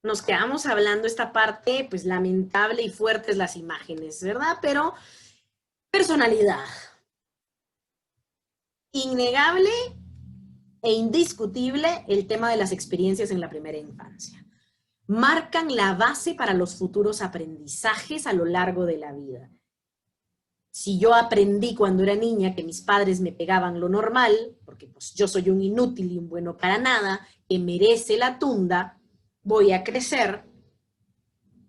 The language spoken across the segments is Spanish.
nos quedamos hablando esta parte, pues lamentable y fuertes las imágenes, ¿verdad? Pero personalidad. Innegable e indiscutible el tema de las experiencias en la primera infancia. Marcan la base para los futuros aprendizajes a lo largo de la vida. Si yo aprendí cuando era niña que mis padres me pegaban lo normal, porque pues yo soy un inútil y un bueno para nada, que merece la tunda, voy a crecer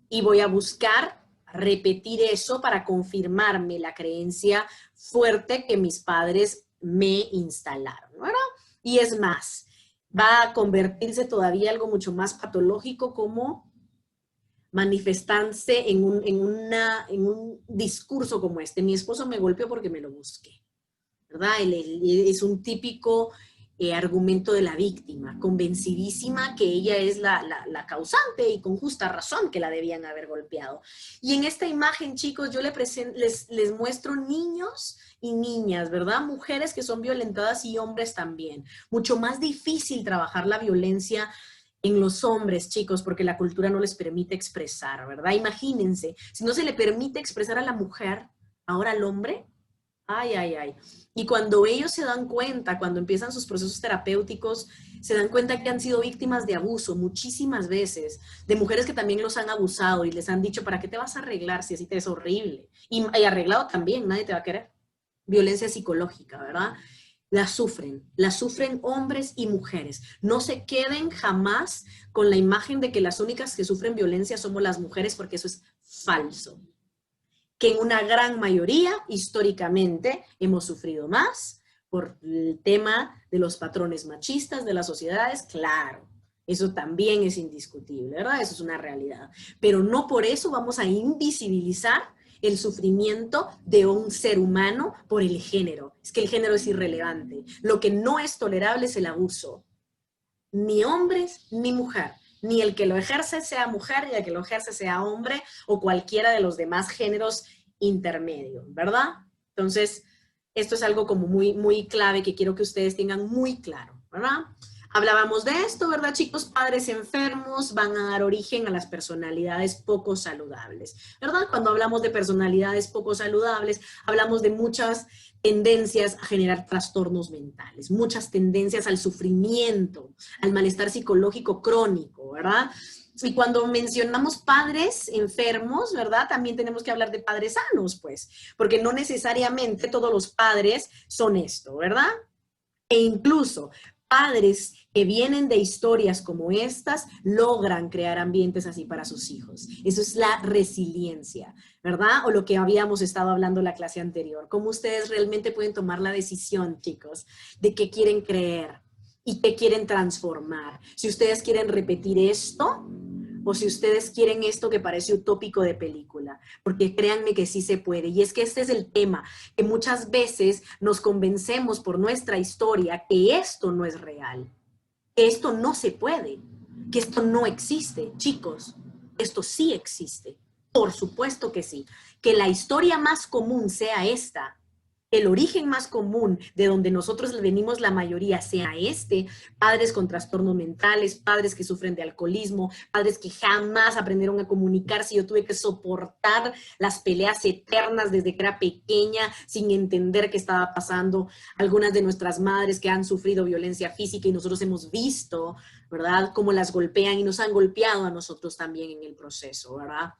y voy a buscar repetir eso para confirmarme la creencia fuerte que mis padres me instalaron, ¿verdad? Y es más, va a convertirse todavía algo mucho más patológico como manifestarse en un discurso como este. Mi esposo me golpeó porque me lo busqué, ¿verdad? Es un típico argumento de la víctima, convencidísima que ella es la causante y con justa razón que la debían haber golpeado. Y en esta imagen, chicos, yo les muestro niños y niñas, ¿verdad? Mujeres que son violentadas y hombres también. Mucho más difícil trabajar la violencia en los hombres, chicos, porque la cultura no les permite expresar, ¿verdad? Imagínense, si no se le permite expresar a la mujer, ahora al hombre, ay, ay, ay. Y cuando ellos se dan cuenta, cuando empiezan sus procesos terapéuticos, se dan cuenta que han sido víctimas de abuso muchísimas veces, de mujeres que también los han abusado y les han dicho, ¿para qué te vas a arreglar si así te es horrible? Y arreglado también, nadie te va a querer. Violencia psicológica, ¿verdad? La sufren hombres y mujeres. No se queden jamás con la imagen de que las únicas que sufren violencia somos las mujeres, porque eso es falso. Que en una gran mayoría, históricamente, hemos sufrido más por el tema de los patrones machistas de las sociedades, claro. Eso también es indiscutible, ¿verdad? Eso es una realidad. Pero no por eso vamos a invisibilizar el sufrimiento de un ser humano por el género. Es que el género es irrelevante. Lo que no es tolerable es el abuso. Ni hombres ni mujer. Ni el que lo ejerce sea mujer, ni el que lo ejerce sea hombre o cualquiera de los demás géneros intermedios, ¿verdad? Entonces, esto es algo como muy, muy clave que quiero que ustedes tengan muy claro, ¿verdad? Hablábamos de esto, ¿verdad, chicos? Padres enfermos van a dar origen a las personalidades poco saludables, ¿verdad? Cuando hablamos de personalidades poco saludables, hablamos de muchas tendencias a generar trastornos mentales, muchas tendencias al sufrimiento, al malestar psicológico crónico, ¿verdad? Y cuando mencionamos padres enfermos, ¿verdad? También tenemos que hablar de padres sanos, pues, porque no necesariamente todos los padres son esto, ¿verdad? E incluso padres que vienen de historias como estas logran crear ambientes así para sus hijos. Eso es la resiliencia, ¿verdad? O lo que habíamos estado hablando en la clase anterior. Cómo ustedes realmente pueden tomar la decisión, chicos, de qué quieren creer y qué quieren transformar. Si ustedes quieren repetir esto, o si ustedes quieren esto que parece utópico de película, porque créanme que sí se puede. Y es que este es el tema, que muchas veces nos convencemos por nuestra historia que esto no es real, que esto no se puede, que esto no existe. Chicos, esto sí existe. Por supuesto que sí. Que la historia más común sea esta, el origen más común de donde nosotros venimos la mayoría sea este, padres con trastornos mentales, padres que sufren de alcoholismo, padres que jamás aprendieron a comunicarse, yo tuve que soportar las peleas eternas desde que era pequeña sin entender qué estaba pasando, algunas de nuestras madres que han sufrido violencia física y nosotros hemos visto, ¿verdad?, cómo las golpean y nos han golpeado a nosotros también en el proceso, ¿verdad?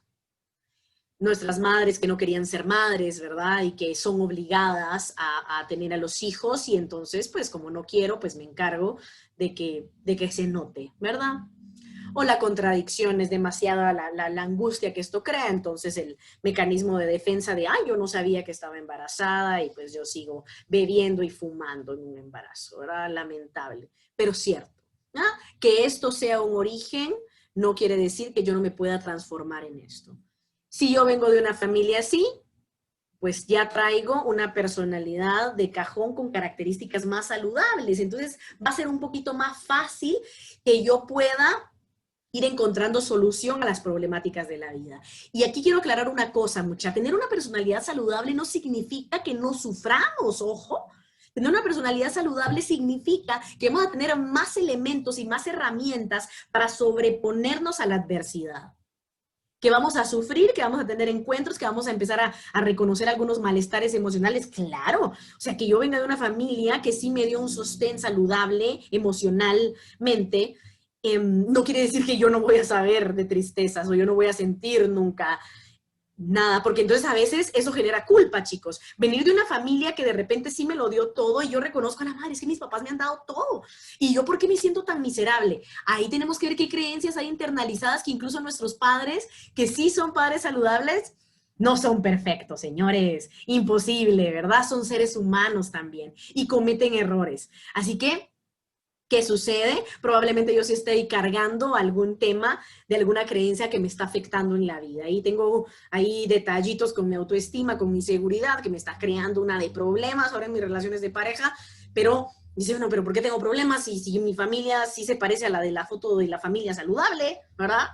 Nuestras madres que no querían ser madres, ¿verdad? Y que son obligadas a tener a los hijos y entonces, pues como no quiero, pues me encargo de que se note, ¿verdad? O la contradicción es demasiada la angustia que esto crea, entonces el mecanismo de defensa de, ay, yo no sabía que estaba embarazada y pues yo sigo bebiendo y fumando en un embarazo, ¿verdad? Lamentable, pero cierto, ¿no? Que esto sea un origen no quiere decir que yo no me pueda transformar en esto. Si yo vengo de una familia así, pues ya traigo una personalidad de cajón con características más saludables. Entonces va a ser un poquito más fácil que yo pueda ir encontrando solución a las problemáticas de la vida. Y aquí quiero aclarar una cosa, mucha. Tener una personalidad saludable no significa que no suframos, ojo. Tener una personalidad saludable significa que vamos a tener más elementos y más herramientas para sobreponernos a la adversidad. Que vamos a sufrir, que vamos a tener encuentros, que vamos a empezar a reconocer algunos malestares emocionales, claro. O sea, que yo venga de una familia que sí me dio un sostén saludable emocionalmente, no quiere decir que yo no voy a saber de tristezas o yo no voy a sentir nunca nada, porque entonces a veces eso genera culpa, chicos. Venir de una familia que de repente sí me lo dio todo y yo reconozco a la madre, es que mis papás me han dado todo. ¿Y yo por qué me siento tan miserable? Ahí tenemos que ver qué creencias hay internalizadas que incluso nuestros padres, que sí son padres saludables, no son perfectos, señores. Imposible, ¿verdad? Son seres humanos también y cometen errores. Así que ¿qué sucede? Probablemente yo sí esté cargando algún tema de alguna creencia que me está afectando en la vida. Y tengo ahí detallitos con mi autoestima, con mi seguridad, que me está creando una de problemas ahora en mis relaciones de pareja, pero dice, bueno, pero ¿por qué tengo problemas si mi familia sí se parece a la de la foto de la familia saludable, ¿verdad?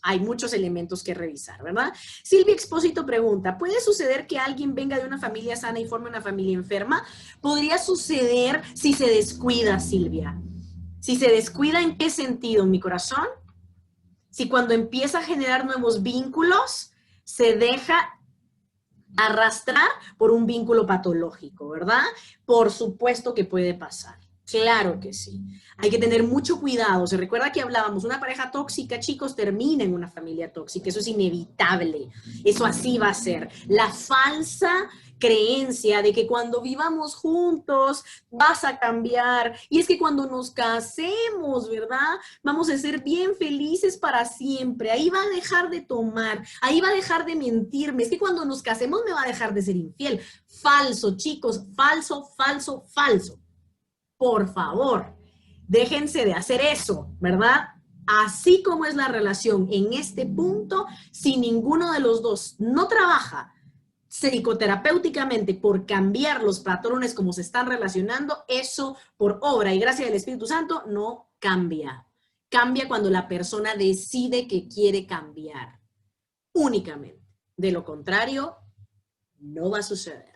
Hay muchos elementos que revisar, ¿verdad? Silvia Expósito pregunta, ¿puede suceder que alguien venga de una familia sana y forme una familia enferma? Podría suceder si se descuida, Silvia. Si se descuida, ¿en qué sentido, mi corazón? Si cuando empieza a generar nuevos vínculos, se deja arrastrar por un vínculo patológico, ¿verdad? Por supuesto que puede pasar. Claro que sí. Hay que tener mucho cuidado. Se recuerda que hablábamos, una pareja tóxica, chicos, termina en una familia tóxica. Eso es inevitable. Eso así va a ser. La falsa creencia de que cuando vivamos juntos vas a cambiar. Y es que cuando nos casemos, ¿verdad? Vamos a ser bien felices para siempre. Ahí va a dejar de tomar. Ahí va a dejar de mentirme. Es que cuando nos casemos me va a dejar de ser infiel. Falso, chicos. Falso, falso, falso. Por favor, déjense de hacer eso, ¿verdad? Así como es la relación en este punto, si ninguno de los dos no trabaja psicoterapéuticamente por cambiar los patrones como se están relacionando, eso por obra y gracia del Espíritu Santo no cambia. Cambia cuando la persona decide que quiere cambiar, únicamente. De lo contrario, no va a suceder.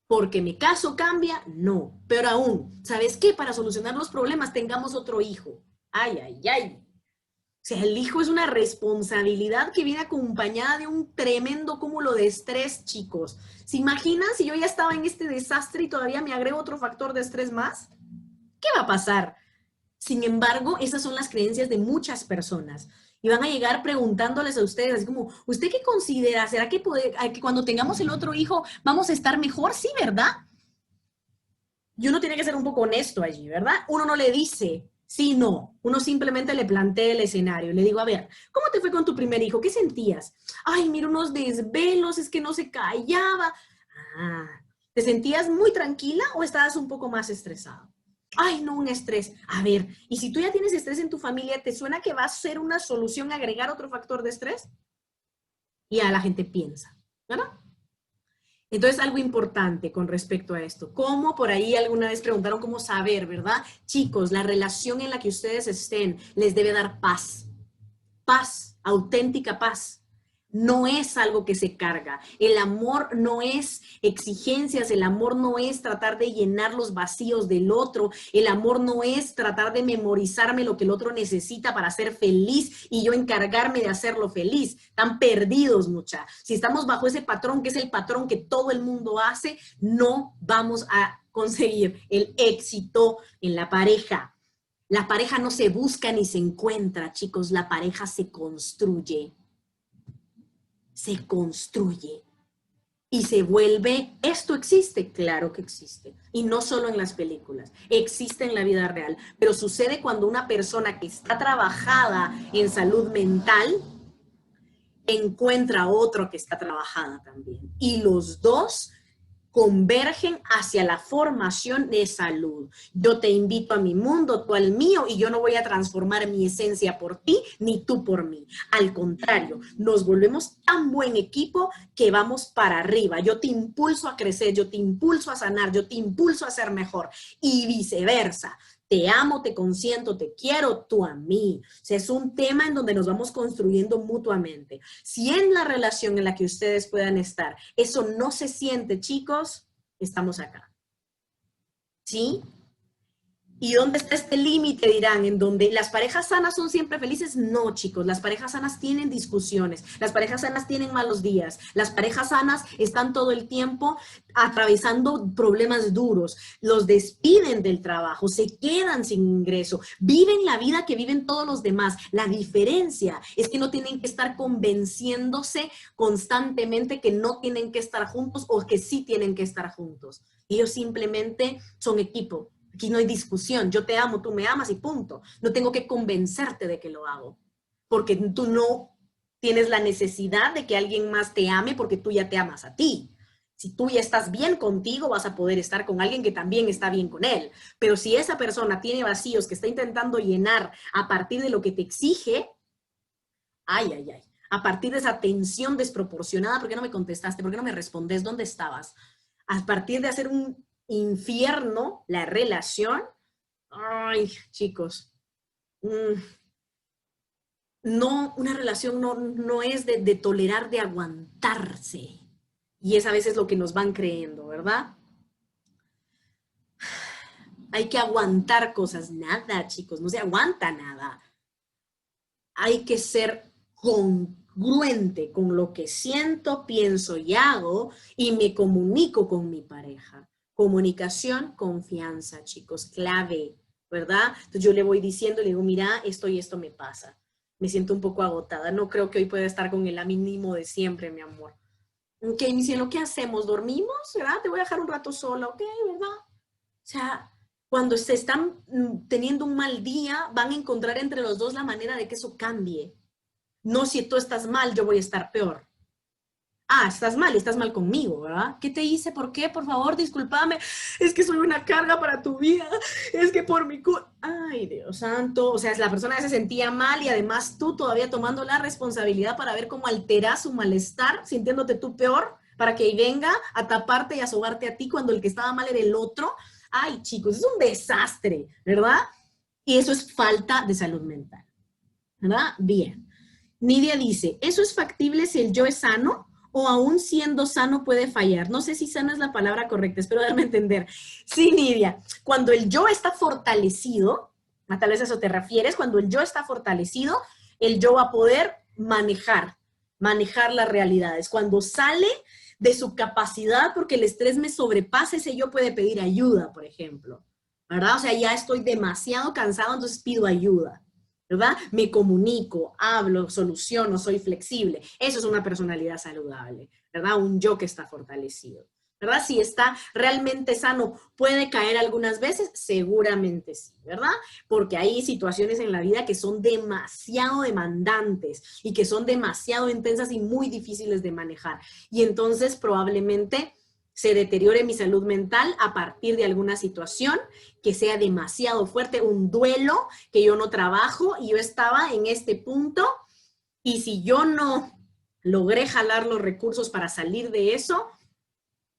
Porque mi caso cambia, no. Pero aún, ¿sabes qué? Para solucionar los problemas tengamos otro hijo. Ay, ay, ay. O sea, el hijo es una responsabilidad que viene acompañada de un tremendo cúmulo de estrés, chicos. ¿Se imaginan si yo ya estaba en este desastre y todavía me agrego otro factor de estrés más? ¿Qué va a pasar? Sin embargo, esas son las creencias de muchas personas. Y van a llegar preguntándoles a ustedes, así como, ¿usted qué considera? ¿Será que cuando tengamos el otro hijo vamos a estar mejor? Sí, ¿verdad? Y uno tiene que ser un poco honesto allí, ¿verdad? Uno no le dice, sí, no. Uno simplemente le plantea el escenario. Le digo, a ver, ¿cómo te fue con tu primer hijo? ¿Qué sentías? Ay, mira, unos desvelos, es que no se callaba. Ah, ¿te sentías muy tranquila o estabas un poco más estresado? Ay, no, un estrés. A ver, y si tú ya tienes estrés en tu familia, ¿te suena que va a ser una solución agregar otro factor de estrés? Y a la gente piensa, ¿verdad? Entonces, algo importante con respecto a esto. ¿Cómo? Por ahí alguna vez preguntaron cómo saber, ¿verdad? Chicos, la relación en la que ustedes estén les debe dar paz. Paz, auténtica paz. No es algo que se carga. El amor no es exigencias, el amor no es tratar de llenar los vacíos del otro, el amor no es tratar de memorizarme lo que el otro necesita para ser feliz y yo encargarme de hacerlo feliz. Están perdidos, mucha. Si estamos bajo ese patrón, que es el patrón que todo el mundo hace, no vamos a conseguir el éxito en la pareja. La pareja no se busca ni se encuentra, chicos, la pareja se construye. Se construye y se vuelve, ¿esto existe? Claro que existe. Y no solo en las películas, existe en la vida real. Pero sucede cuando una persona que está trabajada en salud mental encuentra a otro que está trabajada también. Y los dos convergen hacia la formación de salud. Yo te invito a mi mundo, tú al mío, y yo no voy a transformar mi esencia por ti, ni tú por mí. Al contrario, nos volvemos tan buen equipo que vamos para arriba. Yo te impulso a crecer, yo te impulso a sanar, yo te impulso a ser mejor, y viceversa. Te amo, te consiento, te quiero, tú a mí. O sea, es un tema en donde nos vamos construyendo mutuamente. Si en la relación en la que ustedes puedan estar, eso no se siente, chicos, estamos acá. ¿sí? ¿Y dónde está este límite, dirán? ¿En donde las parejas sanas son siempre felices? No, chicos, las parejas sanas tienen discusiones, las parejas sanas tienen malos días, las parejas sanas están todo el tiempo atravesando problemas duros, los despiden del trabajo, se quedan sin ingreso, viven la vida que viven todos los demás. La diferencia es que no tienen que estar convenciéndose constantemente que no tienen que estar juntos o que sí tienen que estar juntos. Ellos simplemente son equipo. Aquí no hay discusión, yo te amo, tú me amas y punto. No tengo que convencerte de que lo hago, porque tú no tienes la necesidad de que alguien más te ame porque tú ya te amas a ti. Si tú ya estás bien contigo, vas a poder estar con alguien que también está bien con él. Pero si esa persona tiene vacíos que está intentando llenar a partir de lo que te exige, ay, ay, ay, a partir de esa tensión desproporcionada, ¿por qué no me contestaste? ¿Por qué no me respondes? ¿Dónde estabas? A partir de hacer un infierno la relación, ay, chicos, no, una relación no es de tolerar, de aguantarse. Y es a veces lo que nos van creyendo, ¿verdad? Hay que aguantar cosas. Nada, chicos, no se aguanta nada. Hay que ser congruente con lo que siento, pienso y hago y me comunico con mi pareja. Comunicación, confianza, chicos, clave, ¿verdad? Entonces yo le voy diciendo, le digo, mira, esto y esto me pasa. Me siento un poco agotada. No creo que hoy pueda estar con el mínimo de siempre, mi amor. Ok, mi cielo, ¿qué hacemos? ¿Dormimos? ¿Verdad? Te voy a dejar un rato sola, ok, ¿verdad? O sea, cuando se están teniendo un mal día, van a encontrar entre los dos la manera de que eso cambie. No, si tú estás mal, yo voy a estar peor. Ah, estás mal conmigo, ¿verdad? ¿Qué te hice? ¿Por qué? Por favor, discúlpame. Es que soy una carga para tu vida. Es que por mi culpa. Ay, Dios santo. O sea, la persona se sentía mal y además tú todavía tomando la responsabilidad para ver cómo alteras su malestar, sintiéndote tú peor, para que venga a taparte y a sobarte a ti cuando el que estaba mal era el otro. Ay, chicos, es un desastre, ¿verdad? Y eso es falta de salud mental, ¿verdad? Bien. Nidia dice, ¿eso es factible si el yo es sano? ¿O aún siendo sano puede fallar? No sé si sano es la palabra correcta, espero darme a entender. Sí, Nidia, cuando el yo está fortalecido, tal vez a eso te refieres, cuando el yo está fortalecido, el yo va a poder manejar las realidades. Cuando sale de su capacidad porque el estrés me sobrepasa, ese yo puede pedir ayuda, por ejemplo, ¿verdad? O sea, ya estoy demasiado cansado, entonces pido ayuda. ¿Verdad? Me comunico, hablo, soluciono, soy flexible. Eso es una personalidad saludable, ¿verdad? Un yo que está fortalecido, ¿verdad? Si está realmente sano, ¿puede caer algunas veces? Seguramente sí, ¿verdad? Porque hay situaciones en la vida que son demasiado demandantes y que son demasiado intensas y muy difíciles de manejar. Y entonces probablemente se deteriore mi salud mental a partir de alguna situación que sea demasiado fuerte, un duelo que yo no trabajo y yo estaba en este punto y si yo no logré jalar los recursos para salir de eso,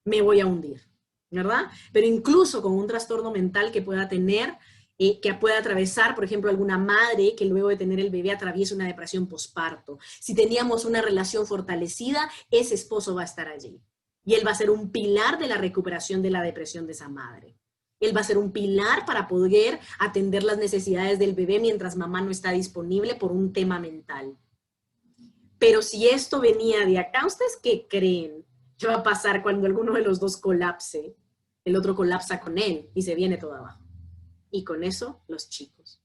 me voy a hundir, ¿verdad? Pero incluso con un trastorno mental que pueda tener, que pueda atravesar, por ejemplo, alguna madre que luego de tener el bebé atraviesa una depresión posparto. Si teníamos una relación fortalecida, ese esposo va a estar allí. Y él va a ser un pilar de la recuperación de la depresión de esa madre. Él va a ser un pilar para poder atender las necesidades del bebé mientras mamá no está disponible por un tema mental. Pero si esto venía de acá, ¿ustedes qué creen que va a pasar cuando alguno de los dos colapse? El otro colapsa con él y se viene todo abajo. Y con eso, los chicos.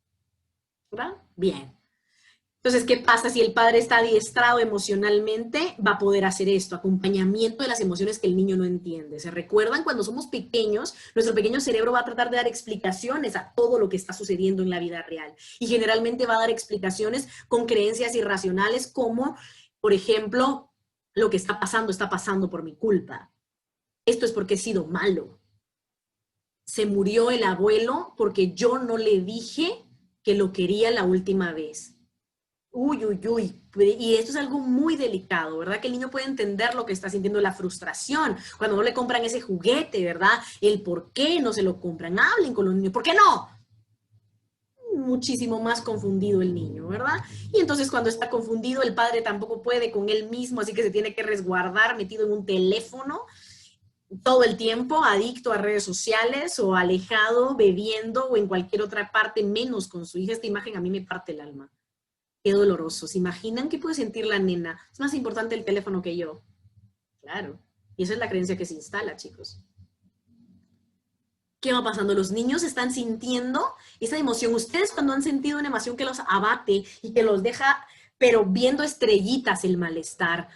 ¿Verdad? Bien. Entonces, ¿qué pasa si el padre está adiestrado emocionalmente? Va a poder hacer esto, acompañamiento de las emociones que el niño no entiende. ¿Se recuerdan? Cuando somos pequeños, nuestro pequeño cerebro va a tratar de dar explicaciones a todo lo que está sucediendo en la vida real. Y generalmente va a dar explicaciones con creencias irracionales como, por ejemplo, lo que está pasando por mi culpa. Esto es porque he sido malo. Se murió el abuelo porque yo no le dije que lo quería la última vez. Uy, uy, uy. Y esto es algo muy delicado, ¿verdad? Que el niño puede entender lo que está sintiendo, la frustración, cuando no le compran ese juguete, ¿verdad? El por qué no se lo compran. Hablen con los niños. ¿Por qué no? Muchísimo más confundido el niño, ¿verdad? Y entonces cuando está confundido, el padre tampoco puede con él mismo, así que se tiene que resguardar metido en un teléfono. todo el tiempo adicto a redes sociales o alejado, bebiendo o en cualquier otra parte, menos con su hija. Esta imagen a mí me parte el alma. Qué doloroso. ¿Se imaginan qué puede sentir la nena? Es más importante el teléfono que yo. Claro. Y esa es la creencia que se instala, chicos. ¿Qué va pasando? Los niños están sintiendo esa emoción. Ustedes cuando han sentido una emoción que los abate y que los deja, pero viendo estrellitas el malestar,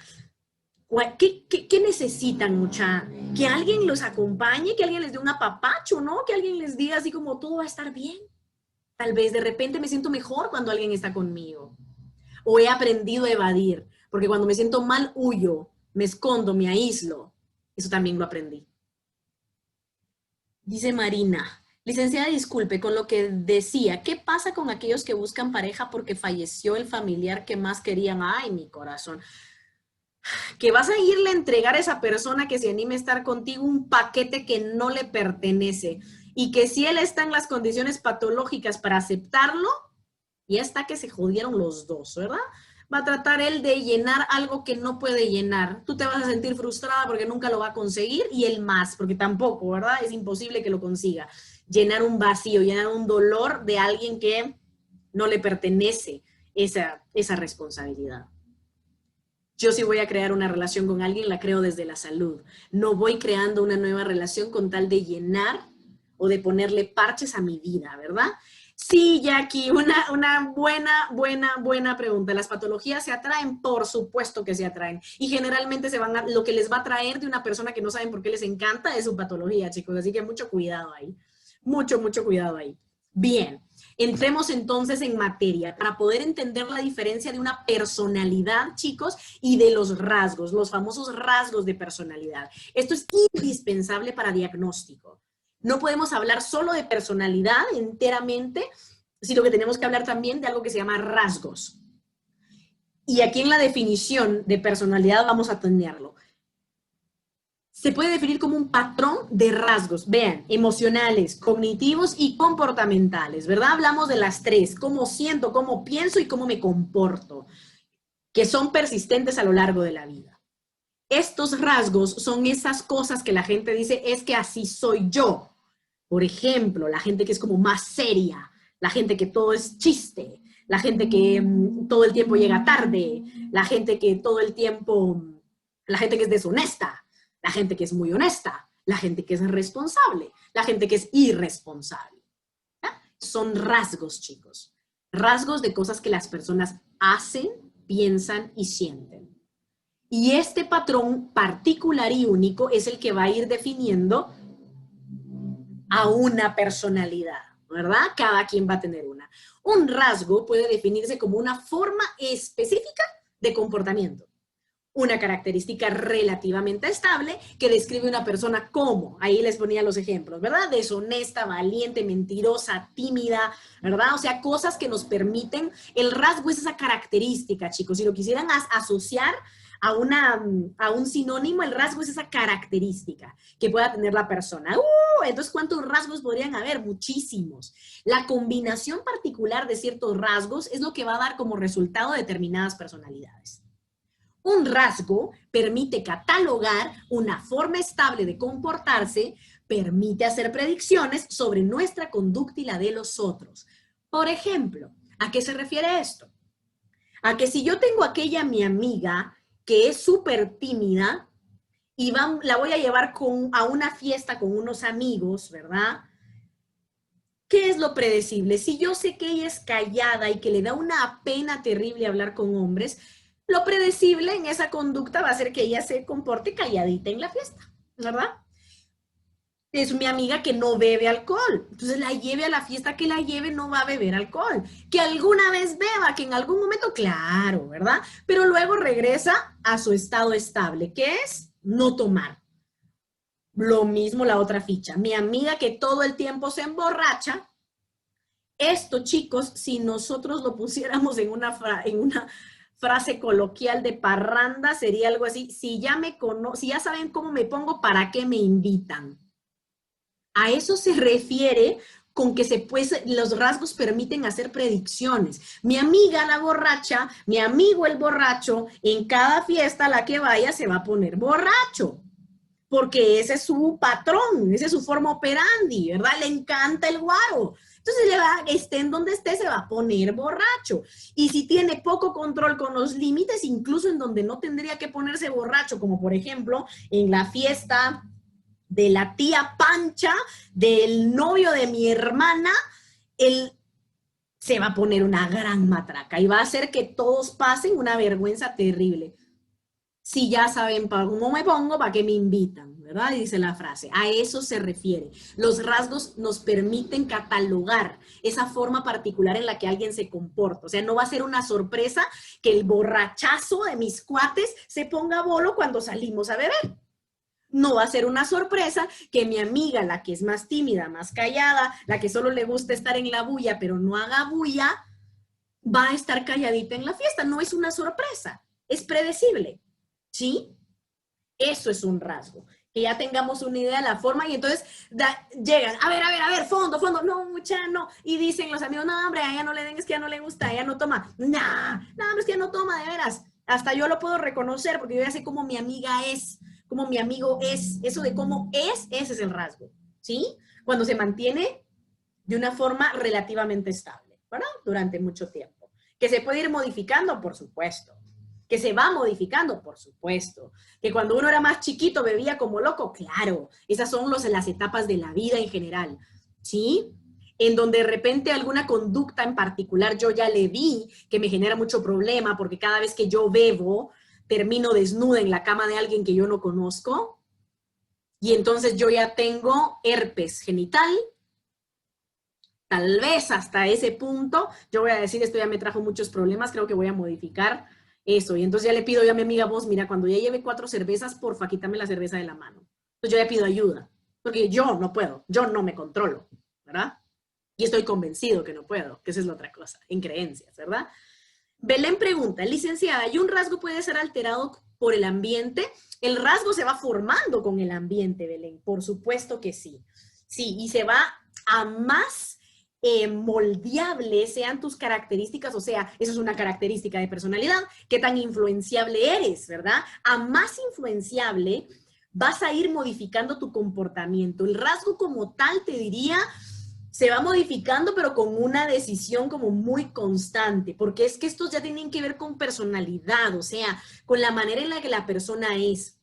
¿qué necesitan, mucha? Que alguien los acompañe, que alguien les dé un apapacho, ¿no? Que alguien les diga así como todo va a estar bien. Tal vez de repente me siento mejor cuando alguien está conmigo. O he aprendido a evadir, porque cuando me siento mal, huyo, me escondo, me aíslo. Eso también lo aprendí. Dice Marina, licenciada, disculpe, con lo que decía, ¿qué pasa con aquellos que buscan pareja porque falleció el familiar que más querían? Ay, mi corazón. Que vas a irle a entregar a esa persona que se anime a estar contigo un paquete que no le pertenece y que si él está en las condiciones patológicas para aceptarlo, ya está que se jodieron los dos, ¿verdad? Va a tratar él de llenar algo que no puede llenar. Tú te vas a sentir frustrada porque nunca lo va a conseguir y él más, porque tampoco, ¿verdad? Es imposible que lo consiga. Llenar un vacío, llenar un dolor de alguien que no le pertenece esa responsabilidad. Yo si voy a crear una relación con alguien, la creo desde la salud. No voy creando una nueva relación con tal de llenar o de ponerle parches a mi vida, ¿verdad? Sí, Jackie, una buena pregunta. ¿Las patologías se atraen? Por supuesto que se atraen. Y generalmente lo que les va a traer de una persona que no saben por qué les encanta es su patología, chicos. Así que mucho cuidado ahí. Mucho cuidado ahí. Bien, entremos entonces en materia para poder entender la diferencia de una personalidad, chicos, y de los rasgos, los famosos rasgos de personalidad. Esto es indispensable para diagnóstico. No podemos hablar solo de personalidad enteramente, sino que tenemos que hablar también de algo que se llama rasgos. Y aquí en la definición de personalidad vamos a tenerlo. Se puede definir como un patrón de rasgos, vean, emocionales, cognitivos y comportamentales, ¿verdad? Hablamos de las tres, cómo siento, cómo pienso y cómo me comporto, que son persistentes a lo largo de la vida. Estos rasgos son esas cosas que la gente dice, es que así soy yo. Por ejemplo, la gente que es como más seria, la gente que todo es chiste, la gente que todo el tiempo llega tarde, la gente que todo el tiempo, la gente que es deshonesta, la gente que es muy honesta, la gente que es responsable, la gente que es irresponsable. ¿Ya? Son rasgos, chicos. Rasgos de cosas que las personas hacen, piensan y sienten. Y este patrón particular y único es el que va a ir definiendo a una personalidad, ¿verdad? Cada quien va a tener una. Un rasgo puede definirse como una forma específica de comportamiento. Una característica relativamente estable que describe una persona como, ahí les ponía los ejemplos, ¿verdad? Deshonesta, valiente, mentirosa, tímida, ¿verdad? O sea, cosas que nos permiten, el rasgo es esa característica, chicos. Si lo quisieran asociar a un sinónimo, el rasgo es esa característica que pueda tener la persona. Entonces, ¿cuántos rasgos podrían haber? Muchísimos. La combinación particular de ciertos rasgos es lo que va a dar como resultado determinadas personalidades. Un rasgo permite catalogar una forma estable de comportarse, permite hacer predicciones sobre nuestra conducta y la de los otros. Por ejemplo, ¿a qué se refiere esto? A que si yo tengo aquella mi amiga que es súper tímida y la voy a llevar a una fiesta con unos amigos, ¿verdad? ¿Qué es lo predecible? Si yo sé que ella es callada y que le da una pena terrible hablar con hombres, lo predecible en esa conducta va a ser que ella se comporte calladita en la fiesta, ¿verdad? Es mi amiga que no bebe alcohol, entonces la lleve a la fiesta que la lleve, no va a beber alcohol. Que alguna vez beba, que en algún momento, claro, ¿verdad? Pero luego regresa a su estado estable, que es no tomar. Lo mismo la otra ficha. Mi amiga que todo el tiempo se emborracha. Esto, chicos, si nosotros lo pusiéramos en una frase coloquial de parranda, sería algo así: si ya saben cómo me pongo, ¿para qué me invitan? A eso se refiere con que los rasgos permiten hacer predicciones. Mi amiga la borracha, mi amigo el borracho, en cada fiesta a la que vaya se va a poner borracho. porque ese es su patrón, ese es su forma operandi, ¿verdad? Le encanta el guaro. Entonces, esté en donde esté, se va a poner borracho. Y si tiene poco control con los límites, incluso en donde no tendría que ponerse borracho, como por ejemplo en la fiesta de la tía Pancha, del novio de mi hermana, él se va a poner una gran matraca y va a hacer que todos pasen una vergüenza terrible. Si ya saben cómo me pongo, ¿para qué me invitan? ¿Verdad? Dice la frase. A eso se refiere. Los rasgos nos permiten catalogar esa forma particular en la que alguien se comporta. O sea, no va a ser una sorpresa que el borrachazo de mis cuates se ponga bolo cuando salimos a beber. No va a ser una sorpresa que mi amiga, la que es más tímida, más callada, la que solo le gusta estar en la bulla, pero no haga bulla, va a estar calladita en la fiesta. No es una sorpresa, es predecible. ¿Sí? Eso es un rasgo. Que ya tengamos una idea de la forma y entonces llegan, a ver, fondo, no, mucha, no. Y dicen los amigos, no, hombre, a ella no le den, es que ya no le gusta, ella no toma. No, es que ya no toma, de veras. Hasta yo lo puedo reconocer porque yo ya sé cómo mi amiga es, cómo mi amigo es. Eso de cómo es, ese es el rasgo. ¿Sí? Cuando se mantiene de una forma relativamente estable, ¿verdad? Durante mucho tiempo. Que se puede ir modificando, por supuesto. Que se va modificando, por supuesto. Que cuando uno era más chiquito bebía como loco, claro. Esas son las etapas de la vida en general, ¿sí? En donde de repente alguna conducta en particular yo ya le vi que me genera mucho problema porque cada vez que yo bebo termino desnuda en la cama de alguien que yo no conozco y entonces yo ya tengo herpes genital. Tal vez hasta ese punto yo voy a decir, esto ya me trajo muchos problemas, creo que voy a modificar eso. Y entonces ya le pido yo a mi amiga, vos, mira, cuando ya lleve 4 cervezas, porfa, quítame la cerveza de la mano. Entonces yo ya pido ayuda, porque yo no puedo, yo no me controlo, ¿verdad? Y estoy convencido que no puedo, que esa es la otra cosa, en creencias, ¿verdad? Belén pregunta, licenciada, ¿y un rasgo puede ser alterado por el ambiente? El rasgo se va formando con el ambiente, Belén, por supuesto que sí. Sí, y se va a más moldeables sean tus características, o sea, eso es una característica de personalidad, qué tan influenciable eres, ¿verdad? A más influenciable vas a ir modificando tu comportamiento. El rasgo como tal, te diría, se va modificando, pero con una decisión como muy constante, porque es que estos ya tienen que ver con personalidad, o sea, con la manera en la que la persona es.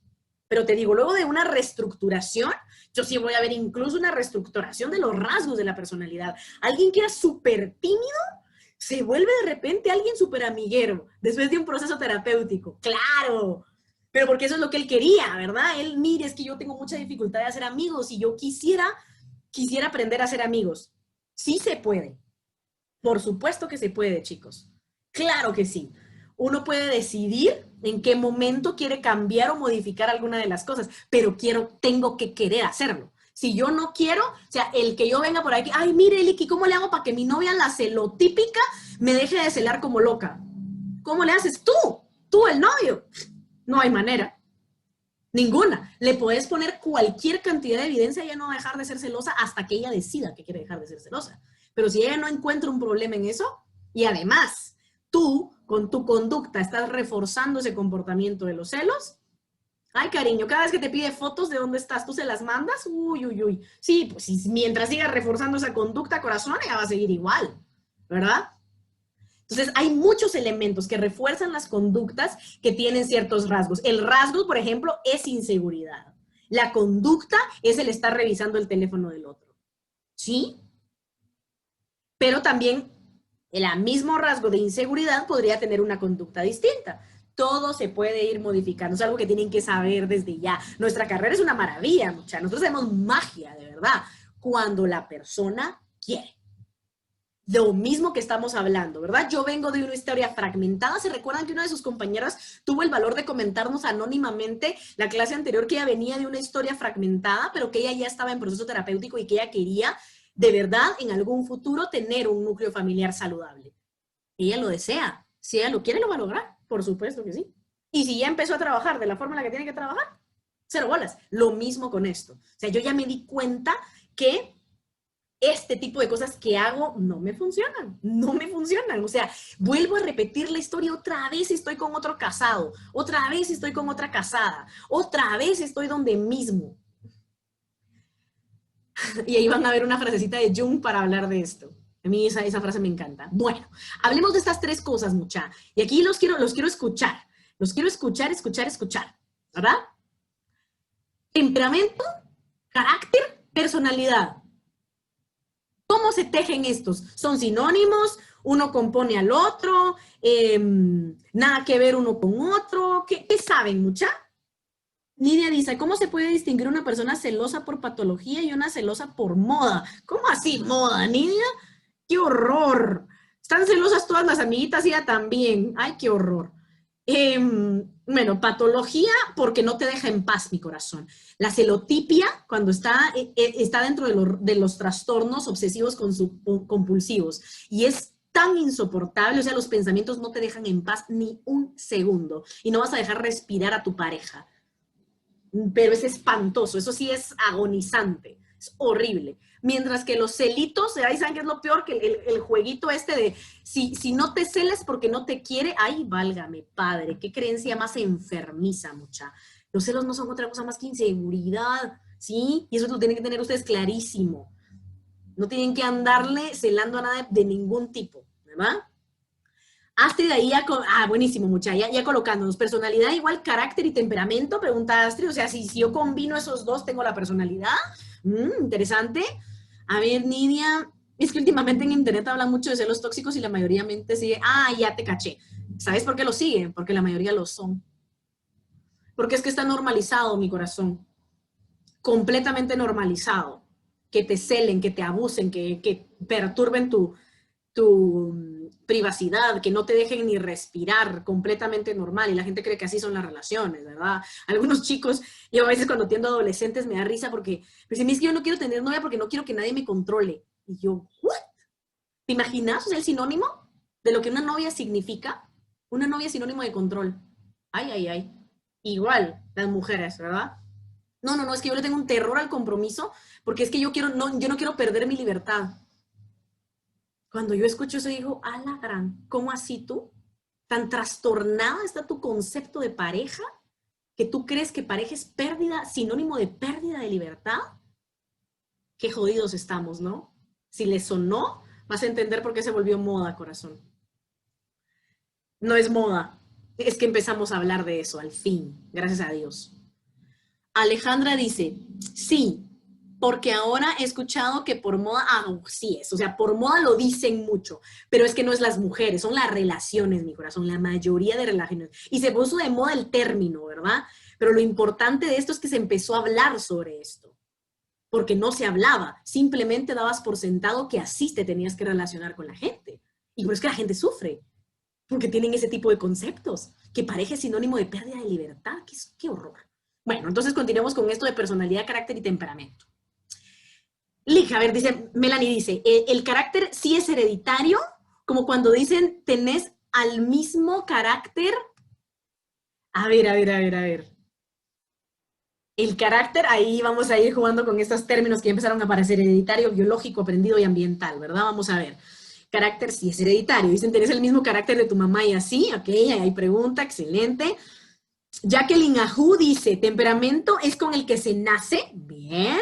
Pero te digo, luego de una reestructuración, yo sí voy a ver incluso una reestructuración de los rasgos de la personalidad. Alguien que era súper tímido se vuelve de repente alguien súper amiguero después de un proceso terapéutico. ¡Claro! Pero porque eso es lo que él quería, ¿verdad? Él, mire, es que yo tengo mucha dificultad de hacer amigos y yo quisiera aprender a hacer amigos. Sí se puede. Por supuesto que se puede, chicos. Claro que sí. Uno puede decidir en qué momento quiere cambiar o modificar alguna de las cosas, pero tengo que querer hacerlo. Si yo no quiero, o sea, el que yo venga por aquí, ay, mire, Liki, ¿cómo le hago para que mi novia, la celotípica, me deje de celar como loca? ¿Cómo le haces tú, el novio? No hay manera. Ninguna. Le puedes poner cualquier cantidad de evidencia y ella no va a dejar de ser celosa hasta que ella decida que quiere dejar de ser celosa. Pero si ella no encuentra un problema en eso, y además tú con tu conducta estás reforzando ese comportamiento de los celos, ay, cariño, cada vez que te pide fotos de dónde estás, tú se las mandas, uy, uy, uy. Sí, pues mientras sigas reforzando esa conducta, corazón, ella va a seguir igual, ¿verdad? Entonces, hay muchos elementos que refuerzan las conductas que tienen ciertos rasgos. El rasgo, por ejemplo, es inseguridad. La conducta es el estar revisando el teléfono del otro. ¿Sí? Pero también el mismo rasgo de inseguridad podría tener una conducta distinta. Todo se puede ir modificando. Es algo que tienen que saber desde ya. Nuestra carrera es una maravilla, muchachos. Nosotros hacemos magia, de verdad, cuando la persona quiere. Lo mismo que estamos hablando, ¿verdad? Yo vengo de una historia fragmentada. ¿Se recuerdan que una de sus compañeras tuvo el valor de comentarnos anónimamente la clase anterior que ella venía de una historia fragmentada, pero que ella ya estaba en proceso terapéutico y que ella quería, de verdad, en algún futuro tener un núcleo familiar saludable? Ella lo desea. Si ella lo quiere, lo va a lograr. Por supuesto que sí. Y si ya empezó a trabajar de la forma en la que tiene que trabajar, cero bolas. Lo mismo con esto. O sea, yo ya me di cuenta que este tipo de cosas que hago no me funcionan, no me funcionan. O sea, vuelvo a repetir la historia, otra vez estoy con otro casado, otra vez estoy con otra casada, otra vez estoy donde mismo. Y ahí van a ver una frasecita de Jung para hablar de esto. A mí esa frase me encanta. Bueno, hablemos de estas tres cosas, mucha. Y aquí los quiero escuchar. Los quiero escuchar, ¿verdad? Temperamento, carácter, personalidad. ¿Cómo se tejen estos? ¿Son sinónimos? ¿Uno compone al otro? ¿Nada que ver uno con otro? ¿Qué saben, mucha? Nidia dice, ¿cómo se puede distinguir una persona celosa por patología y una celosa por moda? ¿Cómo así moda, Nidia? ¡Qué horror! Están celosas todas las amiguitas y ella también. ¡Ay, qué horror! Bueno, patología porque no te deja en paz, mi corazón. La celotipia, cuando está dentro de los trastornos obsesivos compulsivos y es tan insoportable, o sea, los pensamientos no te dejan en paz ni un segundo y no vas a dejar respirar a tu pareja. Pero es espantoso, eso sí es agonizante, es horrible. Mientras que los celitos, ahí saben que es lo peor, que el jueguito este de si no te celes porque no te quiere, ay, válgame, padre, qué creencia más enfermiza, mucha. Los celos no son otra cosa más que inseguridad, ¿sí? Y eso lo tienen que tener ustedes clarísimo. No tienen que andarle celando a nada de ningún tipo, ¿verdad? Astrid ahí buenísimo, mucha, ya colocándonos. Personalidad igual carácter y temperamento, pregunta Astrid. O sea, si yo combino esos dos, tengo la personalidad. Interesante. A ver, Nidia, es que últimamente en internet hablan mucho de celos tóxicos y la mayoría mente sigue, ya te caché. ¿Sabes por qué lo siguen? Porque la mayoría lo son. Porque es que está normalizado, mi corazón. Completamente normalizado. Que te celen, que te abusen, que perturben tu privacidad, que no te dejen ni respirar, completamente normal, y la gente cree que así son las relaciones, ¿verdad? Algunos chicos, yo a veces cuando atiendo a adolescentes me da risa porque me dicen, es que yo no quiero tener novia porque no quiero que nadie me controle. Y yo, ¿what? ¿Te imaginas? O sea, el sinónimo de lo que una novia significa. Una novia es sinónimo de control. Ay, ay, ay. Igual, las mujeres, ¿verdad? No, es que yo le tengo un terror al compromiso porque es que yo no quiero perder mi libertad. Cuando yo escucho eso digo, a la gran, ¿cómo así tú? ¿Tan trastornada está tu concepto de pareja que tú crees que pareja es pérdida, sinónimo de pérdida de libertad? Qué jodidos estamos, ¿no? Si les sonó, vas a entender por qué se volvió moda, corazón. No es moda, es que empezamos a hablar de eso, al fin, gracias a Dios. Alejandra dice, sí, porque ahora he escuchado que por moda, sí es, o sea, por moda lo dicen mucho, pero es que no es las mujeres, son las relaciones, mi corazón, la mayoría de relaciones. Y se puso de moda el término, ¿verdad? Pero lo importante de esto es que se empezó a hablar sobre esto, porque no se hablaba, simplemente dabas por sentado que así te tenías que relacionar con la gente. Y por eso es que la gente sufre, porque tienen ese tipo de conceptos, que pareja es sinónimo de pérdida de libertad, qué horror. Bueno, entonces continuemos con esto de personalidad, carácter y temperamento. Lick, a ver, Melanie dice, el carácter sí es hereditario, como cuando dicen, tenés al mismo carácter. A ver. El carácter, ahí vamos a ir jugando con estos términos que ya empezaron a aparecer, hereditario, biológico, aprendido y ambiental, ¿verdad? Vamos a ver. Carácter sí es hereditario. Dicen, tenés el mismo carácter de tu mamá y así, ok, ahí hay pregunta, excelente. Jacqueline Ajú dice, temperamento es con el que se nace. Bien.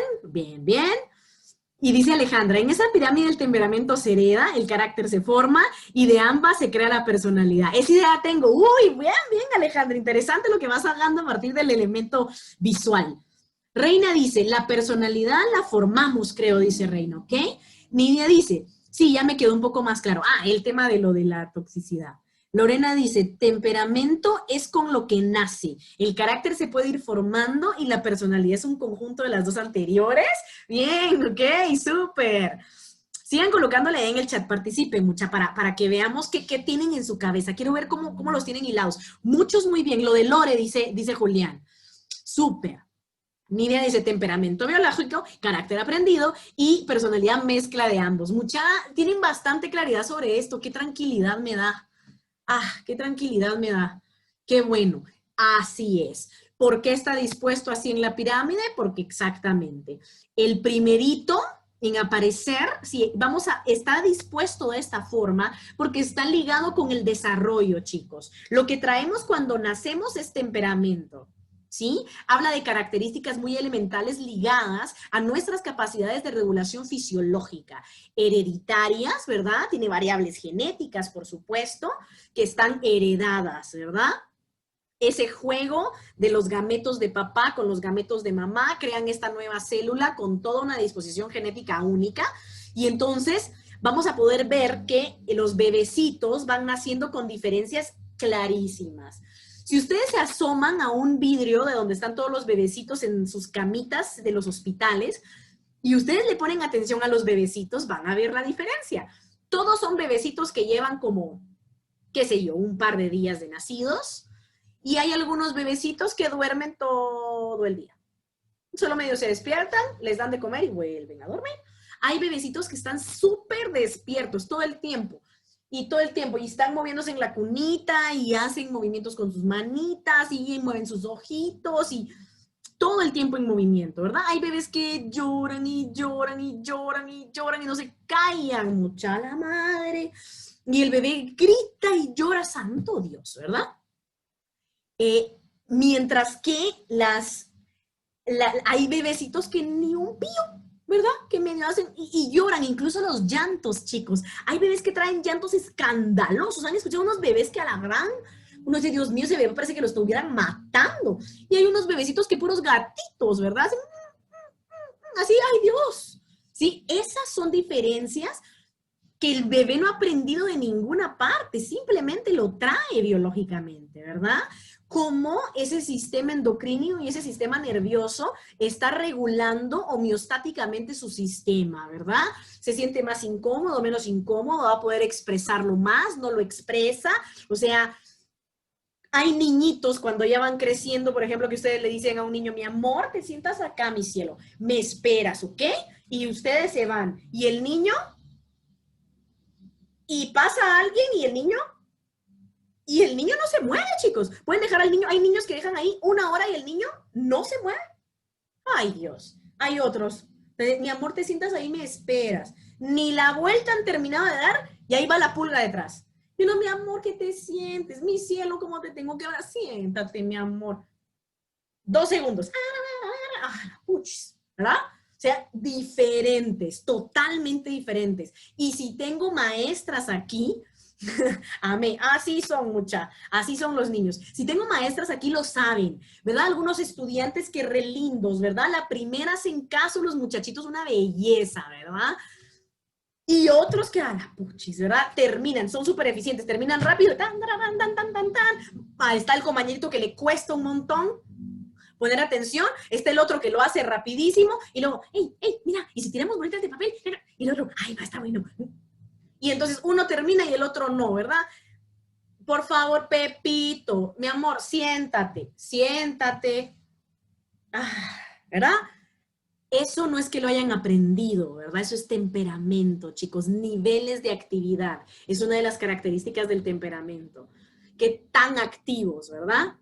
Y dice Alejandra, en esa pirámide el temperamento se hereda, el carácter se forma y de ambas se crea la personalidad. Esa idea tengo. Uy, bien, Alejandra, interesante lo que vas hablando a partir del elemento visual. Reina dice, la personalidad la formamos, creo, dice Reina, ¿ok? Nidia dice, sí, ya me quedó un poco más claro. El tema de lo de la toxicidad. Lorena dice, temperamento es con lo que nace. El carácter se puede ir formando y la personalidad es un conjunto de las dos anteriores. Bien, ok, súper. Sigan colocándole en el chat, participen mucha, para que veamos qué tienen en su cabeza. Quiero ver cómo los tienen hilados. Muchos muy bien. Lo de Lore, dice Julián. Súper. Nidia dice temperamento biológico, carácter aprendido y personalidad mezcla de ambos. Tienen bastante claridad sobre esto. Qué tranquilidad me da. Qué tranquilidad me da. Qué bueno. Así es. ¿Por qué está dispuesto así en la pirámide? Porque exactamente. El primerito en aparecer, si está dispuesto de esta forma, porque está ligado con el desarrollo, chicos. Lo que traemos cuando nacemos es temperamento, ¿sí? Habla de características muy elementales ligadas a nuestras capacidades de regulación fisiológica, hereditarias, ¿verdad? Tiene variables genéticas, por supuesto, que están heredadas, ¿verdad? Ese juego de los gametos de papá con los gametos de mamá, crean esta nueva célula con toda una disposición genética única, y entonces vamos a poder ver que los bebecitos van naciendo con diferencias clarísimas. Si ustedes se asoman a un vidrio de donde están todos los bebecitos en sus camitas de los hospitales, y ustedes le ponen atención a los bebecitos, van a ver la diferencia. Todos son bebecitos que llevan como, qué sé yo, un par de días de nacidos, y hay algunos bebecitos que duermen todo el día. Solo medio se despiertan, les dan de comer y vuelven a dormir. Hay bebecitos que están súper despiertos todo el tiempo. Y están moviéndose en la cunita y hacen movimientos con sus manitas y mueven sus ojitos y todo el tiempo en movimiento, ¿verdad? Hay bebés que lloran y lloran y lloran y lloran y no se callan, mucha la madre. Y el bebé grita y llora, santo Dios, ¿verdad? Mientras que hay bebecitos que ni un pío, ¿verdad? Que me hacen y lloran, incluso los llantos, chicos. Hay bebés que traen llantos escandalosos. Han escuchado unos bebés que a la gran, uno dice, Dios mío, ese bebé parece que lo estuvieran matando. Y hay unos bebecitos que puros gatitos, ¿verdad? Así, ay Dios. Sí, esas son diferencias que el bebé no ha aprendido de ninguna parte, simplemente lo trae biológicamente, ¿verdad? Cómo ese sistema endocrino y ese sistema nervioso está regulando homeostáticamente su sistema, ¿verdad? Se siente más incómodo, menos incómodo, va a poder expresarlo más, no lo expresa, o sea, hay niñitos cuando ya van creciendo, por ejemplo, que ustedes le dicen a un niño, mi amor, te sientas acá, mi cielo, me esperas, ¿ok? Y ustedes se van, y el niño, y pasa a alguien y el niño no se mueve, chicos. Pueden dejar al niño, hay niños que dejan ahí 1 hora y el niño no se mueve. Ay, Dios. Hay otros. Mi amor, te sientas ahí, me esperas. Ni la vuelta han terminado de dar y ahí va la pulga detrás. Yo no, mi amor, que te sientes, mi cielo, ¿cómo te tengo que hablar? Siéntate, mi amor. 2 segundos. Puchis, ¿verdad? O sea, diferentes, totalmente diferentes. Y si tengo maestras aquí, amén, así son así son los niños. Si tengo maestras aquí lo saben, ¿verdad? Algunos estudiantes que re lindos, ¿verdad? La primera hacen caso, los muchachitos, una belleza, ¿verdad? Y otros que a la puchis, ¿verdad? Terminan, son súper eficientes, terminan rápido, tan, tan, tan, tan, tan, tan. Ahí está el compañerito que le cuesta un montón poner atención, está el otro que lo hace rapidísimo, y luego, hey, mira, y si tiramos bolitas de papel, y el otro, ay, va a estar bueno. Y entonces uno termina y el otro no, ¿verdad? Por favor, Pepito, mi amor, siéntate, siéntate. ¿Verdad? Eso no es que lo hayan aprendido, ¿verdad? Eso es temperamento, chicos, niveles de actividad. Es una de las características del temperamento. Qué tan activos, ¿verdad?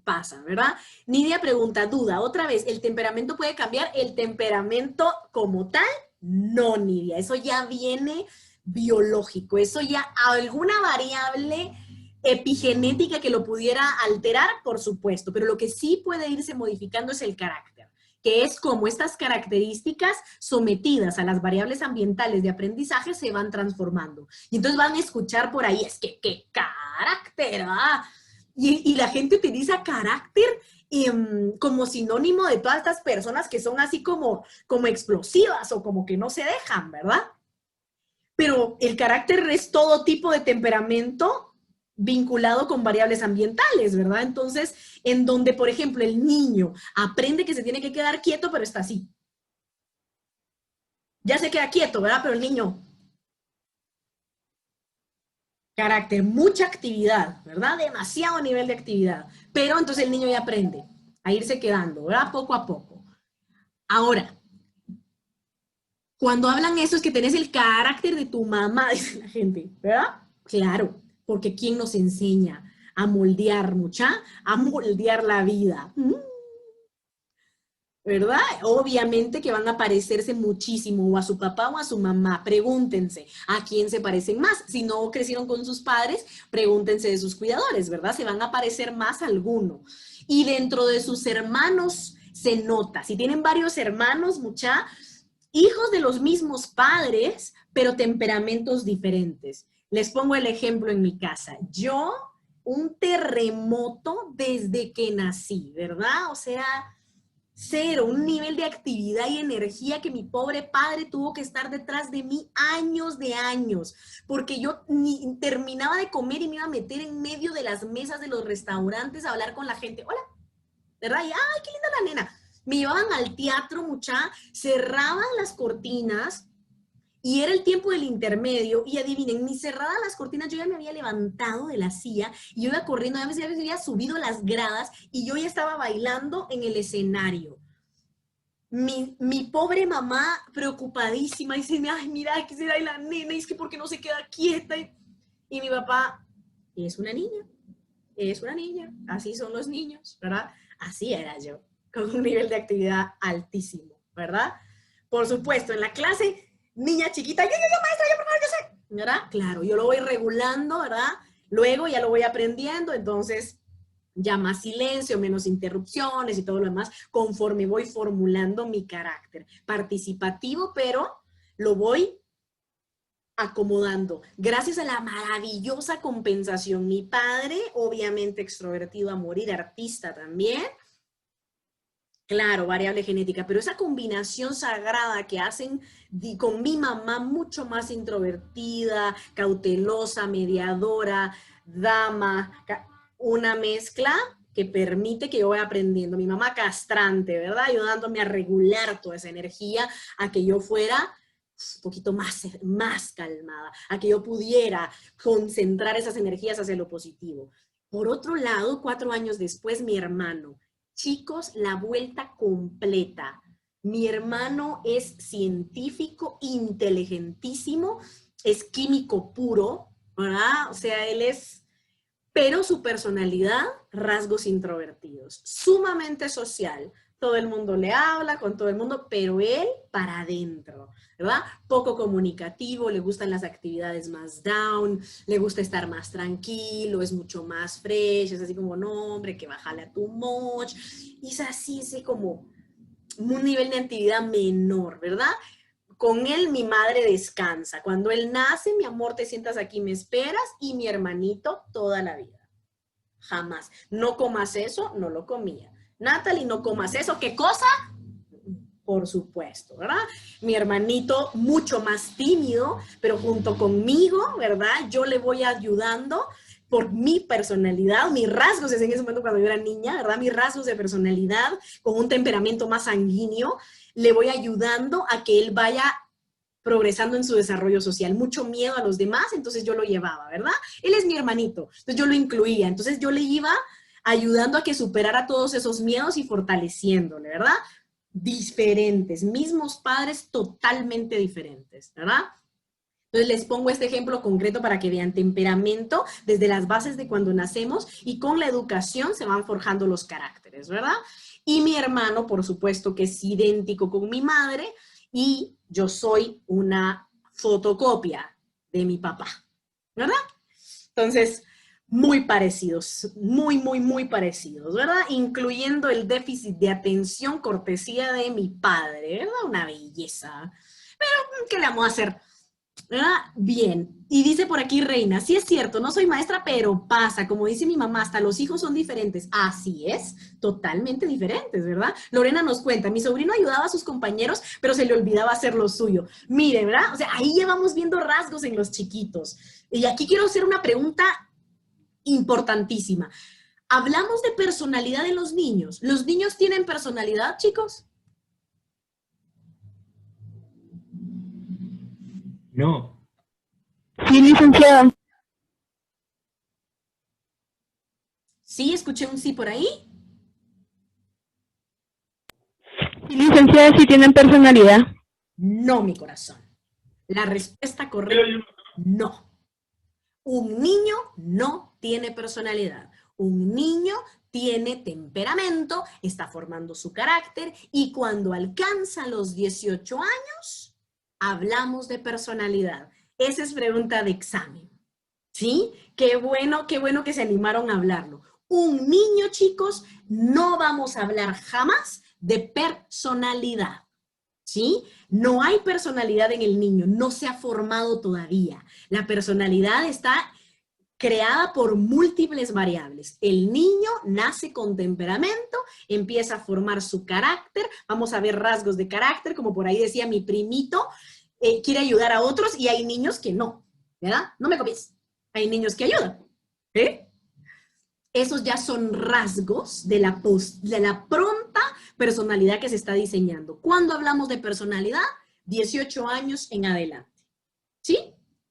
Pasa, ¿verdad? Nidia pregunta, duda, otra vez, ¿el temperamento puede cambiar? El temperamento como tal, no, Nidia, eso ya viene biológico, eso ya alguna variable epigenética que lo pudiera alterar, por supuesto, pero lo que sí puede irse modificando es el carácter, que es como estas características sometidas a las variables ambientales de aprendizaje se van transformando. Y entonces van a escuchar por ahí, es que qué carácter, ¿ah? Y la gente utiliza carácter como sinónimo de todas estas personas que son así como explosivas o como que no se dejan, ¿verdad? Pero el carácter es todo tipo de temperamento vinculado con variables ambientales, ¿verdad? Entonces, en donde, por ejemplo, el niño aprende que se tiene que quedar quieto, pero está así. Ya se queda quieto, ¿verdad? Pero el niño, carácter, mucha actividad, ¿verdad? Demasiado nivel de actividad. Pero entonces el niño ya aprende a irse quedando, ¿verdad? Poco a poco. Ahora, cuando hablan eso es que tenés el carácter de tu mamá, dice la gente, ¿verdad? Claro, porque ¿quién nos enseña a moldear, mucha? A moldear la vida. ¿verdad? Obviamente que van a parecerse muchísimo o a su papá o a su mamá. Pregúntense a quién se parecen más. Si no crecieron con sus padres, pregúntense de sus cuidadores, ¿verdad? Se van a parecer más a alguno. Y dentro de sus hermanos se nota. Si tienen varios hermanos, mucha, hijos de los mismos padres, pero temperamentos diferentes. Les pongo el ejemplo en mi casa. Yo, un terremoto desde que nací, ¿verdad? O sea, cero, un nivel de actividad y energía que mi pobre padre tuvo que estar detrás de mí años de años, porque yo ni terminaba de comer y me iba a meter en medio de las mesas de los restaurantes a hablar con la gente. Hola, ¿verdad? Y, ay, qué linda la nena. Me llevaban al teatro, mucha, cerraban las cortinas y era el tiempo del intermedio y adivinen, ni cerradas las cortinas, yo ya me había levantado de la silla y yo iba corriendo, a veces ya había subido las gradas y yo ya estaba bailando en el escenario. Mi pobre mamá preocupadísima, dice, ay, mira, que será la nena, y es que ¿por qué no se queda quieta? Y mi papá, es una niña, así son los niños, ¿verdad? Así era yo, con un nivel de actividad altísimo, ¿verdad? Por supuesto, en la clase, niña chiquita, yo, maestra, yo, por favor, yo sé, ¿verdad? Claro, yo lo voy regulando, ¿verdad? Luego ya lo voy aprendiendo, entonces ya más silencio, menos interrupciones y todo lo demás, conforme voy formulando mi carácter. Participativo, pero lo voy acomodando. Gracias a la maravillosa compensación. Mi padre, obviamente extrovertido a morir, artista también. Claro, variable genética, pero esa combinación sagrada que hacen con mi mamá mucho más introvertida, cautelosa, mediadora, dama, una mezcla que permite que yo vaya aprendiendo. Mi mamá castrante, ¿verdad? Ayudándome a regular toda esa energía, a que yo fuera un poquito más calmada, a que yo pudiera concentrar esas energías hacia lo positivo. Por otro lado, 4 años después, mi hermano. Chicos, la vuelta completa. Mi hermano es científico, inteligentísimo, es químico puro, ¿verdad? O sea, él es, pero su personalidad, rasgos introvertidos, sumamente social. Todo el mundo le habla con todo el mundo, pero él para adentro, ¿verdad? Poco comunicativo, le gustan las actividades más down, le gusta estar más tranquilo, es mucho más fresh, es así como, no, hombre, que bájale a tu moch, y es así como un nivel de actividad menor, ¿verdad? Con él mi madre descansa. Cuando él nace, mi amor, te sientas aquí, me esperas, y mi hermanito toda la vida. Jamás. No comas eso, no lo comía. Natalie, no comas eso. ¿Qué cosa? Por supuesto, ¿verdad? Mi hermanito mucho más tímido, pero junto conmigo, ¿verdad? Yo le voy ayudando por mi personalidad, mis rasgos, en ese momento cuando yo era niña, ¿verdad? Mis rasgos de personalidad, con un temperamento más sanguíneo, le voy ayudando a que él vaya progresando en su desarrollo social, mucho miedo a los demás, entonces yo lo llevaba, ¿verdad? Él es mi hermanito, entonces yo lo incluía, entonces yo le iba ayudando a que superara todos esos miedos y fortaleciéndole, ¿verdad? Diferentes, mismos padres totalmente diferentes, ¿verdad? Entonces les pongo este ejemplo concreto para que vean temperamento desde las bases de cuando nacemos y con la educación se van forjando los caracteres, ¿verdad? Y mi hermano, por supuesto, que es idéntico con mi madre y yo soy una fotocopia de mi papá, ¿verdad? Entonces, muy parecidos, muy parecidos, ¿verdad? Incluyendo el déficit de atención, cortesía de mi padre, ¿verdad? Una belleza. Pero, ¿qué le vamos a hacer? ¿Verdad? Bien. Y dice por aquí Reina, sí es cierto, no soy maestra, pero pasa, como dice mi mamá, hasta los hijos son diferentes. Así es, totalmente diferentes, ¿verdad? Lorena nos cuenta, mi sobrino ayudaba a sus compañeros, pero se le olvidaba hacer lo suyo. Mire, ¿verdad? O sea, ahí llevamos viendo rasgos en los chiquitos. Y aquí quiero hacer una pregunta importantísima. Hablamos de personalidad en los niños. ¿Los niños tienen personalidad, chicos? No. Sí, licenciada. Sí, escuché un sí por ahí. Sí, licenciada, sí tienen personalidad. No, mi corazón. La respuesta correcta, no. Un niño no tiene personalidad. Un niño tiene temperamento, está formando su carácter y cuando alcanza los 18 años, hablamos de personalidad. Esa es pregunta de examen. ¿Sí? Qué bueno que se animaron a hablarlo. Un niño, chicos, no vamos a hablar jamás de personalidad. ¿Sí? No hay personalidad en el niño, no se ha formado todavía. La personalidad está creada por múltiples variables. El niño nace con temperamento, empieza a formar su carácter, vamos a ver rasgos de carácter, como por ahí decía mi primito, quiere ayudar a otros y hay niños que no, ¿verdad? No me copies. Hay niños que ayudan. Esos ya son rasgos de la pronta personalidad que se está diseñando. ¿Cuándo hablamos de personalidad? 18 años en adelante. ¿Sí?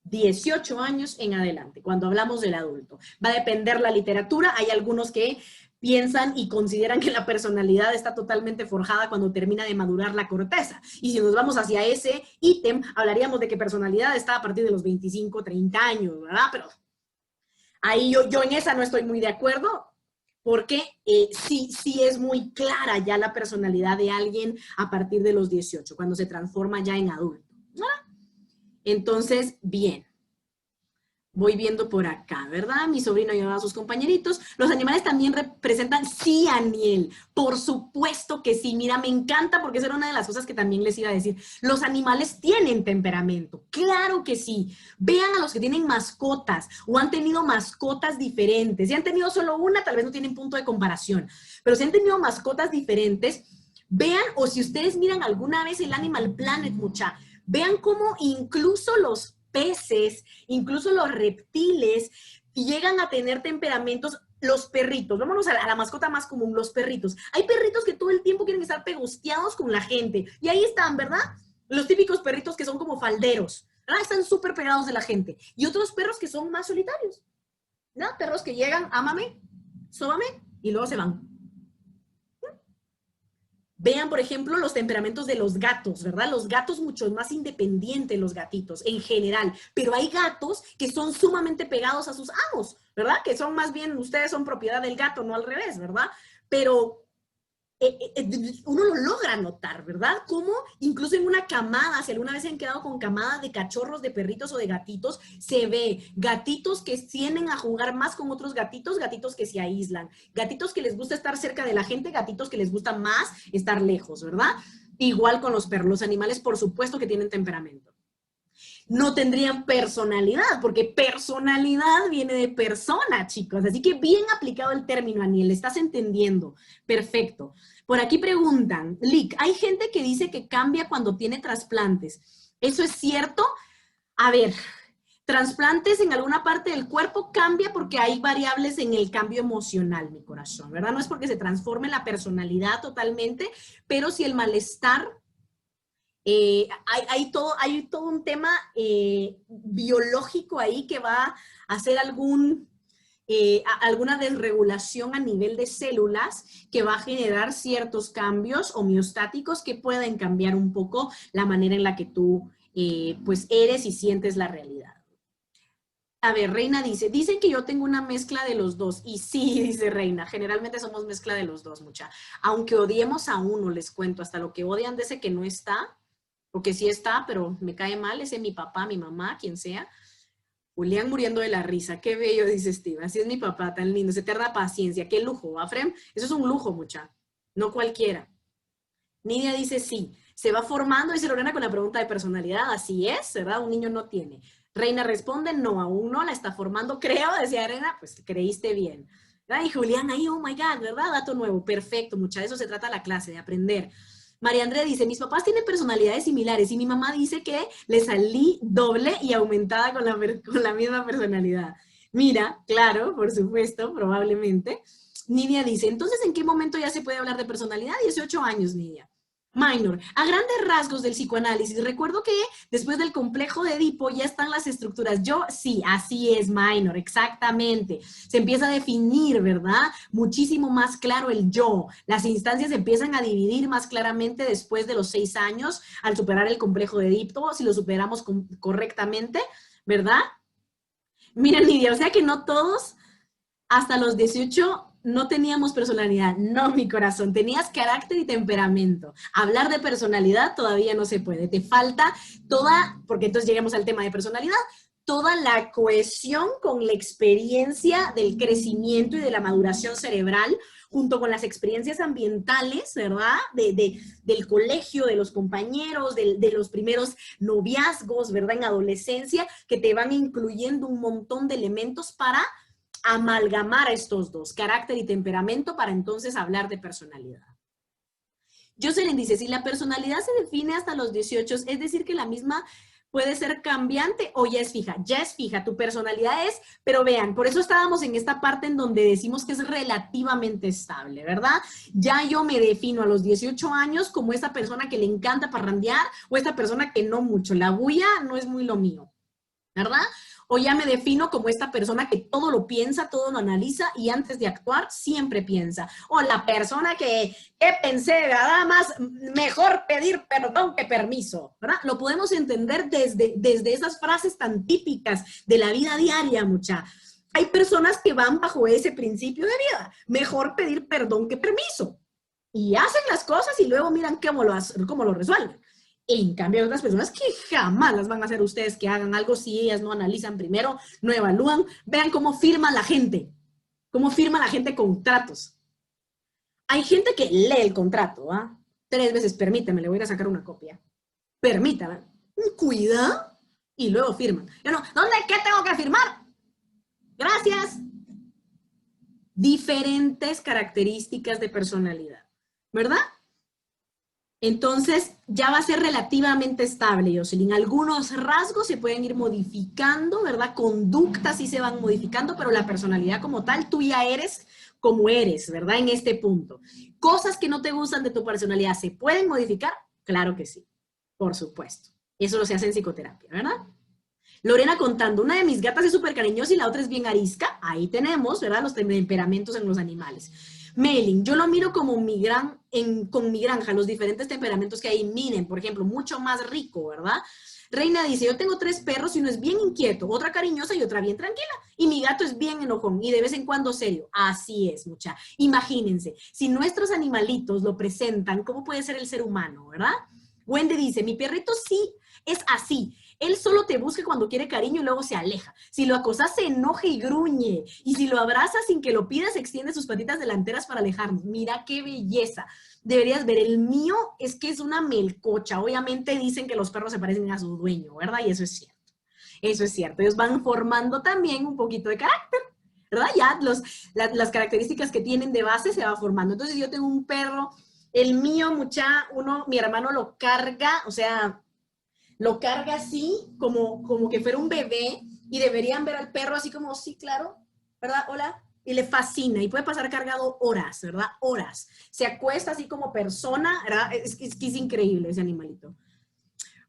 18 años en adelante, cuando hablamos del adulto. Va a depender la literatura. Hay algunos que piensan y consideran que la personalidad está totalmente forjada cuando termina de madurar la corteza. Y si nos vamos hacia ese ítem, hablaríamos de que personalidad está a partir de los 25, 30 años, ¿verdad? Pero ahí yo en esa no estoy muy de acuerdo, porque sí es muy clara ya la personalidad de alguien a partir de los 18, cuando se transforma ya en adulto. Entonces, bien. Voy viendo por acá, ¿verdad? Mi sobrino ayudaba a sus compañeritos. Los animales también representan, sí, Aniel, por supuesto que sí. Mira, me encanta porque esa era una de las cosas que también les iba a decir. Los animales tienen temperamento, claro que sí. Vean a los que tienen mascotas o han tenido mascotas diferentes. Si han tenido solo una, tal vez no tienen punto de comparación. Pero si han tenido mascotas diferentes, vean, o si ustedes miran alguna vez el Animal Planet, mucha, vean cómo incluso los peces, incluso los reptiles, llegan a tener temperamentos. Los perritos, vámonos a la mascota más común, los perritos. Hay perritos que todo el tiempo quieren estar pegosteados con la gente, y ahí están, ¿verdad? Los típicos perritos que son como falderos, ¿verdad? Están súper pegados de la gente. Y otros perros que son más solitarios, ¿verdad? Perros que llegan, ámame, sóbame, y luego se van. Vean, por ejemplo, los temperamentos de los gatos, ¿verdad? Los gatos mucho más independientes, los gatitos, en general. Pero hay gatos que son sumamente pegados a sus amos, ¿verdad? Que son más bien, ustedes son propiedad del gato, no al revés, ¿verdad? Pero uno lo logra notar, ¿verdad? Cómo incluso en una camada, si alguna vez se han quedado con camadas de cachorros, de perritos o de gatitos, se ve gatitos que tienden a jugar más con otros gatitos, gatitos que se aíslan, gatitos que les gusta estar cerca de la gente, gatitos que les gusta más estar lejos, ¿verdad? Igual con los perros, los animales por supuesto que tienen temperamento. No tendrían personalidad, porque personalidad viene de persona, chicos. Así que bien aplicado el término, Aniel, ¿estás entendiendo? Perfecto. Por aquí preguntan, Lick, hay gente que dice que cambia cuando tiene trasplantes. ¿Eso es cierto? A ver, trasplantes en alguna parte del cuerpo cambia porque hay variables en el cambio emocional, mi corazón, ¿verdad? No es porque se transforme la personalidad totalmente, pero si el malestar... hay todo un tema biológico ahí que va a hacer alguna desregulación a nivel de células que va a generar ciertos cambios homeostáticos que pueden cambiar un poco la manera en la que tú pues eres y sientes la realidad. A ver, Reina dice, dicen que yo tengo una mezcla de los dos. Y sí, dice Reina, generalmente somos mezcla de los dos, mucha. Aunque odiemos a uno, les cuento, hasta lo que odian de ese que no está, porque sí está, pero me cae mal, ese es mi papá, mi mamá, quien sea. Julián muriendo de la risa, qué bello, dice Steve, así es mi papá, tan lindo, se eterna paciencia, qué lujo, ¿va, Frem? Eso es un lujo, mucha, no cualquiera. Nidia dice sí, se va formando, dice Lorena con la pregunta de personalidad, así es, ¿verdad? Un niño no tiene. Reina responde, no, aún no, la está formando, creo, decía Arena, pues creíste bien. ¿Verdad? Y Julián ahí, oh my God, ¿verdad? Dato nuevo, perfecto, mucha, de eso se trata la clase, de aprender. María Andrea dice, mis papás tienen personalidades similares y mi mamá dice que le salí doble y aumentada con la misma personalidad. Mira, claro, por supuesto, probablemente. Nidia dice, entonces, ¿en qué momento ya se puede hablar de personalidad? 18 años, Nidia. Minor, a grandes rasgos del psicoanálisis, recuerdo que después del complejo de Edipo ya están las estructuras. Yo, sí, así es, Minor, exactamente. Se empieza a definir, ¿verdad? Muchísimo más claro el yo. Las instancias empiezan a dividir más claramente después de los 6 años al superar el complejo de Edipo, si lo superamos correctamente, ¿verdad? Mira, Nidia, o sea que no todos... hasta los 18 no teníamos personalidad. No, mi corazón, tenías carácter y temperamento. Hablar de personalidad todavía no se puede. Te falta toda, porque entonces llegamos al tema de personalidad, toda la cohesión con la experiencia del crecimiento y de la maduración cerebral, junto con las experiencias ambientales, ¿verdad? Del colegio, de los compañeros, de los primeros noviazgos, ¿verdad? En adolescencia, que te van incluyendo un montón de elementos para amalgamar a estos dos, carácter y temperamento, para entonces hablar de personalidad. Jocelyn dice, si la personalidad se define hasta los 18, es decir que la misma puede ser cambiante o ya es fija, tu personalidad es, pero vean, por eso estábamos en esta parte en donde decimos que es relativamente estable, ¿verdad? Ya yo me defino a los 18 años como esta persona que le encanta parrandear o esta persona que no mucho, la bulla no es muy lo mío, ¿verdad? O ya me defino como esta persona que todo lo piensa, todo lo analiza y antes de actuar siempre piensa. O la persona que pensé, nada más mejor pedir perdón que permiso, ¿verdad? Lo podemos entender desde esas frases tan típicas de la vida diaria, mucha. Hay personas que van bajo ese principio de vida. Mejor pedir perdón que permiso. Y hacen las cosas y luego miran cómo lo resuelven. En cambio, hay otras personas que jamás las van a hacer ustedes que hagan algo si ellas no analizan primero, no evalúan. Vean cómo firma la gente contratos. Hay gente que lee el contrato, ¿ah? 3 veces, permítame, le voy a ir a sacar una copia. Permítame, cuidado, y luego firman. Yo no, ¿dónde? ¿Qué tengo que firmar? Gracias. Diferentes características de personalidad, ¿verdad? Entonces, ya va a ser relativamente estable, Jocelyn. Algunos rasgos se pueden ir modificando, ¿verdad? Conductas sí se van modificando, pero la personalidad como tal, tú ya eres como eres, ¿verdad? En este punto. Cosas que no te gustan de tu personalidad, ¿se pueden modificar? Claro que sí, por supuesto. Eso lo se hace en psicoterapia, ¿verdad? Lorena contando, una de mis gatas es súper cariñosa y la otra es bien arisca. Ahí tenemos, ¿verdad? Los temperamentos en los animales. Mailing, yo lo miro como con mi granja, los diferentes temperamentos que hay. Miren, por ejemplo, mucho más rico, ¿verdad? Reina dice, yo tengo 3 perros y uno es bien inquieto, otra cariñosa y otra bien tranquila. Y mi gato es bien enojón y de vez en cuando serio. Así es, mucha. Imagínense, si nuestros animalitos lo presentan, ¿cómo puede ser el ser humano, verdad? Wendy dice, mi perrito sí es así. Él solo te busca cuando quiere cariño y luego se aleja. Si lo acosas, se enoja y gruñe. Y si lo abrazas sin que lo pidas, extiende sus patitas delanteras para alejarnos. Mira qué belleza. Deberías ver, el mío es que es una melcocha. Obviamente dicen que los perros se parecen a su dueño, ¿verdad? Y eso es cierto. Eso es cierto. Ellos van formando también un poquito de carácter, ¿verdad? Ya las características que tienen de base se va formando. Entonces yo tengo un perro, el mío, mi hermano lo carga, o sea, lo carga así, como que fuera un bebé, y deberían ver al perro así como, sí, claro, ¿verdad? Hola. Y le fascina, y puede pasar cargado horas, ¿verdad? Horas. Se acuesta así como persona, ¿verdad? Es que es increíble ese animalito.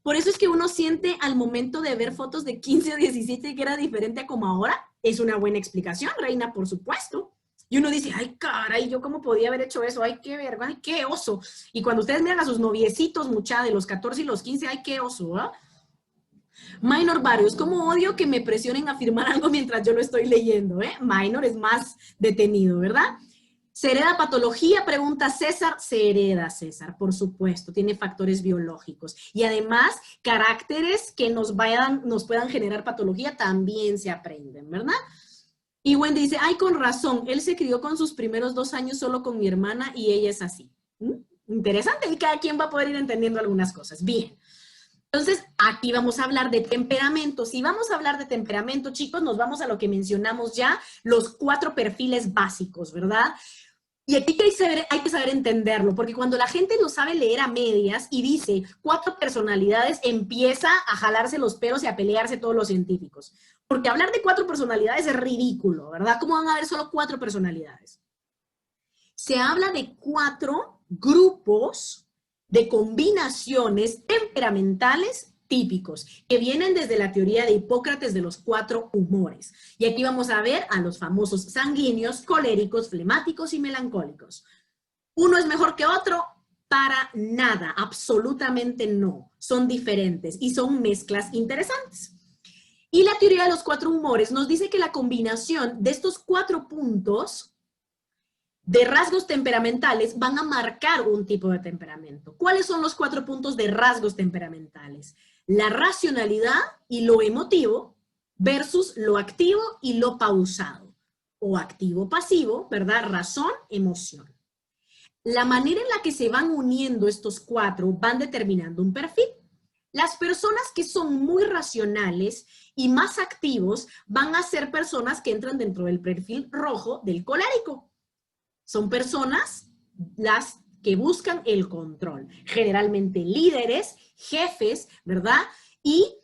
Por eso es que uno siente al momento de ver fotos de 15 o 17 que era diferente a como ahora. Es una buena explicación, Reina, por supuesto. Y uno dice, ay, caray, ¿yo cómo podía haber hecho eso? Ay, qué verga, ay, qué oso. Y cuando ustedes miran a sus noviecitos, mucha, de los 14 y los 15, ay, qué oso, ¿ah? Minor varios, como odio que me presionen a firmar algo mientras yo lo estoy leyendo, ¿eh? Minor es más detenido, ¿verdad? ¿Se hereda patología? Pregunta César. Se hereda, César, por supuesto. Tiene factores biológicos. Y además, caracteres que nos puedan generar patología también se aprenden, ¿verdad? Y Wendy dice, ay, con razón, él se crió con sus primeros 2 años solo con mi hermana y ella es así. Interesante, y cada quien va a poder ir entendiendo algunas cosas. Bien. Entonces, aquí vamos a hablar de temperamento. Si vamos a hablar de temperamento, chicos, nos vamos a lo que mencionamos ya, los 4 perfiles básicos, ¿verdad? Y aquí hay que saber entenderlo, porque cuando la gente lo sabe leer a medias y dice 4 personalidades, empieza a jalarse los pelos y a pelearse todos los científicos. Porque hablar de 4 personalidades es ridículo, ¿verdad? ¿Cómo van a haber solo 4 personalidades? Se habla de 4 grupos de combinaciones temperamentales típicos, que vienen desde la teoría de Hipócrates de los 4 humores. Y aquí vamos a ver a los famosos sanguíneos, coléricos, flemáticos y melancólicos. ¿Uno es mejor que otro? Para nada, absolutamente no. Son diferentes y son mezclas interesantes. Y la teoría de los 4 humores nos dice que la combinación de estos 4 puntos de rasgos temperamentales van a marcar un tipo de temperamento. ¿Cuáles son los 4 puntos de rasgos temperamentales? La racionalidad y lo emotivo versus lo activo y lo pausado. O activo-pasivo, ¿verdad? Razón, emoción. La manera en la que se van uniendo estos 4 van determinando un perfil. Las personas que son muy racionales y más activos van a ser personas que entran dentro del perfil rojo del colérico. Son personas las que buscan el control, generalmente líderes, jefes, ¿verdad? Y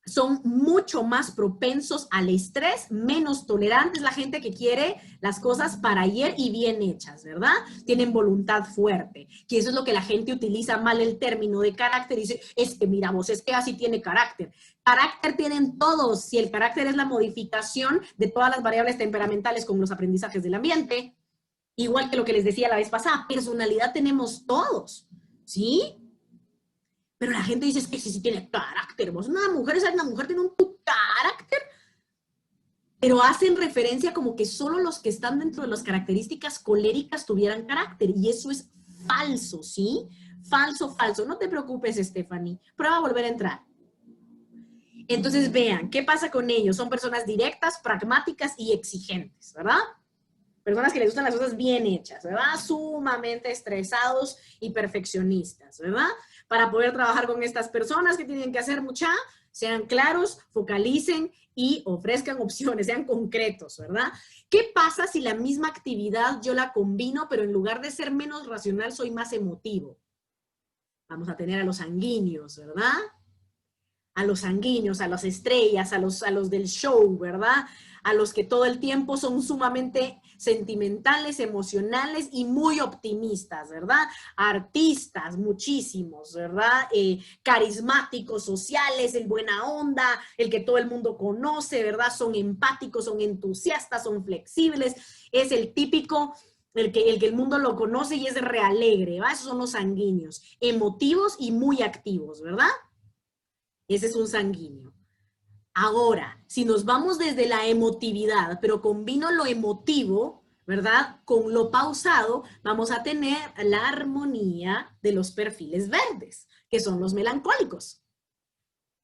son mucho más propensos al estrés, menos tolerantes, la gente que quiere las cosas para ayer y bien hechas, ¿verdad? Tienen voluntad fuerte, que eso es lo que la gente utiliza mal el término de carácter y dice, es que mira vos, es que así tiene carácter. Carácter tienen todos, si el carácter es la modificación de todas las variables temperamentales con los aprendizajes del ambiente, igual que lo que les decía la vez pasada, personalidad tenemos todos, ¿sí? Pero la gente dice, es que sí tiene carácter. Vos, una mujer tiene un carácter. Pero hacen referencia como que solo los que están dentro de las características coléricas tuvieran carácter. Y eso es falso, ¿sí? Falso, falso. No te preocupes, Stephanie. Prueba a volver a entrar. Entonces, vean, ¿qué pasa con ellos? Son personas directas, pragmáticas y exigentes, ¿verdad? Personas que les gustan las cosas bien hechas, ¿verdad? Sumamente estresados y perfeccionistas, ¿verdad? Para poder trabajar con estas personas, ¿qué tienen que hacer, mucha? Sean claros, focalicen y ofrezcan opciones, sean concretos, ¿verdad? ¿Qué pasa si la misma actividad yo la combino, pero en lugar de ser menos racional, soy más emotivo? Vamos a tener a los sanguíneos, ¿verdad? A los sanguíneos, a las estrellas, a los del show, ¿verdad? A los que todo el tiempo son sumamente sentimentales, emocionales y muy optimistas, ¿verdad? Artistas, muchísimos, ¿verdad? Carismáticos, sociales, el buena onda, el que todo el mundo conoce, ¿verdad? Son empáticos, son entusiastas, son flexibles, es el típico, el que el mundo lo conoce y es realegre, ¿verdad? Esos son los sanguíneos, emotivos y muy activos, ¿verdad? Ese es un sanguíneo. Ahora, si nos vamos desde la emotividad, pero combino lo emotivo, ¿verdad? Con lo pausado, vamos a tener la armonía de los perfiles verdes, que son los melancólicos.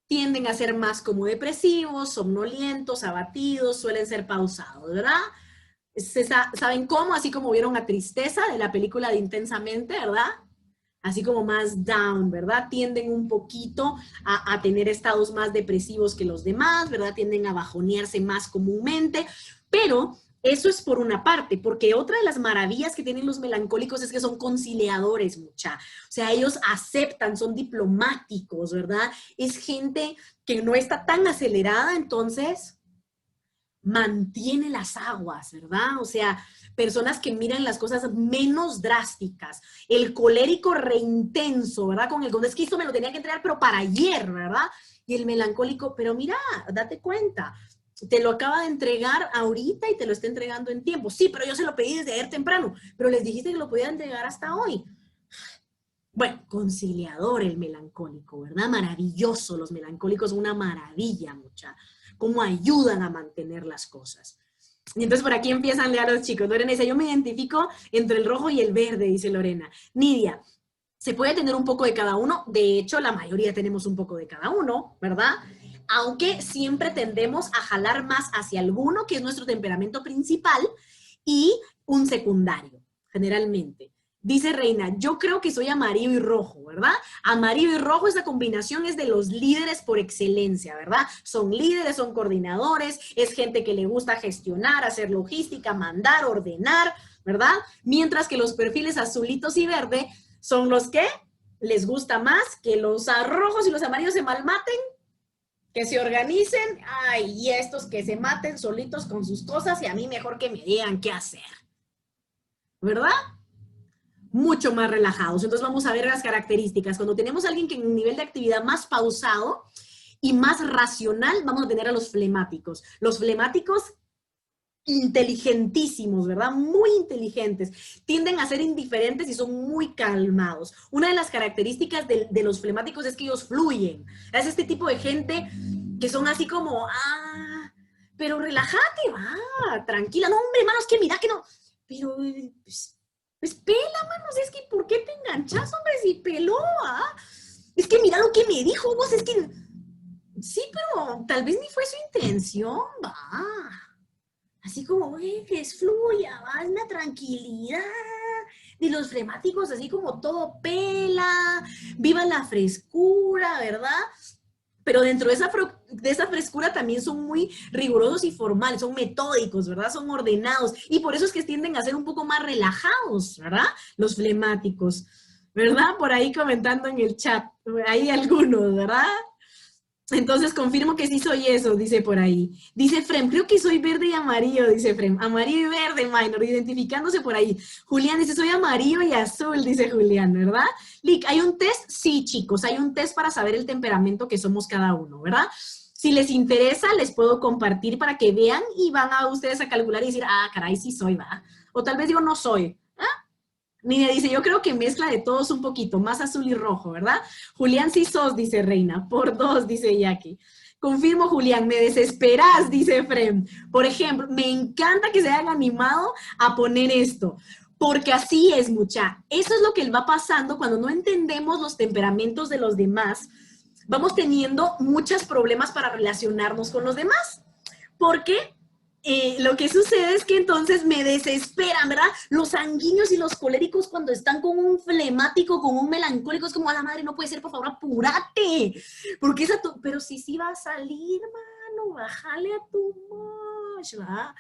Tienden a ser más como depresivos, somnolientos, abatidos, suelen ser pausados, ¿verdad? ¿Saben cómo? Así como vieron a Tristeza de la película de Intensamente, ¿verdad? Así como más down, ¿verdad? Tienden un poquito a tener estados más depresivos que los demás, ¿verdad? Tienden a bajonearse más comúnmente, pero eso es por una parte, porque otra de las maravillas que tienen los melancólicos es que son conciliadores, mucha. O sea, ellos aceptan, son diplomáticos, ¿verdad? Es gente que no está tan acelerada, entonces mantiene las aguas, ¿verdad? O sea, personas que miran las cosas menos drásticas. El colérico reintenso, ¿verdad? Con el es que esto me lo tenía que entregar, pero para ayer, ¿verdad? Y el melancólico, pero mira, date cuenta, te lo acaba de entregar ahorita y te lo está entregando en tiempo. Sí, pero yo se lo pedí desde ayer temprano, pero les dijiste que lo podía entregar hasta hoy. Bueno, conciliador el melancólico, ¿verdad? Maravilloso, los melancólicos son una maravilla, mucha. Cómo ayudan a mantener las cosas. Y entonces por aquí empiezan ya los chicos. Lorena dice, yo me identifico entre el rojo y el verde, dice Lorena. Nidia, se puede tener un poco de cada uno. De hecho, la mayoría tenemos un poco de cada uno, ¿verdad? Aunque siempre tendemos a jalar más hacia alguno, que es nuestro temperamento principal, y un secundario, generalmente. Dice Reina, yo creo que soy amarillo y rojo, ¿verdad? Amarillo y rojo, esa combinación es de los líderes por excelencia, ¿verdad? Son líderes, son coordinadores, es gente que le gusta gestionar, hacer logística, mandar, ordenar, ¿verdad? Mientras que los perfiles azulitos y verde son los que les gusta más que los rojos y los amarillos se malmaten, que se organicen, ay, y estos que se maten solitos con sus cosas y a mí mejor que me digan qué hacer, ¿verdad? Mucho más relajados. Entonces vamos a ver las características. Cuando tenemos a alguien que en un nivel de actividad más pausado y más racional, vamos a tener a los flemáticos. Los flemáticos inteligentísimos, ¿verdad? Muy inteligentes. Tienden a ser indiferentes y son muy calmados. Una de las características de los flemáticos es que ellos fluyen. Es este tipo de gente que son así como, pero relájate, va, tranquila. No, hombre, hermano, es que mira que no. Pero, pues pela, manos, es que ¿por qué te enganchas, hombre, si peló, ah? Es que mira lo que me dijo vos, es que... Sí, pero tal vez ni fue su intención, va. Así como, que fluya, va, una tranquilidad. De los flemáticos, así como todo pela, viva la frescura, ¿verdad? Pero dentro de esa frescura también son muy rigurosos y formales, son metódicos, ¿verdad? Son ordenados. Y por eso es que tienden a ser un poco más relajados, ¿verdad? Los flemáticos, ¿verdad? Por ahí comentando en el chat, hay algunos, ¿verdad? Entonces confirmo que sí soy eso, dice por ahí. Dice Frem, creo que soy verde y amarillo, dice Frem. Amarillo y verde, minor, identificándose por ahí. Julián dice, soy amarillo y azul, dice Julián, ¿verdad? Lick, ¿hay un test? Sí, chicos, hay un test para saber el temperamento que somos cada uno, ¿verdad? Si les interesa, les puedo compartir para que vean y van a ustedes a calcular y decir, caray, sí soy, ¿va? O tal vez digo, no soy. Nidia dice, yo creo que mezcla de todos un poquito, más azul y rojo, ¿verdad? Julián, sí sos, dice Reina. Por 2, dice Jackie. Confirmo, Julián, me desesperas, dice Frem. Por ejemplo, me encanta que se hayan animado a poner esto, porque así es, mucha. Eso es lo que va pasando cuando no entendemos los temperamentos de los demás. Vamos teniendo muchos problemas para relacionarnos con los demás. Porque lo que sucede es que entonces me desesperan, ¿verdad? Los sanguíneos y los coléricos cuando están con un flemático, con un melancólico, es como, a la madre, no puede ser, por favor, apúrate. Porque pero sí va a salir, mano, bájale a tu mosh, ¿verdad?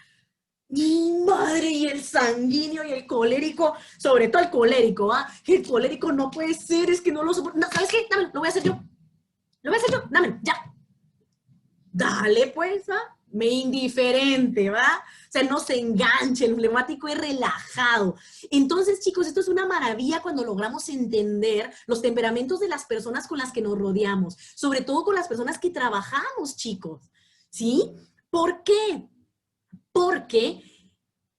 Mi madre, y el sanguíneo y el colérico, sobre todo el colérico, ¿va? El colérico no puede ser, es que no lo soporto. No, ¿sabes qué? Dame, lo voy a hacer yo. Lo voy a hacer yo, dame, ya. Dale, pues, ¿va? Me indiferente, ¿va? O sea, no se enganche, el flemático es relajado. Entonces, chicos, esto es una maravilla cuando logramos entender los temperamentos de las personas con las que nos rodeamos, sobre todo con las personas que trabajamos, chicos, ¿sí? ¿Por qué? Porque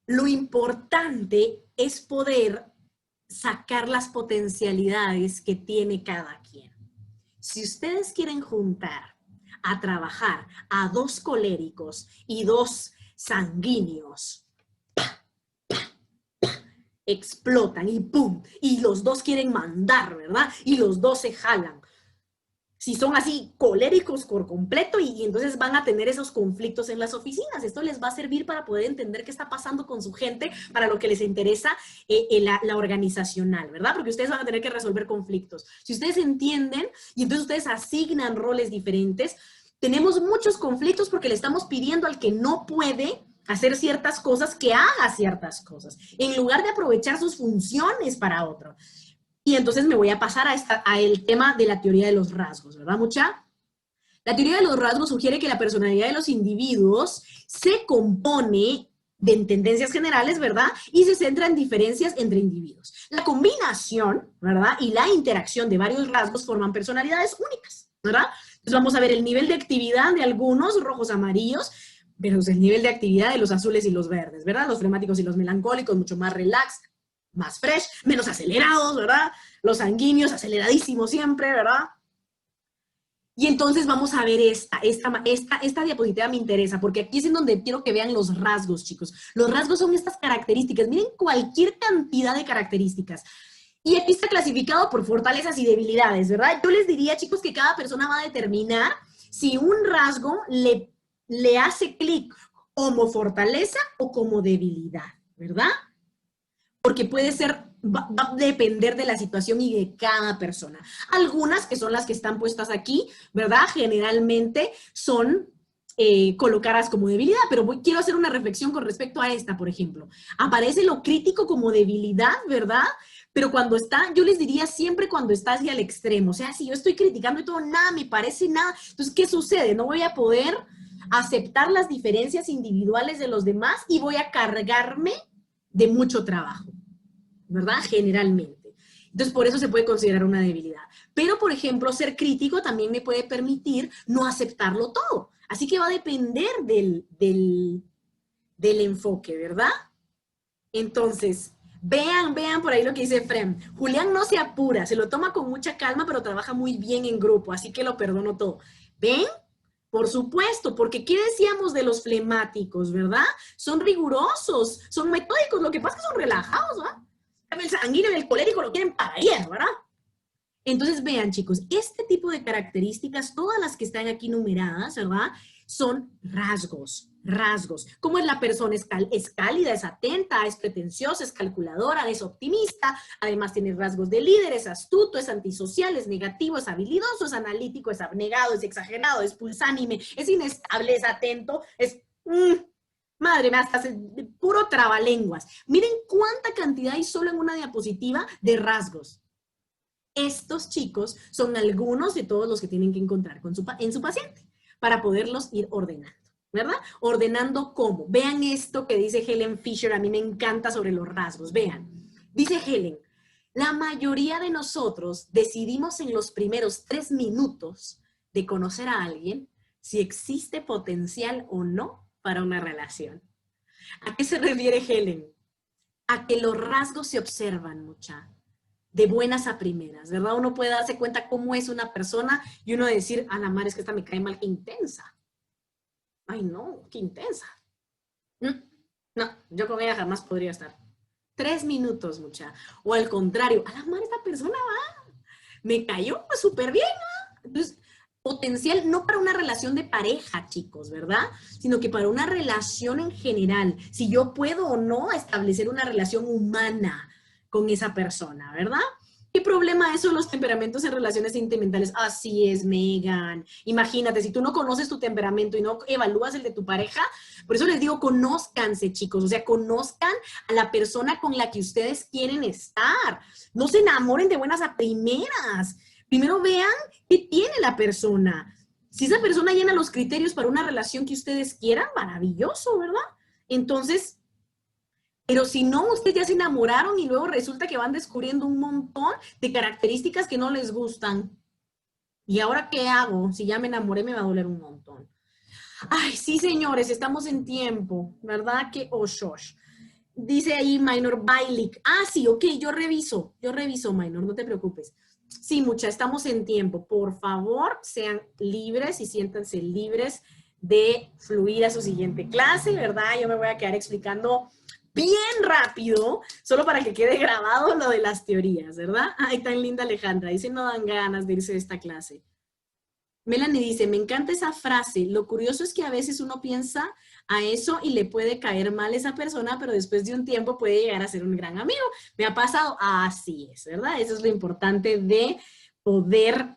lo importante es poder sacar las potencialidades que tiene cada quien. Si ustedes quieren juntar a trabajar a 2 coléricos y 2 sanguíneos, explotan y ¡pum! Y los 2 quieren mandar, ¿verdad? Y los 2 se jalan. Si son así coléricos por completo y entonces van a tener esos conflictos en las oficinas. Esto les va a servir para poder entender qué está pasando con su gente, para lo que les interesa la organizacional, ¿verdad? Porque ustedes van a tener que resolver conflictos. Si ustedes entienden y entonces ustedes asignan roles diferentes, tenemos muchos conflictos porque le estamos pidiendo al que no puede hacer ciertas cosas que haga ciertas cosas, en lugar de aprovechar sus funciones para otro. Y entonces me voy a pasar a el tema de la teoría de los rasgos, ¿verdad, mucha? La teoría de los rasgos sugiere que la personalidad de los individuos se compone de tendencias generales, ¿verdad? Y se centra en diferencias entre individuos. La combinación, ¿verdad? Y la interacción de varios rasgos forman personalidades únicas, ¿verdad? Entonces vamos a ver el nivel de actividad de algunos, rojos, amarillos, versus el nivel de actividad de los azules y los verdes, ¿verdad? Los flemáticos y los melancólicos, mucho más relax, más fresh, menos acelerados, ¿verdad? Los sanguíneos, aceleradísimos siempre, ¿verdad? Y entonces vamos a ver esta diapositiva me interesa, porque aquí es en donde quiero que vean los rasgos, chicos. Los rasgos son estas características. Miren cualquier cantidad de características. Y aquí está clasificado por fortalezas y debilidades, ¿verdad? Yo les diría, chicos, que cada persona va a determinar si un rasgo le hace clic como fortaleza o como debilidad, ¿verdad? Porque puede ser, va a depender de la situación y de cada persona. Algunas, que son las que están puestas aquí, ¿verdad? Generalmente son colocadas como debilidad, pero quiero hacer una reflexión con respecto a esta, por ejemplo. Aparece lo crítico como debilidad, ¿verdad? Pero cuando está, yo les diría siempre cuando está hacia el extremo. O sea, si yo estoy criticando y todo, nada, me parece nada. Entonces, ¿qué sucede? No voy a poder aceptar las diferencias individuales de los demás y voy a cargarme de mucho trabajo, ¿verdad? Generalmente. Entonces, por eso se puede considerar una debilidad. Pero, por ejemplo, ser crítico también me puede permitir no aceptarlo todo. Así que va a depender del enfoque, ¿verdad? Entonces, vean por ahí lo que dice Frem. Julián no se apura, se lo toma con mucha calma, pero trabaja muy bien en grupo, así que lo perdono todo. ¿Ven? Por supuesto, porque ¿qué decíamos de los flemáticos, verdad? Son rigurosos, son metódicos, lo que pasa es que son relajados, ¿verdad? El sanguíneo y el colérico lo quieren para ayer, ¿verdad? Entonces, vean, chicos, este tipo de características, todas las que están aquí numeradas, ¿verdad? Son rasgos, rasgos. ¿Cómo es la persona? Es cálida, es atenta, es pretenciosa, es calculadora, es optimista, además tiene rasgos de líder, es astuto, es antisocial, es negativo, es habilidoso, es analítico, es abnegado, es exagerado, es pulsánime, es inestable, es atento, es... madre mía, hasta puro trabalenguas. Miren cuánta cantidad hay solo en una diapositiva de rasgos. Estos chicos son algunos de todos los que tienen que encontrar en su paciente para poderlos ir ordenando, ¿verdad? Ordenando cómo. Vean esto que dice Helen Fisher, a mí me encanta sobre los rasgos. Vean, dice Helen, la mayoría de nosotros decidimos en los primeros 3 minutos de conocer a alguien si existe potencial o no para una relación. ¿A qué se refiere Helen? A que los rasgos se observan, mucha, de buenas a primeras, ¿verdad? Uno puede darse cuenta cómo es una persona y uno decir, a la madre, es que esta me cae mal, qué intensa. Ay, no, qué intensa. No, yo con ella jamás podría estar. 3 minutos, mucha. O al contrario, a la madre, esta persona va, me cayó súper bien, ¿no? Entonces, potencial no para una relación de pareja, chicos, ¿verdad? Sino que para una relación en general. Si yo puedo o no establecer una relación humana con esa persona, ¿verdad? ¿Qué problema es son los temperamentos en relaciones sentimentales? Así es, Megan. Imagínate, si tú no conoces tu temperamento y no evalúas el de tu pareja, por eso les digo, conózcanse, chicos, o sea, conozcan a la persona con la que ustedes quieren estar. No se enamoren de buenas a primeras. Primero vean qué tiene la persona. Si esa persona llena los criterios para una relación que ustedes quieran, maravilloso, ¿verdad? Entonces, pero si no, ustedes ya se enamoraron y luego resulta que van descubriendo un montón de características que no les gustan. ¿Y ahora qué hago? Si ya me enamoré, me va a doler un montón. Ay, sí, señores, estamos en tiempo, ¿verdad? Que oshosh. Dice ahí Minor Bailik. Ah, sí, ok, yo reviso, Minor, no te preocupes. Sí, mucha, estamos en tiempo. Por favor, sean libres y siéntanse libres de fluir a su siguiente clase, ¿verdad? Yo me voy a quedar explicando bien rápido, solo para que quede grabado lo de las teorías, ¿verdad? Ay, tan linda Alejandra, dice no dan ganas de irse de esta clase. Melanie dice, me encanta esa frase, lo curioso es que a veces uno piensa a eso y le puede caer mal esa persona, pero después de un tiempo puede llegar a ser un gran amigo. Me ha pasado, así es, ¿verdad? Eso es lo importante de poder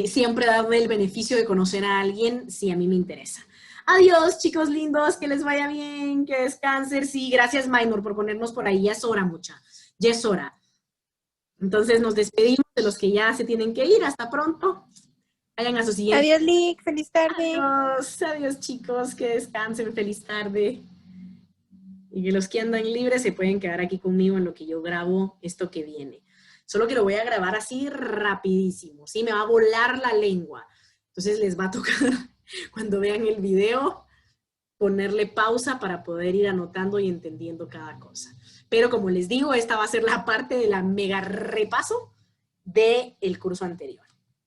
siempre darle el beneficio de conocer a alguien si a mí me interesa. Adiós, chicos lindos, que les vaya bien, que descansen. Sí, gracias, Minor, por ponernos por ahí. Ya es hora, mucha. Ya es hora. Entonces nos despedimos de los que ya se tienen que ir. Hasta pronto. Vayan a su siguiente. Adiós, Lick. Feliz tarde. Adiós, adiós, chicos. Que descansen. Feliz tarde. Y que los que andan libres se pueden quedar aquí conmigo en lo que yo grabo esto que viene. Solo que lo voy a grabar así rapidísimo. Sí, me va a volar la lengua. Entonces les va a tocar, cuando vean el video, ponerle pausa para poder ir anotando y entendiendo cada cosa. Pero como les digo, esta va a ser la parte de la mega repaso del curso anterior.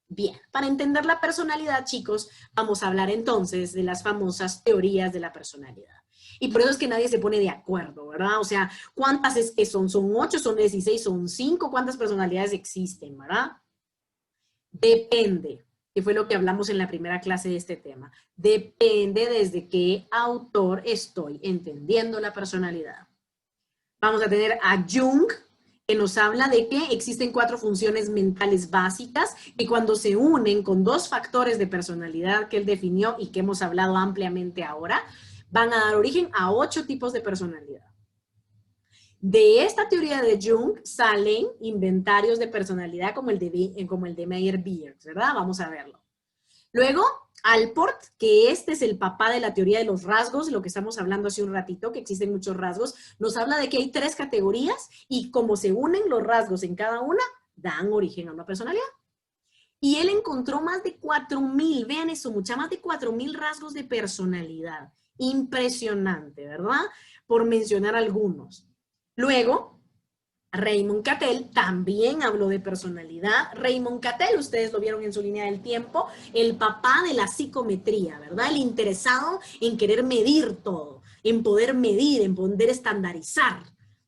Bien, para entender la personalidad, chicos, vamos a hablar entonces de las famosas teorías de la personalidad. Y por eso es que nadie se pone de acuerdo, ¿verdad? O sea, ¿cuántas es que son? ¿Son 8, son 16, son 5? ¿Cuántas personalidades existen, verdad? Depende, que fue lo que hablamos en la primera clase de este tema. Depende desde qué autor estoy entendiendo la personalidad. Vamos a tener a Jung, que nos habla de que existen 4 funciones mentales básicas que cuando se unen con 2 factores de personalidad que él definió y que hemos hablado ampliamente ahora, van a dar origen a 8 tipos de personalidad. De esta teoría de Jung salen inventarios de personalidad como el de Meyer-Beers, ¿verdad? Vamos a verlo. Luego, Alport, que este es el papá de la teoría de los rasgos, lo que estamos hablando hace un ratito, que existen muchos rasgos, nos habla de que hay 3 categorías y como se unen los rasgos en cada una, dan origen a una personalidad. Y él encontró más de 4,000, vean eso, más de 4,000 rasgos de personalidad. Impresionante, ¿verdad? Por mencionar algunos. Luego, Raymond Cattell también habló de personalidad. Raymond Cattell, ustedes lo vieron en su línea del tiempo, el papá de la psicometría, ¿verdad? El interesado en querer medir todo, en poder medir, en poder estandarizar,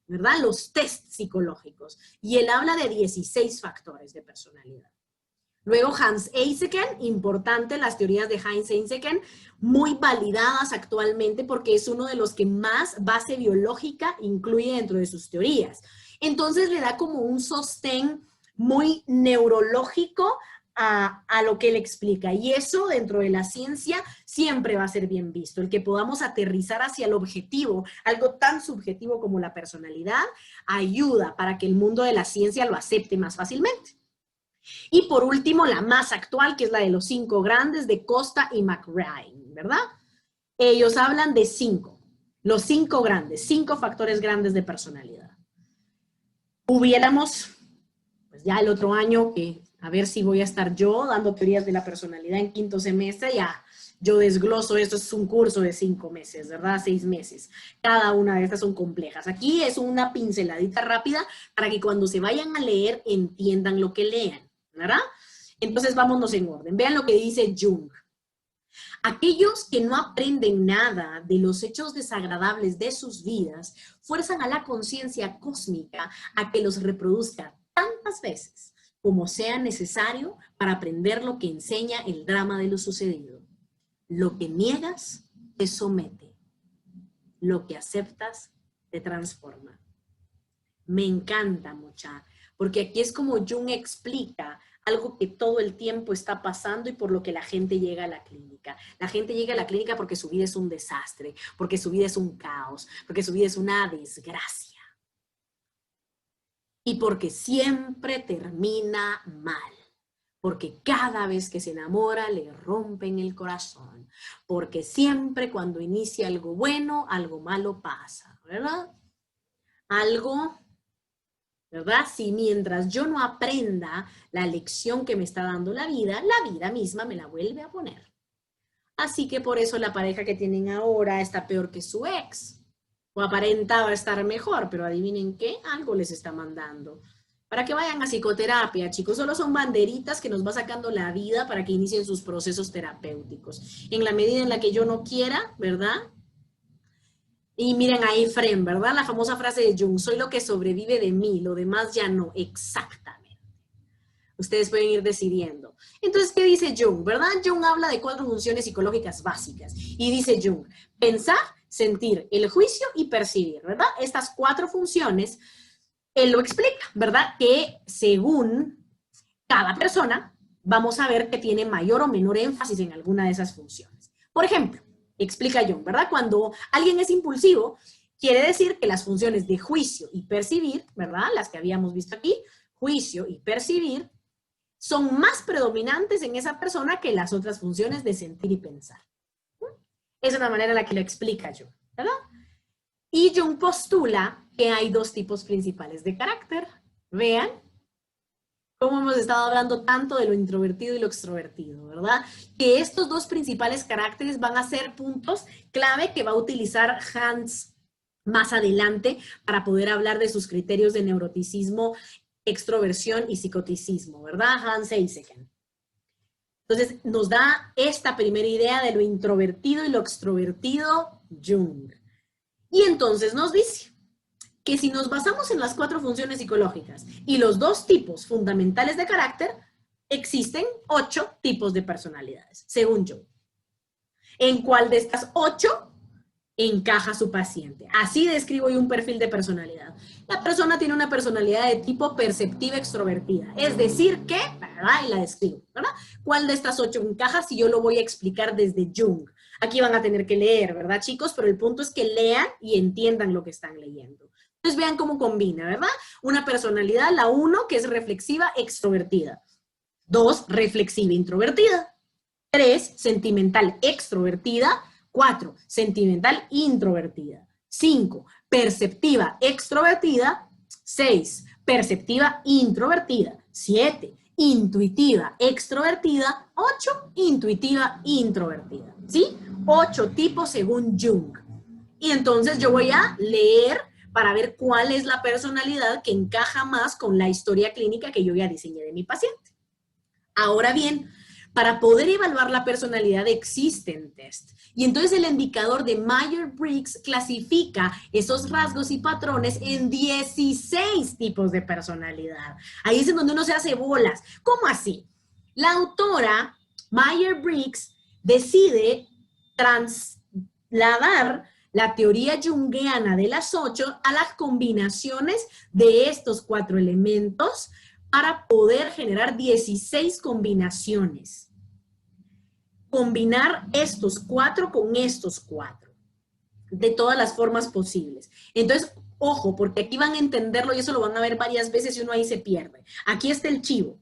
¿verdad? Los tests psicológicos. Y él habla de 16 factores de personalidad. Luego Hans Eysenck, importante las teorías de Hans Eysenck, muy validadas actualmente porque es uno de los que más base biológica incluye dentro de sus teorías. Entonces le da como un sostén muy neurológico a lo que él explica. Y eso dentro de la ciencia siempre va a ser bien visto. El que podamos aterrizar hacia el objetivo, algo tan subjetivo como la personalidad, ayuda para que el mundo de la ciencia lo acepte más fácilmente. Y por último, la más actual, que es la de los 5 grandes de Costa y McRae, ¿verdad? Ellos hablan de 5, los 5 grandes, 5 factores grandes de personalidad. Hubiéramos, pues ya el otro año, que a ver si voy a estar yo dando teorías de la personalidad en 5º semestre, ya yo desgloso, esto es un curso de 5 meses, ¿verdad? 6 meses. Cada una de estas son complejas. Aquí es una pinceladita rápida para que cuando se vayan a leer entiendan lo que lean, ¿verdad? Entonces vámonos en orden. Vean lo que dice Jung. Aquellos que no aprenden nada de los hechos desagradables de sus vidas fuerzan a la conciencia cósmica a que los reproduzca tantas veces como sea necesario para aprender lo que enseña el drama de lo sucedido. Lo que niegas te somete, lo que aceptas te transforma. Me encanta, mucha, porque aquí es como Jung explica algo que todo el tiempo está pasando y por lo que la gente llega a la clínica. La gente llega a la clínica porque su vida es un desastre, porque su vida es un caos, porque su vida es una desgracia. Y porque siempre termina mal. Porque cada vez que se enamora le rompen el corazón. Porque siempre cuando inicia algo bueno, algo malo pasa, ¿verdad? Algo... ¿verdad? Si mientras yo no aprenda la lección que me está dando la vida misma me la vuelve a poner. Así que por eso la pareja que tienen ahora está peor que su ex. O aparentaba estar mejor, pero adivinen qué, algo les está mandando. Para que vayan a psicoterapia, chicos, solo son banderitas que nos va sacando la vida para que inicien sus procesos terapéuticos. En la medida en la que yo no quiera, ¿verdad? Y miren a Efrem, ¿verdad? La famosa frase de Jung, soy lo que sobrevive de mí, lo demás ya no. Exactamente. Ustedes pueden ir decidiendo. Entonces, ¿qué dice Jung? ¿Verdad? Jung habla de 4 funciones psicológicas básicas. Y dice Jung, pensar, sentir, el juicio y percibir, ¿verdad? Estas 4 funciones, él lo explica, ¿verdad? Que según cada persona, vamos a ver que tiene mayor o menor énfasis en alguna de esas funciones. Por ejemplo, explica Jung, ¿verdad? Cuando alguien es impulsivo, quiere decir que las funciones de juicio y percibir, ¿verdad? Las que habíamos visto aquí, juicio y percibir, son más predominantes en esa persona que las otras funciones de sentir y pensar. Es una manera en la que lo explica Jung, ¿verdad? Y Jung postula que hay 2 tipos principales de carácter. Vean cómo hemos estado hablando tanto de lo introvertido y lo extrovertido, ¿verdad? Que estos 2 principales caracteres van a ser puntos clave que va a utilizar Hans más adelante para poder hablar de sus criterios de neuroticismo, extroversión y psicoticismo, ¿verdad? Hans Eysenck. Entonces, nos da esta primera idea de lo introvertido y lo extrovertido Jung. Y entonces nos dice que si nos basamos en las 4 funciones psicológicas y los 2 tipos fundamentales de carácter, existen 8 tipos de personalidades, según Jung. ¿En cuál de estas 8 encaja su paciente? Así describo yo un perfil de personalidad. La persona tiene una personalidad de tipo perceptiva extrovertida, es decir que, ¿verdad? Y la describo, ¿verdad? ¿Cuál de estas 8 encaja? Si yo lo voy a explicar desde Jung. Aquí van a tener que leer, ¿verdad, chicos? Pero el punto es que lean y entiendan lo que están leyendo. Entonces vean cómo combina, ¿verdad? Una personalidad, la 1, que es reflexiva extrovertida. 2, reflexiva introvertida. 3, sentimental extrovertida. 4, sentimental introvertida. 5, perceptiva extrovertida. 6, perceptiva introvertida. 7, intuitiva extrovertida. 8, intuitiva introvertida. ¿Sí? 8 tipos según Jung. Y entonces yo voy a leer para ver cuál es la personalidad que encaja más con la historia clínica que yo ya diseñé de mi paciente. Ahora bien, para poder evaluar la personalidad existen test. Y entonces el indicador de Myers-Briggs clasifica esos rasgos y patrones en 16 tipos de personalidad. Ahí es en donde uno se hace bolas. ¿Cómo así? La autora Myers-Briggs decide trasladar la teoría junguiana de las 8 a las combinaciones de estos 4 elementos para poder generar 16 combinaciones. Combinar estos 4 con estos 4, de todas las formas posibles. Entonces, ojo, porque aquí van a entenderlo y eso lo van a ver varias veces y uno ahí se pierde. Aquí está el chivo.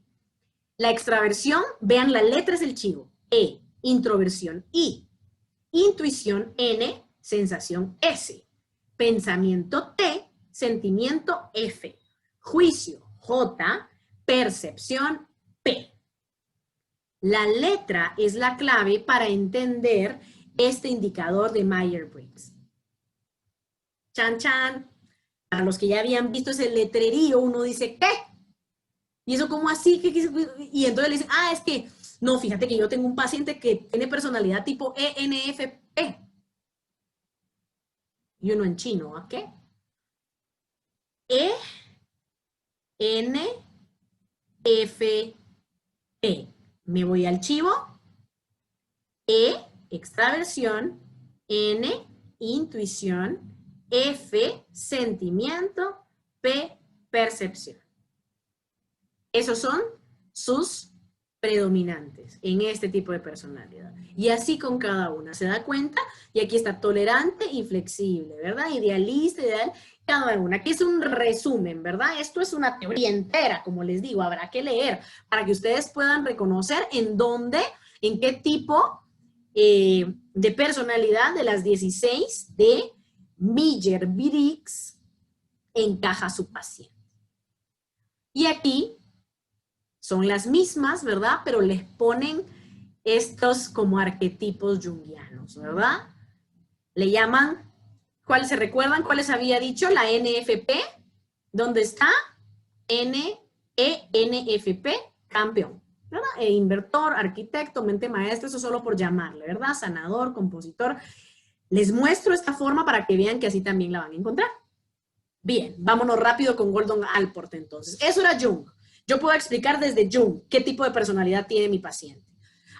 La extraversión, vean, la letra es el chivo. E, introversión, I. Intuición, N, sensación, S. Pensamiento, T, sentimiento, F. Juicio, J. Percepción, P. La letra es la clave para entender este indicador de Myers-Briggs. Chan, chan. Para los que ya habían visto ese letrerío, uno dice, ¿qué? ¿Y eso cómo así? Y entonces le dicen, ah, es que, no, fíjate que yo tengo un paciente que tiene personalidad tipo ENFP. Y uno en chino, ¿a qué? E, N, F, P. Me voy al chivo. E, extraversión. N, intuición. F, sentimiento. P, percepción. Esos son sus predominantes en este tipo de personalidad. Y así con cada una, ¿se da cuenta? Y aquí está tolerante y flexible, ¿verdad? Idealista, ideal, cada una. Aquí es un resumen, ¿verdad? Esto es una teoría entera, como les digo, habrá que leer para que ustedes puedan reconocer en dónde, en qué tipo de personalidad de las 16 de Myers-Briggs encaja su paciente. Y aquí son las mismas, ¿verdad? Pero les ponen estos como arquetipos junguianos, ¿verdad? Le llaman, ¿cuáles se recuerdan? ¿Cuáles había dicho? La NFP. ¿Dónde está? ENFP, campeón, ¿verdad? E inventor, arquitecto, mente maestra, eso solo por llamarle, ¿verdad? Sanador, compositor. Les muestro esta forma para que vean que así también la van a encontrar. Bien, vámonos rápido con Gordon Allport entonces. Eso era Jung. Yo puedo explicar desde Jung qué tipo de personalidad tiene mi paciente.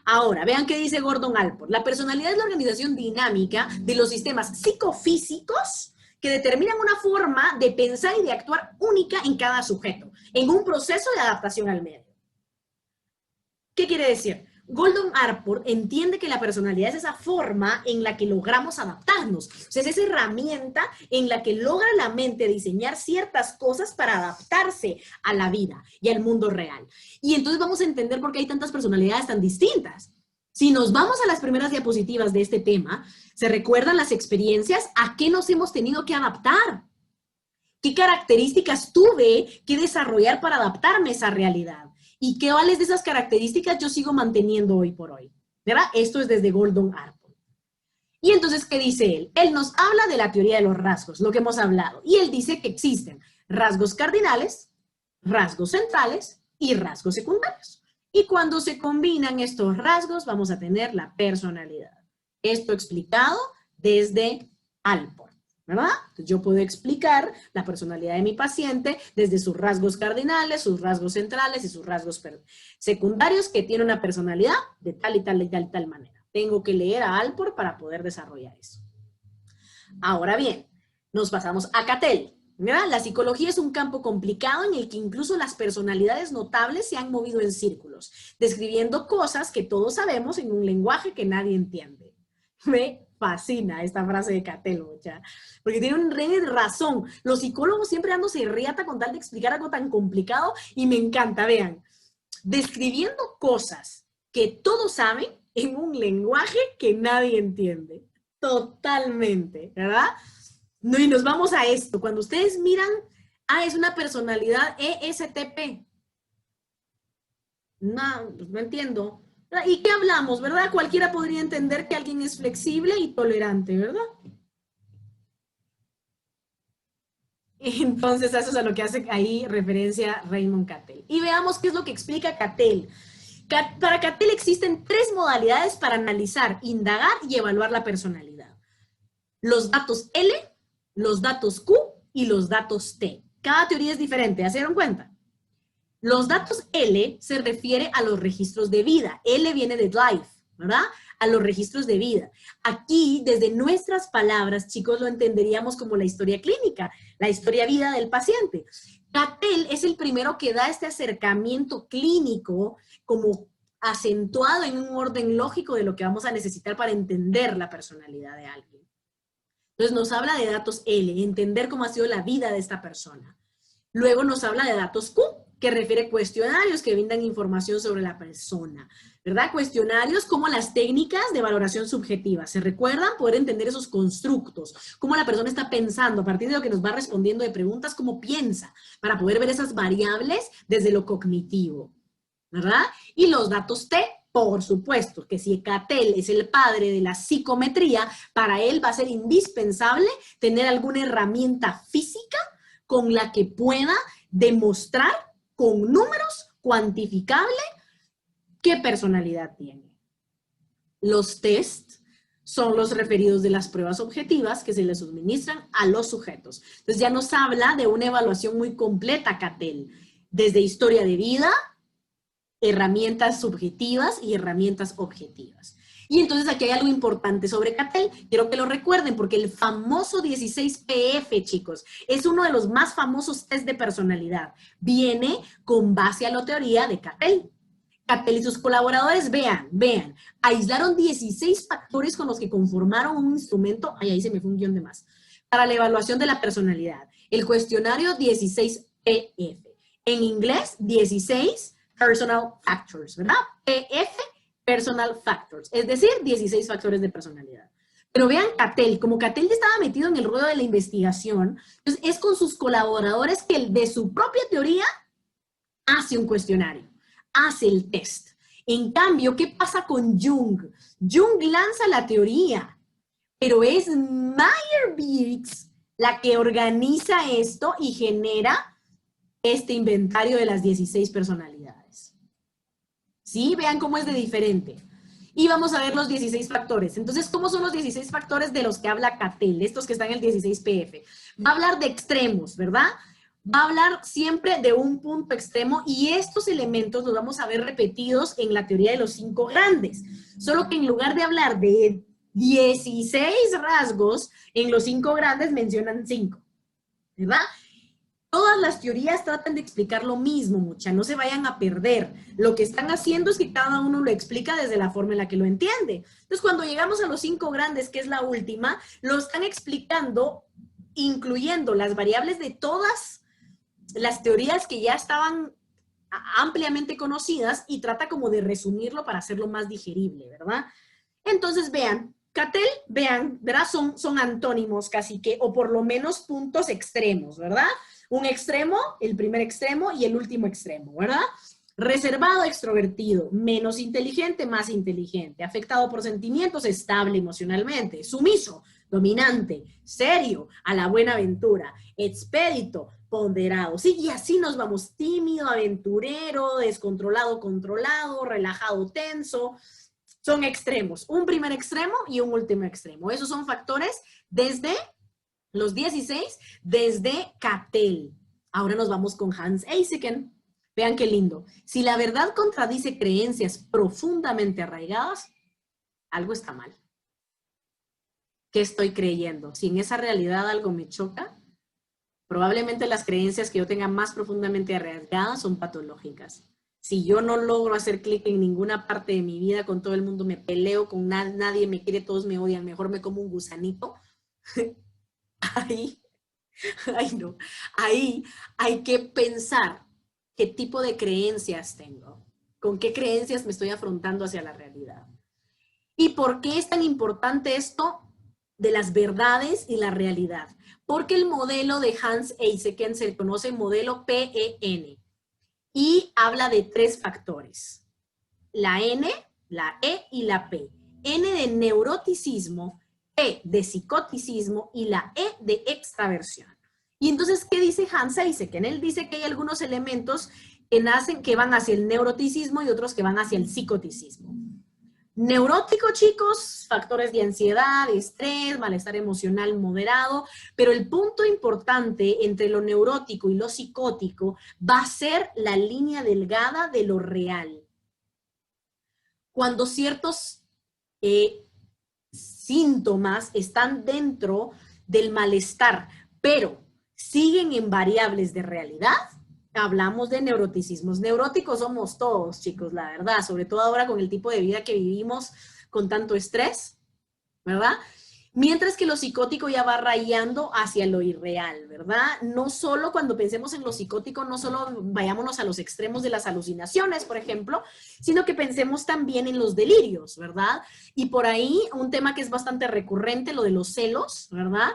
Ahora, vean qué dice Gordon Allport. La personalidad es la organización dinámica de los sistemas psicofísicos que determinan una forma de pensar y de actuar única en cada sujeto, en un proceso de adaptación al medio. ¿Qué quiere decir? Gordon Allport entiende que la personalidad es esa forma en la que logramos adaptarnos. O sea, es esa herramienta en la que logra la mente diseñar ciertas cosas para adaptarse a la vida y al mundo real. Y entonces vamos a entender por qué hay tantas personalidades tan distintas. Si nos vamos a las primeras diapositivas de este tema, ¿se recuerdan las experiencias? ¿A qué nos hemos tenido que adaptar? ¿Qué características tuve que desarrollar para adaptarme a esa realidad? ¿Y qué cuáles de esas características yo sigo manteniendo hoy por hoy? ¿Verdad? Esto es desde Gordon Allport. Y entonces, ¿qué dice él? Él nos habla de la teoría de los rasgos, lo que hemos hablado. Y él dice que existen rasgos cardinales, rasgos centrales y rasgos secundarios. Y cuando se combinan estos rasgos, vamos a tener la personalidad. Esto explicado desde Allport, ¿verdad? Entonces yo puedo explicar la personalidad de mi paciente desde sus rasgos cardinales, sus rasgos centrales y sus rasgos secundarios que tiene una personalidad de tal y tal y tal y tal manera. Tengo que leer a Allport para poder desarrollar eso. Ahora bien, nos pasamos a Cattell, ¿verdad? La psicología es un campo complicado en el que incluso las personalidades notables se han movido en círculos, describiendo cosas que todos sabemos en un lenguaje que nadie entiende. Me fascina esta frase de Cattell, ¿ya? Porque tiene un re de razón. Los psicólogos siempre dándose riata con tal de explicar algo tan complicado y me encanta, vean. Describiendo cosas que todos saben en un lenguaje que nadie entiende. Totalmente, ¿verdad? No, y nos vamos a esto. Cuando ustedes miran, es una personalidad ESTP. No, no entiendo. ¿Y qué hablamos, verdad? Cualquiera podría entender que alguien es flexible y tolerante, ¿verdad? Entonces, eso es a lo que hace ahí referencia Raymond Cattell. Y veamos qué es lo que explica Cattell. Para Cattell existen 3 modalidades para analizar, indagar y evaluar la personalidad. Los datos L, los datos Q y los datos T. Cada teoría es diferente, ¿se dieron cuenta? Los datos L se refiere a los registros de vida. L viene de life, ¿verdad? A los registros de vida. Aquí, desde nuestras palabras, chicos, lo entenderíamos como la historia clínica, la historia vida del paciente. Cattell es el primero que da este acercamiento clínico como acentuado en un orden lógico de lo que vamos a necesitar para entender la personalidad de alguien. Entonces nos habla de datos L, entender cómo ha sido la vida de esta persona. Luego nos habla de datos Q, que refiere cuestionarios que brindan información sobre la persona, ¿verdad? Cuestionarios como las técnicas de valoración subjetiva. ¿Se recuerdan? Poder entender esos constructos, cómo la persona está pensando, a partir de lo que nos va respondiendo de preguntas, cómo piensa, para poder ver esas variables desde lo cognitivo, ¿verdad? Y los datos T, por supuesto, que si Cattell es el padre de la psicometría, para él va a ser indispensable tener alguna herramienta física con la que pueda demostrar con números cuantificable qué personalidad tiene. Los test son los referidos de las pruebas objetivas que se les suministran a los sujetos. Entonces ya nos habla de una evaluación muy completa, Cattell, desde historia de vida, herramientas subjetivas y herramientas objetivas. Y entonces aquí hay algo importante sobre Cattell, quiero que lo recuerden, porque el famoso 16PF, chicos, es uno de los más famosos test de personalidad. Viene con base a la teoría de Cattell. Cattell y sus colaboradores, vean, aislaron 16 factores con los que conformaron un instrumento, ahí se me fue un guión de más, para la evaluación de la personalidad. El cuestionario 16PF. En inglés, 16 Personal Factors, ¿verdad? PF, Personal Factors, es decir, 16 factores de personalidad. Pero vean Cattell, como Cattell estaba metido en el ruedo de la investigación, entonces es con sus colaboradores que él, de su propia teoría, hace un cuestionario, hace el test. En cambio, ¿qué pasa con Jung? Jung lanza la teoría, pero es Myers-Briggs la que organiza esto y genera este inventario de las 16 personalidades. ¿Sí? Vean cómo es de diferente. Y vamos a ver los 16 factores. Entonces, ¿cómo son los 16 factores de los que habla Cattell? Estos que están en el 16PF. Va a hablar de extremos, ¿verdad? Va a hablar siempre de un punto extremo y estos elementos los vamos a ver repetidos en la teoría de los 5 grandes. Solo que en lugar de hablar de 16 rasgos, en los 5 grandes mencionan 5, ¿verdad? Todas las teorías tratan de explicar lo mismo, mucha, no se vayan a perder. Lo que están haciendo es que cada uno lo explica desde la forma en la que lo entiende. Entonces, cuando llegamos a los 5 grandes, que es la última, lo están explicando incluyendo las variables de todas las teorías que ya estaban ampliamente conocidas y trata como de resumirlo para hacerlo más digerible, ¿verdad? Entonces, vean, Cattell, vean, ¿verdad? Son antónimos casi que, o por lo menos puntos extremos, ¿verdad? Un extremo, el primer extremo y el último extremo, ¿verdad? Reservado, extrovertido, menos inteligente, más inteligente, afectado por sentimientos, estable emocionalmente, sumiso, dominante, serio, a la buena aventura, expedito, ponderado, sí, y así nos vamos, tímido, aventurero, descontrolado, controlado, relajado, tenso. Son extremos, un primer extremo y un último extremo. Esos son factores desde los 16, desde Cattell. Ahora nos vamos con Hans Eysenck. Vean qué lindo. Si la verdad contradice creencias profundamente arraigadas, algo está mal. ¿Qué estoy creyendo? Si en esa realidad algo me choca, probablemente las creencias que yo tenga más profundamente arraigadas son patológicas. Si yo no logro hacer clic en ninguna parte de mi vida, con todo el mundo me peleo, con nadie me quiere, todos me odian, mejor me como un gusanito, ahí hay que pensar qué tipo de creencias tengo, con qué creencias me estoy afrontando hacia la realidad. ¿Y por qué es tan importante esto de las verdades y la realidad? Porque el modelo de Hans Eysenck se conoce modelo PEN y habla de 3 factores. La N, la E y la P. N de neuroticismo, P de psicoticismo y la E de extraversión. Y entonces, ¿qué dice Hans Eysenck? Él dice que hay algunos elementos que van hacia el neuroticismo y otros que van hacia el psicoticismo. Neurótico, chicos, factores de ansiedad, estrés, malestar emocional moderado, pero el punto importante entre lo neurótico y lo psicótico va a ser la línea delgada de lo real. Cuando ciertos síntomas están dentro del malestar, pero siguen en variables de realidad, hablamos de neuroticismos. Neuróticos somos todos, chicos, la verdad, sobre todo ahora con el tipo de vida que vivimos con tanto estrés, ¿verdad? Mientras que lo psicótico ya va rayando hacia lo irreal, ¿verdad? No solo cuando pensemos en lo psicótico, no solo vayámonos a los extremos de las alucinaciones, por ejemplo, sino que pensemos también en los delirios, ¿verdad? Y por ahí un tema que es bastante recurrente, lo de los celos, ¿verdad?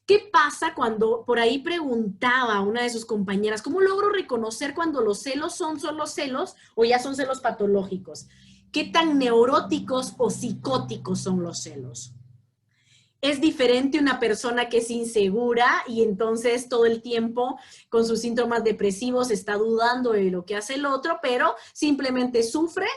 ¿Qué pasa cuando, por ahí preguntaba una de sus compañeras, ¿cómo logro reconocer cuando los celos son solo celos o ya son celos patológicos? ¿Qué tan neuróticos o psicóticos son los celos? Es diferente una persona que es insegura y entonces todo el tiempo con sus síntomas depresivos está dudando de lo que hace el otro, pero simplemente sufre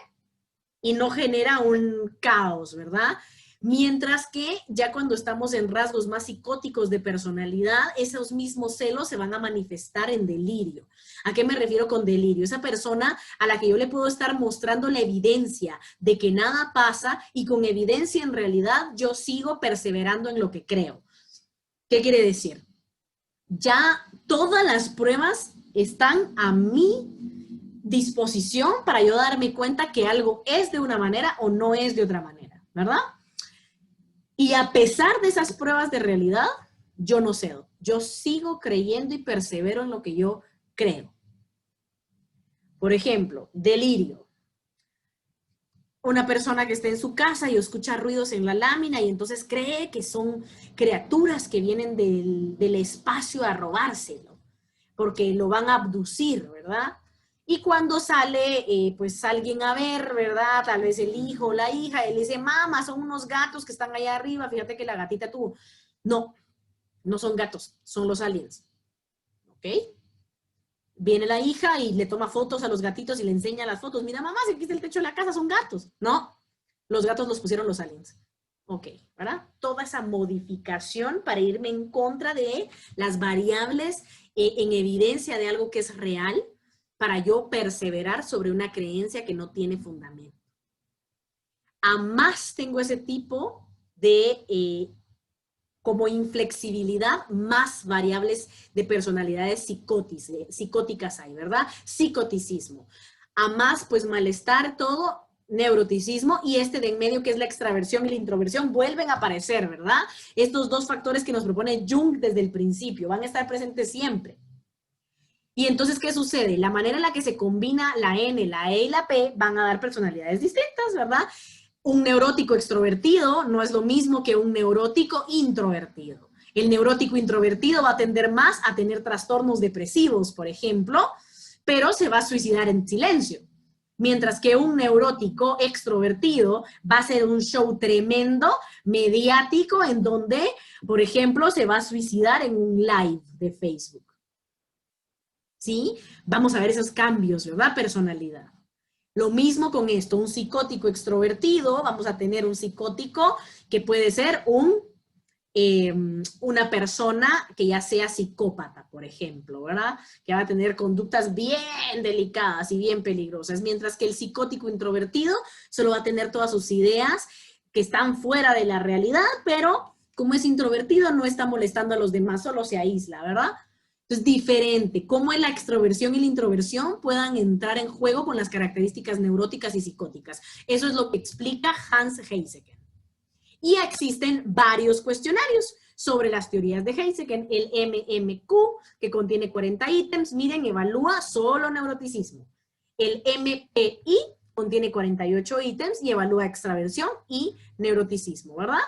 y no genera un caos, ¿verdad? Mientras que ya cuando estamos en rasgos más psicóticos de personalidad, esos mismos celos se van a manifestar en delirio. ¿A qué me refiero con delirio? Esa persona a la que yo le puedo estar mostrando la evidencia de que nada pasa y con evidencia en realidad yo sigo perseverando en lo que creo. ¿Qué quiere decir? Ya todas las pruebas están a mi disposición para yo darme cuenta que algo es de una manera o no es de otra manera, ¿verdad? Y a pesar de esas pruebas de realidad, yo no cedo. Yo sigo creyendo y persevero en lo que yo creo. Por ejemplo, delirio. Una persona que está en su casa y escucha ruidos en la lámina y entonces cree que son criaturas que vienen del espacio a robárselo, porque lo van a abducir, ¿verdad? Y cuando sale, pues alguien a ver, ¿verdad? Tal vez el hijo o la hija, él dice, mamá, son unos gatos que están allá arriba, fíjate que la gatita tuvo. No, no son gatos, son los aliens. ¿Ok? Viene la hija y le toma fotos a los gatitos y le enseña las fotos. Mira, mamá, si aquí está el techo de la casa, son gatos. No, los gatos los pusieron los aliens. Ok, ¿verdad? Toda esa modificación para irme en contra de las variables en evidencia de algo que es real, para yo perseverar sobre una creencia que no tiene fundamento. A más tengo ese tipo de, como inflexibilidad, más variables de personalidades psicóticas hay, ¿verdad? Psicoticismo. A más, pues malestar, todo, neuroticismo, y este de en medio que es la extraversión y la introversión vuelven a aparecer, ¿verdad? Estos dos factores que nos propone Jung desde el principio van a estar presentes siempre. Y entonces, ¿qué sucede? La manera en la que se combina la N, la E y la P van a dar personalidades distintas, ¿verdad? Un neurótico extrovertido no es lo mismo que un neurótico introvertido. El neurótico introvertido va a tender más a tener trastornos depresivos, por ejemplo, pero se va a suicidar en silencio. Mientras que un neurótico extrovertido va a hacer un show tremendo, mediático, en donde, por ejemplo, se va a suicidar en un live de Facebook. ¿Sí? Vamos a ver esos cambios, ¿verdad? Personalidad. Lo mismo con esto, un psicótico extrovertido, vamos a tener un psicótico que puede ser una persona que ya sea psicópata, por ejemplo, ¿verdad? Que va a tener conductas bien delicadas y bien peligrosas, mientras que el psicótico introvertido solo va a tener todas sus ideas que están fuera de la realidad, pero como es introvertido no está molestando a los demás, solo se aísla, ¿verdad? Entonces, diferente, cómo la extroversión y la introversión puedan entrar en juego con las características neuróticas y psicóticas. Eso es lo que explica Hans Eysenck. Y existen varios cuestionarios sobre las teorías de Eysenck. El MMQ, que contiene 40 ítems, miren, evalúa solo neuroticismo. El MPI contiene 48 ítems y evalúa extraversión y neuroticismo, ¿verdad?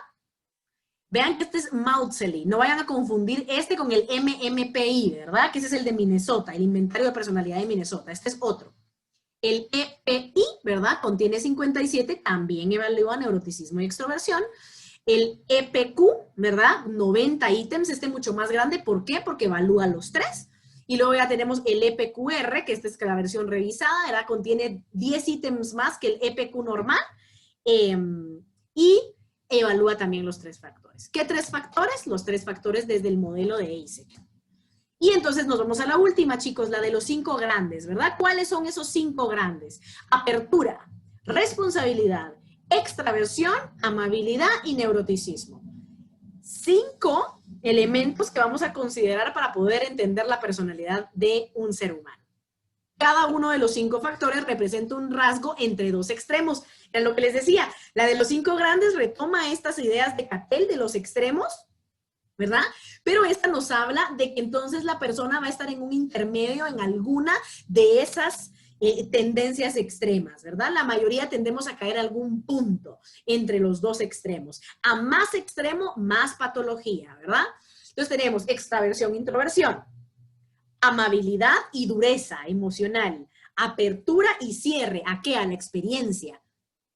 Vean que este es Maudsley, no vayan a confundir este con el MMPI, ¿verdad? Que ese es el de Minnesota, el inventario de personalidad de Minnesota, este es otro. El EPI, ¿verdad? Contiene 57, también evalúa neuroticismo y extroversión. El EPQ, ¿verdad? 90 ítems, mucho más grande. ¿Por qué? Porque evalúa los 3. Y luego ya tenemos el EPQR, que esta es la versión revisada, ¿verdad? Contiene 10 ítems más que el EPQ normal. Y evalúa también los 3 factores. ¿Qué 3 factores? Los 3 factores desde el modelo de AIESEC. Y entonces nos vamos a la última, chicos, la de los 5 grandes, ¿verdad? ¿Cuáles son esos 5 grandes? Apertura, responsabilidad, extraversión, amabilidad y neuroticismo. 5 elementos que vamos a considerar para poder entender la personalidad de un ser humano. Cada uno de los 5 factores representa un rasgo entre 2 extremos. Es lo que les decía, la de los 5 grandes retoma estas ideas de Cattell de los extremos, ¿verdad? Pero esta nos habla de que entonces la persona va a estar en un intermedio en alguna de esas tendencias extremas, ¿verdad? La mayoría tendemos a caer a algún punto entre los 2 extremos. A más extremo, más patología, ¿verdad? Entonces tenemos extraversión, introversión, amabilidad y dureza emocional, apertura y cierre, ¿a qué? A la experiencia,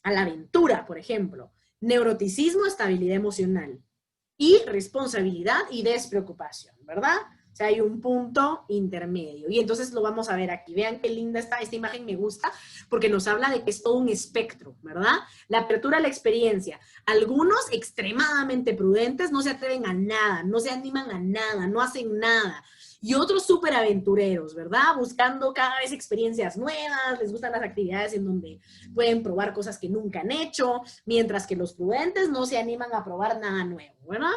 a la aventura, por ejemplo, neuroticismo, estabilidad emocional, y responsabilidad y despreocupación, ¿verdad? O sea, hay un punto intermedio. Y entonces lo vamos a ver aquí. Vean qué linda está esta imagen, me gusta, porque nos habla de que es todo un espectro, ¿verdad? La apertura a la experiencia. Algunos extremadamente prudentes no se atreven a nada, no se animan a nada, no hacen nada. Y otros súper aventureros, ¿verdad? Buscando cada vez experiencias nuevas, les gustan las actividades en donde pueden probar cosas que nunca han hecho, mientras que los prudentes no se animan a probar nada nuevo, ¿verdad?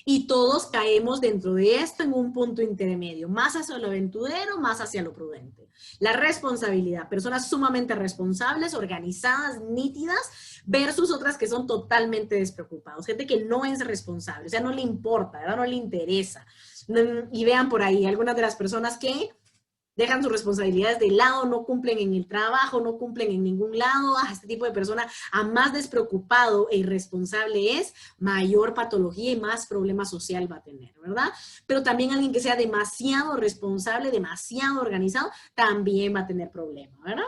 Y todos caemos dentro de esto en un punto intermedio, más hacia lo aventurero, más hacia lo prudente. La responsabilidad, personas sumamente responsables, organizadas, nítidas, versus otras que son totalmente despreocupados, gente que no es responsable, o sea, no le importa, ¿verdad? No le interesa. Y vean por ahí, algunas de las personas que dejan sus responsabilidades de lado, no cumplen en el trabajo, no cumplen en ningún lado. Este tipo de persona, a más despreocupado e irresponsable es, mayor patología y más problema social va a tener, ¿verdad? Pero también alguien que sea demasiado responsable, demasiado organizado, también va a tener problemas, ¿verdad?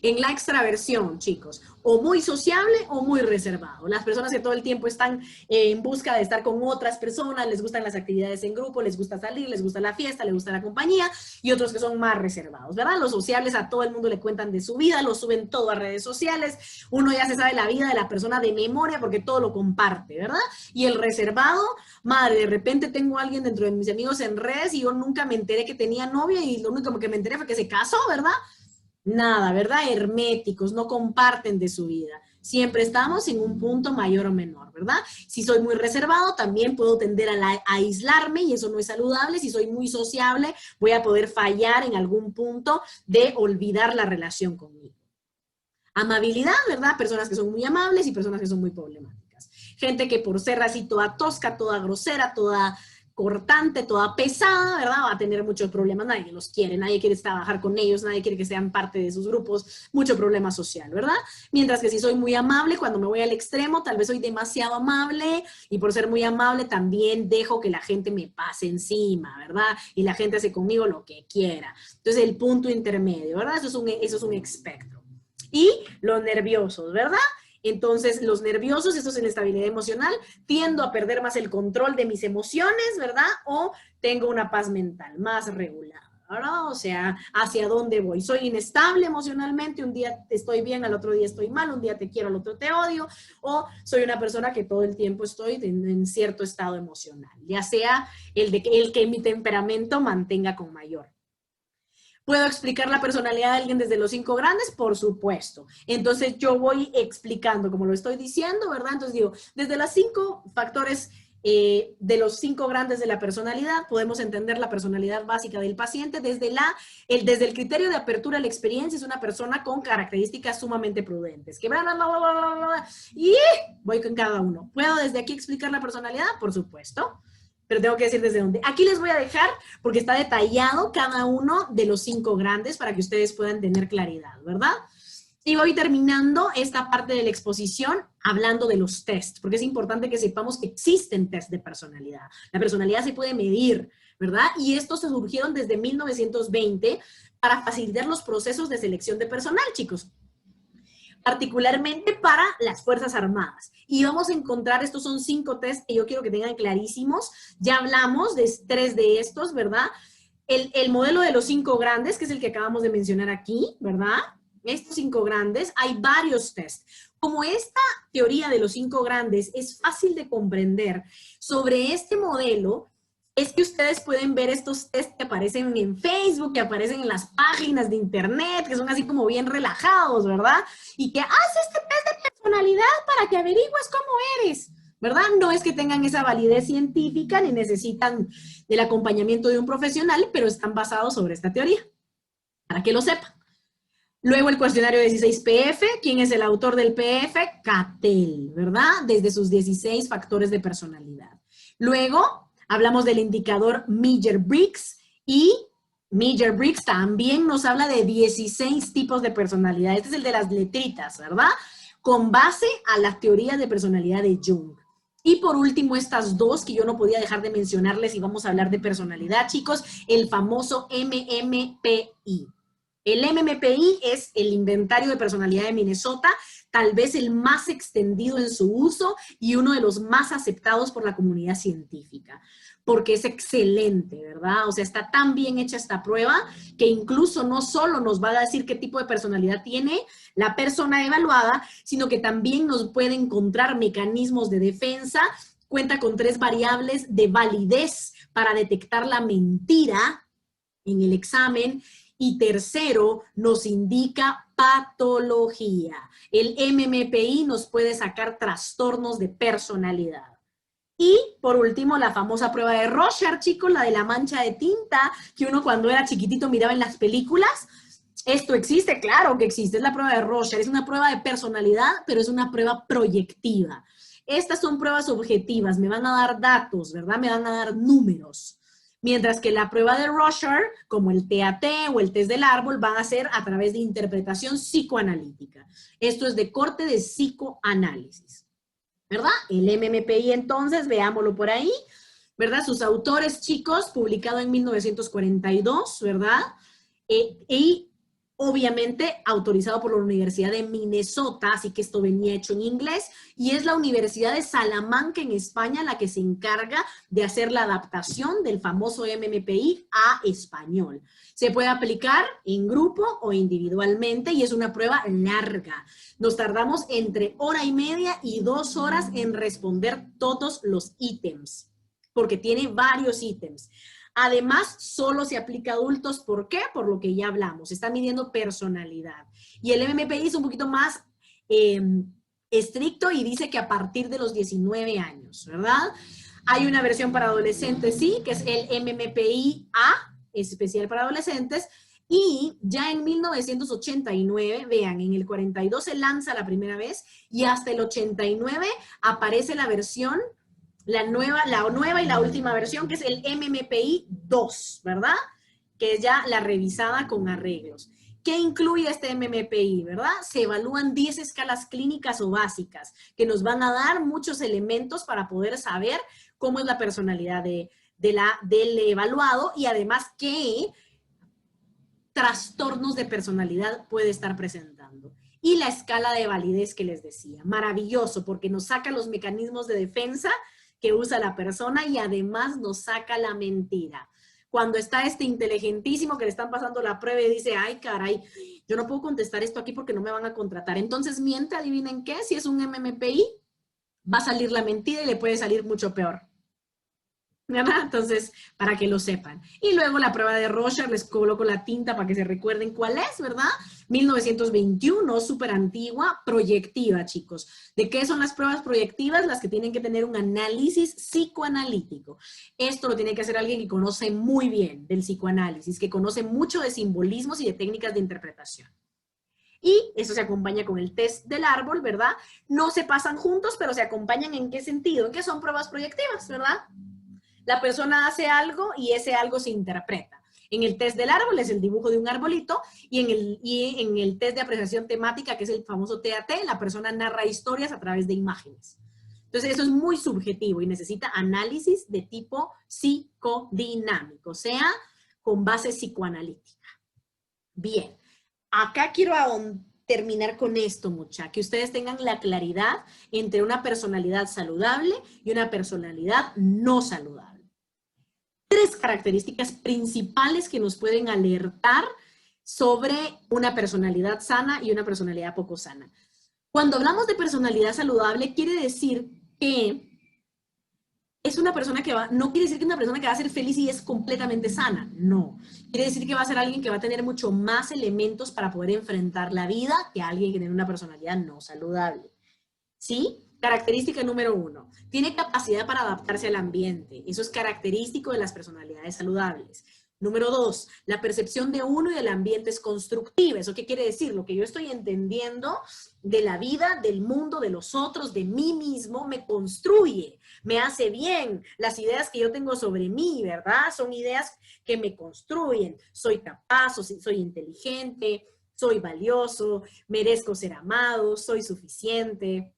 En la extraversión, chicos, o muy sociable o muy reservado. Las personas que todo el tiempo están en busca de estar con otras personas, les gustan las actividades en grupo, les gusta salir, les gusta la fiesta, les gusta la compañía, y otros que son más reservados, ¿verdad? Los sociables a todo el mundo le cuentan de su vida, lo suben todo a redes sociales, uno ya se sabe la vida de la persona de memoria porque todo lo comparte, ¿verdad? Y el reservado, madre, de repente tengo a alguien dentro de mis amigos en redes y yo nunca me enteré que tenía novia y lo único que me enteré fue que se casó, ¿verdad? Nada, ¿verdad? Herméticos, no comparten de su vida. Siempre estamos en un punto mayor o menor, ¿verdad? Si soy muy reservado, también puedo tender a aislarme y eso no es saludable. Si soy muy sociable, voy a poder fallar en algún punto de olvidar la relación conmigo. Amabilidad, ¿verdad? Personas que son muy amables y personas que son muy problemáticas. Gente que por ser así toda tosca, toda grosera, toda cortante, toda pesada, ¿verdad? Va a tener muchos problemas, nadie los quiere, nadie quiere trabajar con ellos, nadie quiere que sean parte de sus grupos, mucho problema social, ¿verdad? Mientras que si soy muy amable, cuando me voy al extremo, tal vez soy demasiado amable y por ser muy amable también dejo que la gente me pase encima, ¿verdad? Y la gente hace conmigo lo que quiera. Entonces el punto intermedio, ¿verdad? Eso es un espectro. Y los nerviosos, ¿verdad? Entonces, los nerviosos, esto es inestabilidad emocional, tiendo a perder más el control de mis emociones, ¿verdad? O tengo una paz mental más regulada, ¿verdad? O sea, ¿hacia dónde voy? Soy inestable emocionalmente, un día estoy bien, al otro día estoy mal, un día te quiero, al otro te odio, o soy una persona que todo el tiempo estoy en cierto estado emocional, ya sea el que mi temperamento mantenga con mayor. ¿Puedo explicar la personalidad de alguien desde los 5 grandes? Por supuesto. Entonces yo voy explicando, como lo estoy diciendo, ¿verdad? Entonces digo, desde los 5 factores de los 5 grandes de la personalidad, podemos entender la personalidad básica del paciente desde el criterio de apertura a la experiencia. Es una persona con características sumamente prudentes. Que y voy con cada uno. ¿Puedo desde aquí explicar la personalidad? Por supuesto. Pero tengo que decir desde dónde. Aquí les voy a dejar, porque está detallado cada uno de los 5 grandes para que ustedes puedan tener claridad, ¿verdad? Y voy terminando esta parte de la exposición hablando de los tests, porque es importante que sepamos que existen tests de personalidad. La personalidad se puede medir, ¿verdad? Y estos se surgieron desde 1920 para facilitar los procesos de selección de personal, chicos. particularmente para las Fuerzas Armadas. Y vamos a encontrar, estos son 5 test que yo quiero que tengan clarísimos. Ya hablamos de 3 de estos, ¿verdad? El modelo de los 5 grandes, que es el que acabamos de mencionar aquí, ¿verdad? Estos 5 grandes, hay varios test. Como esta teoría de los 5 grandes es fácil de comprender, sobre este modelo es que ustedes pueden ver estos test que aparecen en Facebook, que aparecen en las páginas de internet, que son así como bien relajados, ¿verdad? Y que haz este test de personalidad para que averigües cómo eres, ¿verdad? No es que tengan esa validez científica ni necesitan del acompañamiento de un profesional, pero están basados sobre esta teoría, para que lo sepan. Luego el cuestionario 16PF, ¿quién es el autor del PF? Cattell, ¿verdad? Desde sus 16 factores de personalidad. Luego hablamos del indicador Myers-Briggs y Myers-Briggs también nos habla de 16 tipos de personalidad. Este es el de las letritas, ¿verdad? Con base a la teoría de personalidad de Jung. Y por último, estas 2 que yo no podía dejar de mencionarles y vamos a hablar de personalidad, chicos, el famoso MMPI. El MMPI es el inventario de personalidad de Minnesota, tal vez el más extendido en su uso y uno de los más aceptados por la comunidad científica, porque es excelente, ¿verdad? O sea, está tan bien hecha esta prueba que incluso no solo nos va a decir qué tipo de personalidad tiene la persona evaluada, sino que también nos puede encontrar mecanismos de defensa, cuenta con 3 variables de validez para detectar la mentira en el examen. Y tercero, nos indica patología. El MMPI nos puede sacar trastornos de personalidad. Y, por último, la famosa prueba de Rorschach, chicos, la de la mancha de tinta, que uno cuando era chiquitito miraba en las películas. Esto existe, claro que existe, es la prueba de Rorschach. Es una prueba de personalidad, pero es una prueba proyectiva. Estas son pruebas objetivas, me van a dar datos, ¿verdad? Me van a dar números. Mientras que la prueba de Rorschach, como el TAT o el test del árbol, van a ser a través de interpretación psicoanalítica. Esto es de corte de psicoanálisis, ¿verdad? El MMPI, entonces, veámoslo por ahí, ¿verdad? Sus autores, chicos, publicado en 1942, ¿verdad? Y obviamente autorizado por la Universidad de Minnesota, así que esto venía hecho en inglés, y es la Universidad de Salamanca en España la que se encarga de hacer la adaptación del famoso MMPI a español. Se puede aplicar en grupo o individualmente y es una prueba larga. Nos tardamos entre 1h30 y 2 horas en responder todos los ítems, porque tiene varios ítems. Además, solo se aplica a adultos. ¿Por qué? Por lo que ya hablamos. Está midiendo personalidad. Y el MMPI es un poquito más estricto y dice que a partir de los 19 años, ¿verdad? Hay una versión para adolescentes, sí, que es el MMPI-A, es especial para adolescentes. Y ya en 1989, vean, en el 42 se lanza la primera vez y hasta el 89 aparece la versión la nueva y la última versión, que es el MMPI 2, ¿verdad? Que es ya la revisada con arreglos. ¿Qué incluye este MMPI, verdad? Se evalúan 10 escalas clínicas o básicas, que nos van a dar muchos elementos para poder saber cómo es la personalidad del evaluado y además qué trastornos de personalidad puede estar presentando. Y la escala de validez que les decía. Maravilloso, porque nos saca los mecanismos de defensa que usa la persona y además nos saca la mentira. Cuando está este inteligentísimo que le están pasando la prueba y dice, ay, caray, yo no puedo contestar esto aquí porque no me van a contratar. Entonces miente, adivinen qué, si es un MMPI, va a salir la mentira y le puede salir mucho peor. ¿Verdad? Entonces, para que lo sepan. Y luego la prueba de Rorschach, les coloco la tinta para que se recuerden cuál es, ¿verdad? 1921, súper antigua, proyectiva, chicos. ¿De qué son las pruebas proyectivas? Las que tienen que tener un análisis psicoanalítico. Esto lo tiene que hacer alguien que conoce muy bien del psicoanálisis, que conoce mucho de simbolismos y de técnicas de interpretación. Y eso se acompaña con el test del árbol, ¿verdad? No se pasan juntos, pero se acompañan ¿en qué sentido? En que son pruebas proyectivas, ¿verdad? La persona hace algo y ese algo se interpreta. En el test del árbol es el dibujo de un arbolito y en el test de apreciación temática, que es el famoso TAT, la persona narra historias a través de imágenes. Entonces eso es muy subjetivo y necesita análisis de tipo psicodinámico, o sea, con base psicoanalítica. Bien, acá quiero terminar con esto, mucha, que ustedes tengan la claridad entre una personalidad saludable y una personalidad no saludable. 3 características principales que nos pueden alertar sobre una personalidad sana y una personalidad poco sana. Cuando hablamos de personalidad saludable, quiere decir que es una persona que no quiere decir que una persona que va a ser feliz y es completamente sana, no. Quiere decir que va a ser alguien que va a tener mucho más elementos para poder enfrentar la vida que alguien que tiene una personalidad no saludable. ¿Sí? Característica número 1, tiene capacidad para adaptarse al ambiente. Eso es característico de las personalidades saludables. Número 2, la percepción de uno y del ambiente es constructiva. ¿Eso qué quiere decir? Lo que yo estoy entendiendo de la vida, del mundo, de los otros, de mí mismo, me construye, me hace bien. Las ideas que yo tengo sobre mí, ¿verdad? Son ideas que me construyen. Soy capaz, soy inteligente, soy valioso, merezco ser amado, soy suficiente,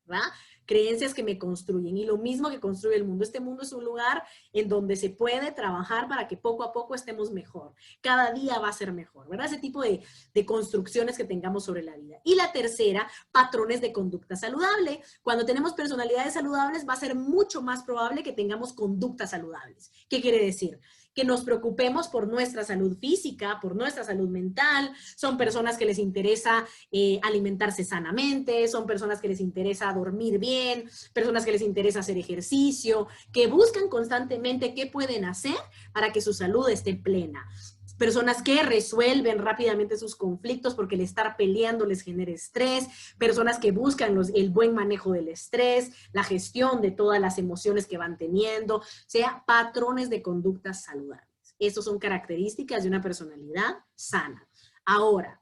¿verdad? Creencias que me construyen y lo mismo que construye el mundo. Este mundo es un lugar en donde se puede trabajar para que poco a poco estemos mejor. Cada día va a ser mejor, ¿verdad? Ese tipo de construcciones que tengamos sobre la vida. Y la tercera, patrones de conducta saludable. Cuando tenemos personalidades saludables va a ser mucho más probable que tengamos conductas saludables. ¿Qué quiere decir? Que nos preocupemos por nuestra salud física, por nuestra salud mental. Son personas que les interesa alimentarse sanamente, son personas que les interesa dormir bien, personas que les interesa hacer ejercicio, que buscan constantemente qué pueden hacer para que su salud esté plena. Personas que resuelven rápidamente sus conflictos porque el estar peleando les genera estrés, personas que buscan el buen manejo del estrés, la gestión de todas las emociones que van teniendo, o sea, patrones de conductas saludables. Estas son características de una personalidad sana. Ahora,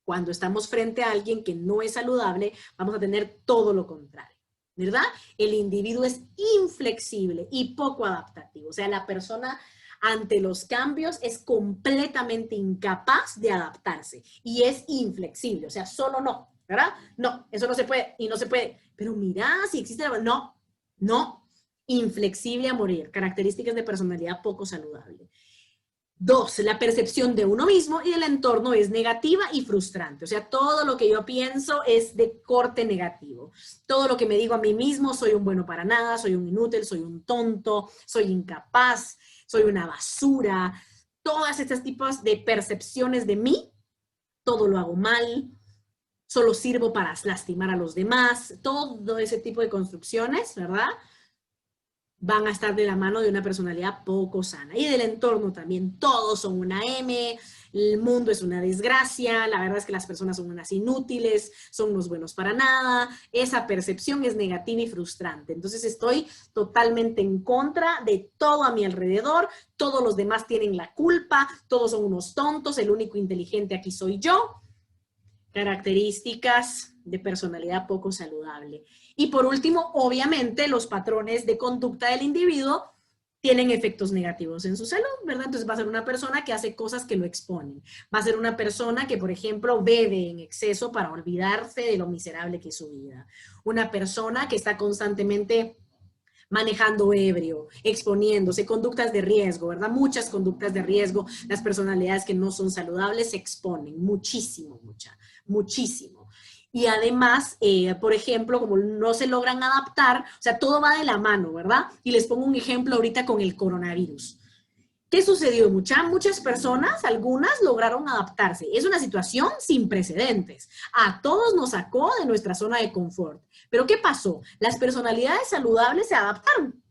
cuando estamos frente a alguien que no es saludable, vamos a tener todo lo contrario, ¿verdad? El individuo es inflexible y poco adaptativo, o sea, la persona ante los cambios es completamente incapaz de adaptarse y es inflexible, o sea, solo no, ¿verdad? No, eso no se puede y no se puede. Pero mira, si existe no, inflexible a morir, características de personalidad poco saludable. 2, la percepción de uno mismo y del entorno es negativa y frustrante. O sea, todo lo que yo pienso es de corte negativo. Todo lo que me digo a mí mismo, soy un bueno para nada, soy un inútil, soy un tonto, soy incapaz, soy una basura. Todas estas tipos de percepciones de mí, todo lo hago mal, solo sirvo para lastimar a los demás. Todo ese tipo de construcciones, ¿verdad?, van a estar de la mano de una personalidad poco sana. Y del entorno también, todos son una M, el mundo es una desgracia, la verdad es que las personas son unas inútiles, son unos buenos para nada, esa percepción es negativa y frustrante. Entonces estoy totalmente en contra de todo a mi alrededor, todos los demás tienen la culpa, todos son unos tontos, el único inteligente aquí soy yo. Características de personalidad poco saludable. Y por último, obviamente, los patrones de conducta del individuo tienen efectos negativos en su salud, ¿verdad? Entonces va a ser una persona que hace cosas que lo exponen. Va a ser una persona que, por ejemplo, bebe en exceso para olvidarse de lo miserable que es su vida. Una persona que está constantemente manejando ebrio, exponiéndose, conductas de riesgo, ¿verdad? Muchas conductas de riesgo. Las personalidades que no son saludables se exponen muchísimo, muchísimo. Y además, por ejemplo, como no se logran adaptar, o sea, todo va de la mano, ¿verdad? Y les pongo un ejemplo ahorita con el coronavirus. ¿Qué sucedió? Muchas personas, algunas lograron adaptarse. Es una situación sin precedentes. A todos nos sacó de nuestra zona de confort. ¿Pero qué pasó? Las personalidades saludables se adaptaron.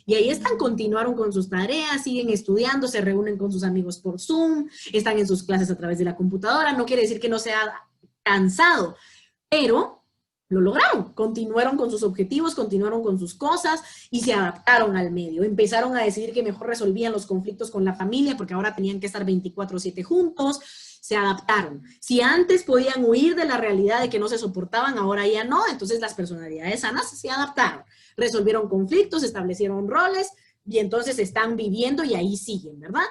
Y ahí están, continuaron con sus tareas, siguen estudiando, se reúnen con sus amigos por Zoom, están en sus clases a través de la computadora. No quiere decir que no sea cansado, pero lo lograron, continuaron con sus objetivos, continuaron con sus cosas y se adaptaron al medio. Empezaron a decidir que mejor resolvían los conflictos con la familia porque ahora tenían que estar 24/7 juntos, se adaptaron. Si antes podían huir de la realidad de que no se soportaban, ahora ya no, entonces las personalidades sanas se adaptaron, resolvieron conflictos, establecieron roles y entonces están viviendo y ahí siguen, ¿verdad?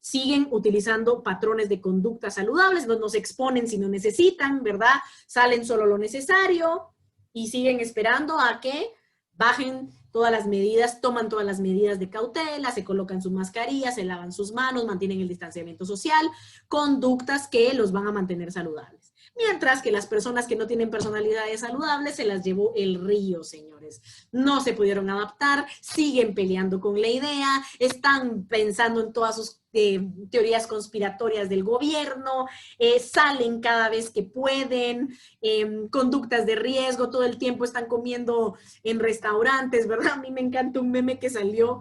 Siguen utilizando patrones de conducta saludables, no se exponen si no necesitan, ¿verdad? Salen solo lo necesario y siguen esperando a que bajen todas las medidas, toman todas las medidas de cautela, se colocan sus mascarillas, se lavan sus manos, mantienen el distanciamiento social, conductas que los van a mantener saludables. Mientras que las personas que no tienen personalidades saludables se las llevó el río, señores. No se pudieron adaptar, siguen peleando con la idea, están pensando en todas sus teorías conspiratorias del gobierno, salen cada vez que pueden, conductas de riesgo, todo el tiempo están comiendo en restaurantes, ¿verdad? A mí me encanta un meme que salió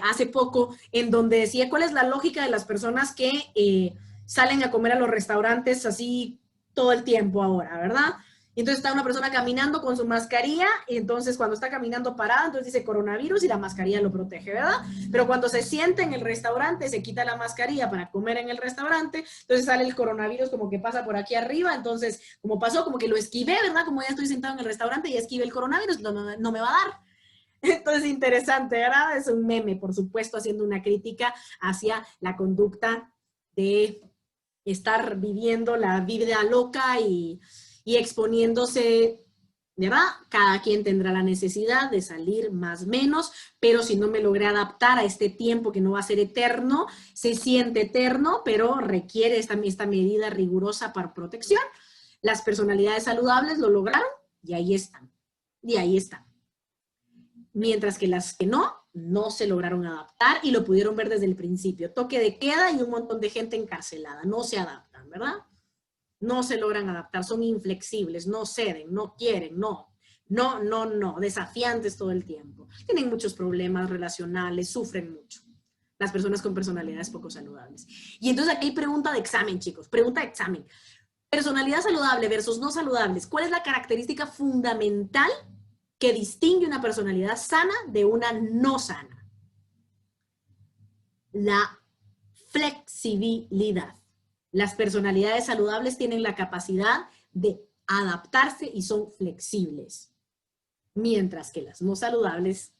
hace poco, en donde decía cuál es la lógica de las personas que salen a comer a los restaurantes así todo el tiempo ahora, ¿verdad? Y entonces está una persona caminando con su mascarilla, y entonces cuando está caminando parada, entonces dice coronavirus y la mascarilla lo protege, ¿verdad? Pero cuando se sienta en el restaurante, se quita la mascarilla para comer en el restaurante, entonces sale el coronavirus como que pasa por aquí arriba, entonces como pasó, como que lo esquivé, ¿verdad? Como ya estoy sentado en el restaurante y esquivé el coronavirus, no me va a dar. Entonces, interesante, ¿verdad? Es un meme, por supuesto, haciendo una crítica hacia la conducta de estar viviendo la vida loca y exponiéndose, ¿verdad? Cada quien tendrá la necesidad de salir más o menos, pero si no me logré adaptar a este tiempo que no va a ser eterno, se siente eterno, pero requiere esta medida rigurosa para protección. Las personalidades saludables lo lograron y ahí están. Y ahí están. Mientras que las que no se lograron adaptar y lo pudieron ver desde el principio. Toque de queda y un montón de gente encarcelada. No se adaptan, ¿verdad? No se logran adaptar, son inflexibles, no ceden, no quieren, no, desafiantes todo el tiempo. Tienen muchos problemas relacionales, sufren mucho. Las personas con personalidades poco saludables. Y entonces aquí hay pregunta de examen, chicos, pregunta de examen. Personalidad saludable versus no saludables. ¿Cuál es la característica fundamental que distingue una personalidad sana de una no sana? La flexibilidad. Las personalidades saludables tienen la capacidad de adaptarse y son flexibles, mientras que las no saludables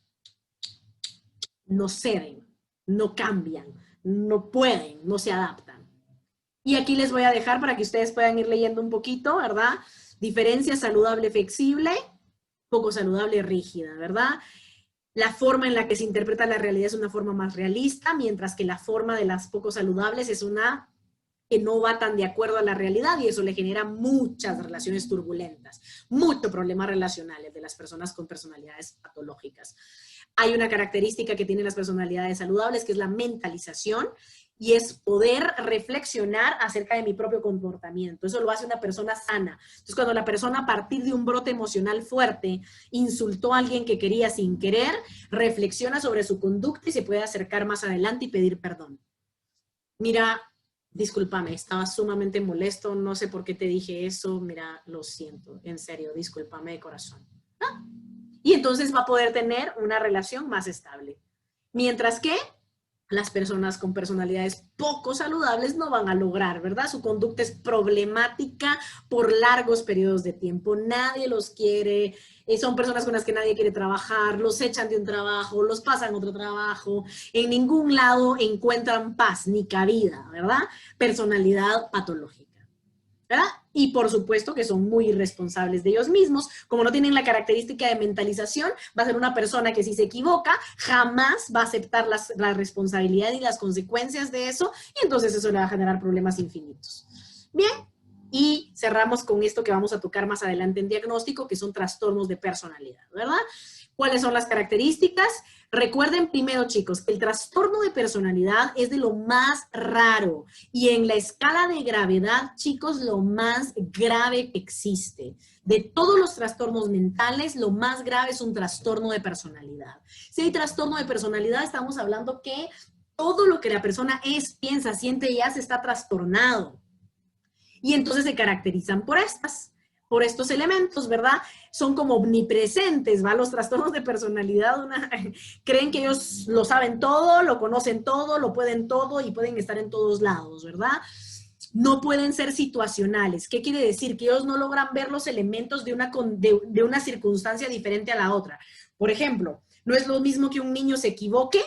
no ceden, no cambian, no pueden, no se adaptan. Y aquí les voy a dejar para que ustedes puedan ir leyendo un poquito, ¿verdad? Diferencia saludable flexible, poco saludable rígida, ¿verdad? La forma en la que se interpreta la realidad es una forma más realista, mientras que la forma de las poco saludables es una que no va tan de acuerdo a la realidad y eso le genera muchas relaciones turbulentas, muchos problemas relacionales de las personas con personalidades patológicas. Hay una característica que tienen las personalidades saludables que es la mentalización y es poder reflexionar acerca de mi propio comportamiento. Eso lo hace una persona sana. Entonces, cuando la persona a partir de un brote emocional fuerte insultó a alguien que quería sin querer, reflexiona sobre su conducta y se puede acercar más adelante y pedir perdón. Mira, discúlpame, estaba sumamente molesto, no sé por qué te dije eso, mira, lo siento, en serio, discúlpame de corazón. ¿Ah? Y entonces va a poder tener una relación más estable. Mientras que las personas con personalidades poco saludables no van a lograr, ¿verdad? Su conducta es problemática por largos periodos de tiempo. Nadie los quiere, son personas con las que nadie quiere trabajar, los echan de un trabajo, los pasan a otro trabajo. En ningún lado encuentran paz ni cabida, ¿verdad? Personalidad patológica, ¿verdad? Y por supuesto que son muy irresponsables de ellos mismos. Como no tienen la característica de mentalización, va a ser una persona que si se equivoca, jamás va a aceptar la responsabilidad y las consecuencias de eso, y entonces eso le va a generar problemas infinitos. Bien, y cerramos con esto que vamos a tocar más adelante en diagnóstico, que son trastornos de personalidad, ¿verdad? ¿Cuáles son las características? Recuerden primero, chicos, que el trastorno de personalidad es de lo más raro y en la escala de gravedad, chicos, lo más grave que existe. De todos los trastornos mentales, lo más grave es un trastorno de personalidad. Si hay trastorno de personalidad, estamos hablando que todo lo que la persona es, piensa, siente y hace está trastornado. Y entonces se caracterizan por estos elementos, ¿verdad? Son como omnipresentes, ¿va? Los trastornos de personalidad creen que ellos lo saben todo, lo conocen todo, lo pueden todo y pueden estar en todos lados, ¿verdad? No pueden ser situacionales. ¿Qué quiere decir? Que ellos no logran ver los elementos de una circunstancia diferente a la otra. Por ejemplo, no es lo mismo que un niño se equivoque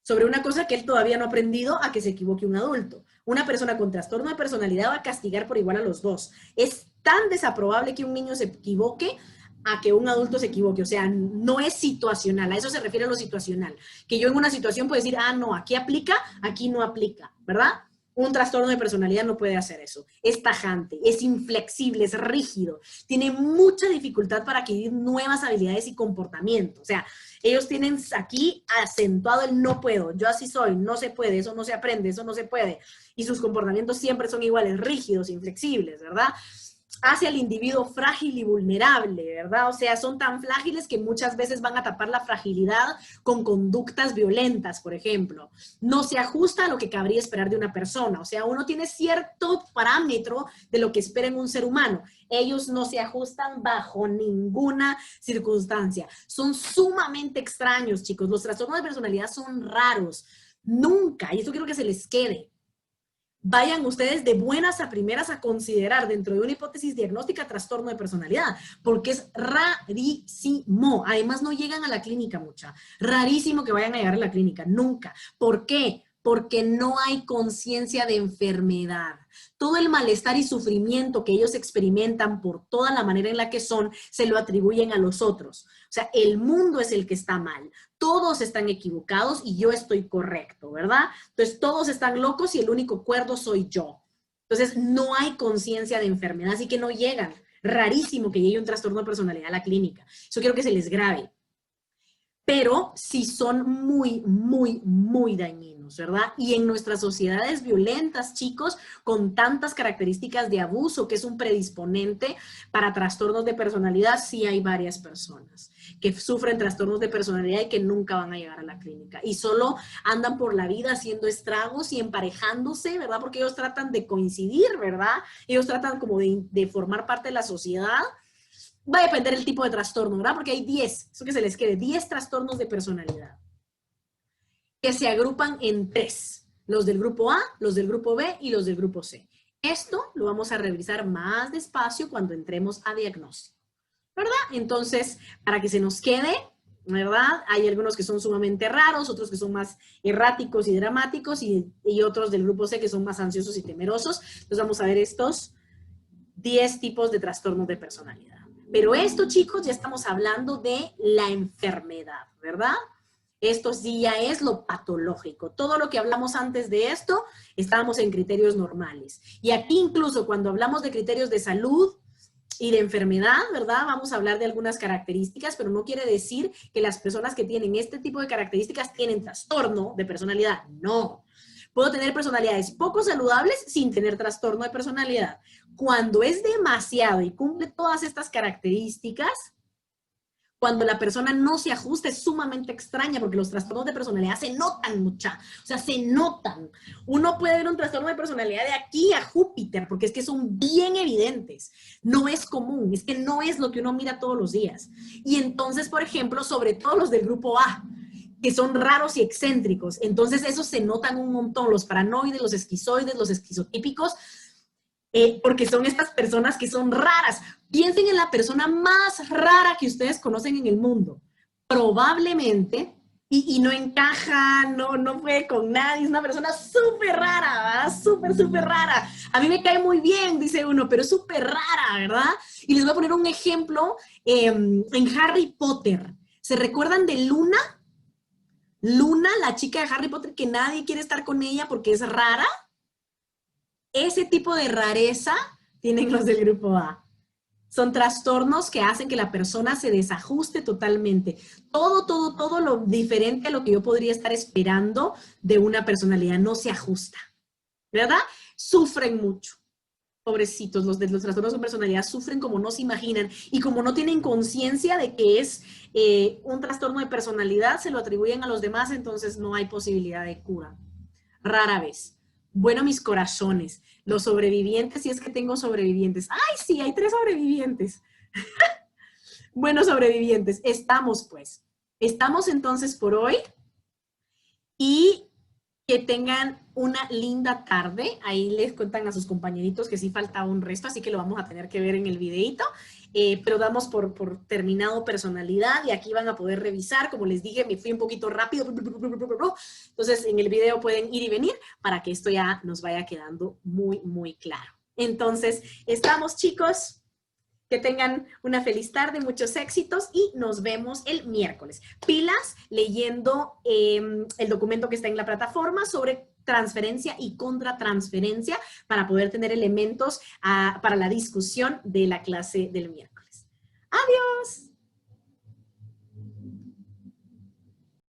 sobre una cosa que él todavía no ha aprendido a que se equivoque un adulto. Una persona con trastorno de personalidad va a castigar por igual a los dos. Es tan desaprobable que un niño se equivoque a que un adulto se equivoque. O sea, no es situacional. A eso se refiere a lo situacional. Que yo en una situación puedo decir, ah, no, aquí aplica, aquí no aplica, ¿verdad? Un trastorno de personalidad no puede hacer eso. Es tajante, es inflexible, es rígido. Tiene mucha dificultad para adquirir nuevas habilidades y comportamientos. O sea, ellos tienen aquí acentuado el no puedo, yo así soy, no se puede, eso no se aprende, eso no se puede. Y sus comportamientos siempre son iguales, rígidos, inflexibles, ¿verdad? Hace al individuo frágil y vulnerable, ¿verdad? O sea, son tan frágiles que muchas veces van a tapar la fragilidad con conductas violentas, por ejemplo. No se ajusta a lo que cabría esperar de una persona. O sea, uno tiene cierto parámetro de lo que espera en un ser humano. Ellos no se ajustan bajo ninguna circunstancia. Son sumamente extraños, chicos. Los trastornos de personalidad son raros. Nunca, y esto quiero que se les quede, vayan ustedes de buenas a primeras a considerar dentro de una hipótesis diagnóstica trastorno de personalidad, porque es rarísimo. Además, no llegan a la clínica mucha. Rarísimo que vayan a llegar a la clínica, nunca. ¿Por qué? Porque no hay conciencia de enfermedad. Todo el malestar y sufrimiento que ellos experimentan por toda la manera en la que son, se lo atribuyen a los otros. O sea, el mundo es el que está mal. Todos están equivocados y yo estoy correcto, ¿verdad? Entonces, todos están locos y el único cuerdo soy yo. Entonces, no hay conciencia de enfermedad, así que no llegan. Rarísimo que llegue un trastorno de personalidad a la clínica. Eso quiero que se les grabe. Pero sí son muy, muy, muy dañinos, ¿verdad? Y en nuestras sociedades violentas, chicos, con tantas características de abuso, que es un predisponente para trastornos de personalidad, sí hay varias personas que sufren trastornos de personalidad y que nunca van a llegar a la clínica. Y solo andan por la vida haciendo estragos y emparejándose, ¿verdad? Porque ellos tratan de coincidir, ¿verdad? Ellos tratan como de formar parte de la sociedad. Va a depender del tipo de trastorno, ¿verdad? Porque hay 10, eso que se les quede, 10 trastornos de personalidad que se agrupan en 3. Los del grupo A, los del grupo B y los del grupo C. Esto lo vamos a revisar más despacio cuando entremos a diagnóstico, ¿verdad? Entonces, para que se nos quede, ¿verdad? Hay algunos que son sumamente raros, otros que son más erráticos y dramáticos y otros del grupo C que son más ansiosos y temerosos. Entonces vamos a ver estos 10 tipos de trastornos de personalidad. Pero esto, chicos, ya estamos hablando de la enfermedad, ¿verdad? Esto sí ya es lo patológico. Todo lo que hablamos antes de esto, estábamos en criterios normales. Y aquí incluso cuando hablamos de criterios de salud y de enfermedad, ¿verdad? Vamos a hablar de algunas características, pero no quiere decir que las personas que tienen este tipo de características tienen trastorno de personalidad. No. Puedo tener personalidades poco saludables sin tener trastorno de personalidad. Cuando es demasiado y cumple todas estas características, cuando la persona no se ajusta, es sumamente extraña porque los trastornos de personalidad se notan mucha, o sea, se notan. Uno puede ver un trastorno de personalidad de aquí a Júpiter porque es que son bien evidentes. No es común, es que no es lo que uno mira todos los días. Y entonces, por ejemplo, sobre todo los del grupo A, que son raros y excéntricos. Entonces, esos se notan un montón, los paranoides, los esquizoides, los esquizotípicos, porque son estas personas que son raras. Piensen en la persona más rara que ustedes conocen en el mundo. Probablemente, y no encaja, no fue con nadie, es una persona súper rara, ¿verdad? Súper, súper rara. A mí me cae muy bien, dice uno, pero es súper rara, ¿verdad? Y les voy a poner un ejemplo en Harry Potter. ¿Se recuerdan de Luna? Luna, la chica de Harry Potter que nadie quiere estar con ella porque es rara. Ese tipo de rareza tienen los del grupo A. Son trastornos que hacen que la persona se desajuste totalmente. Todo lo diferente a lo que yo podría estar esperando de una personalidad no se ajusta, ¿verdad? Sufren mucho. Pobrecitos, los de los trastornos de personalidad sufren como no se imaginan y como no tienen conciencia de que es un trastorno de personalidad, se lo atribuyen a los demás, entonces no hay posibilidad de cura. Rara vez. Bueno, mis corazones, los sobrevivientes, si es que tengo sobrevivientes. ¡Ay, sí! Hay 3 sobrevivientes. Bueno, sobrevivientes, estamos pues. Estamos entonces por hoy y que tengan una linda tarde. Ahí les cuentan a sus compañeritos que sí faltaba un resto, así que lo vamos a tener que ver en el videito. Pero damos por terminado personalidad y aquí van a poder revisar. Como les dije, me fui un poquito rápido. Entonces, en el video pueden ir y venir para que esto ya nos vaya quedando muy, muy claro. Entonces, estamos, chicos. Que tengan una feliz tarde, muchos éxitos y nos vemos el miércoles. Pilas leyendo el documento que está en la plataforma sobre transferencia y contratransferencia para poder tener elementos para la discusión de la clase del miércoles. ¡Adiós!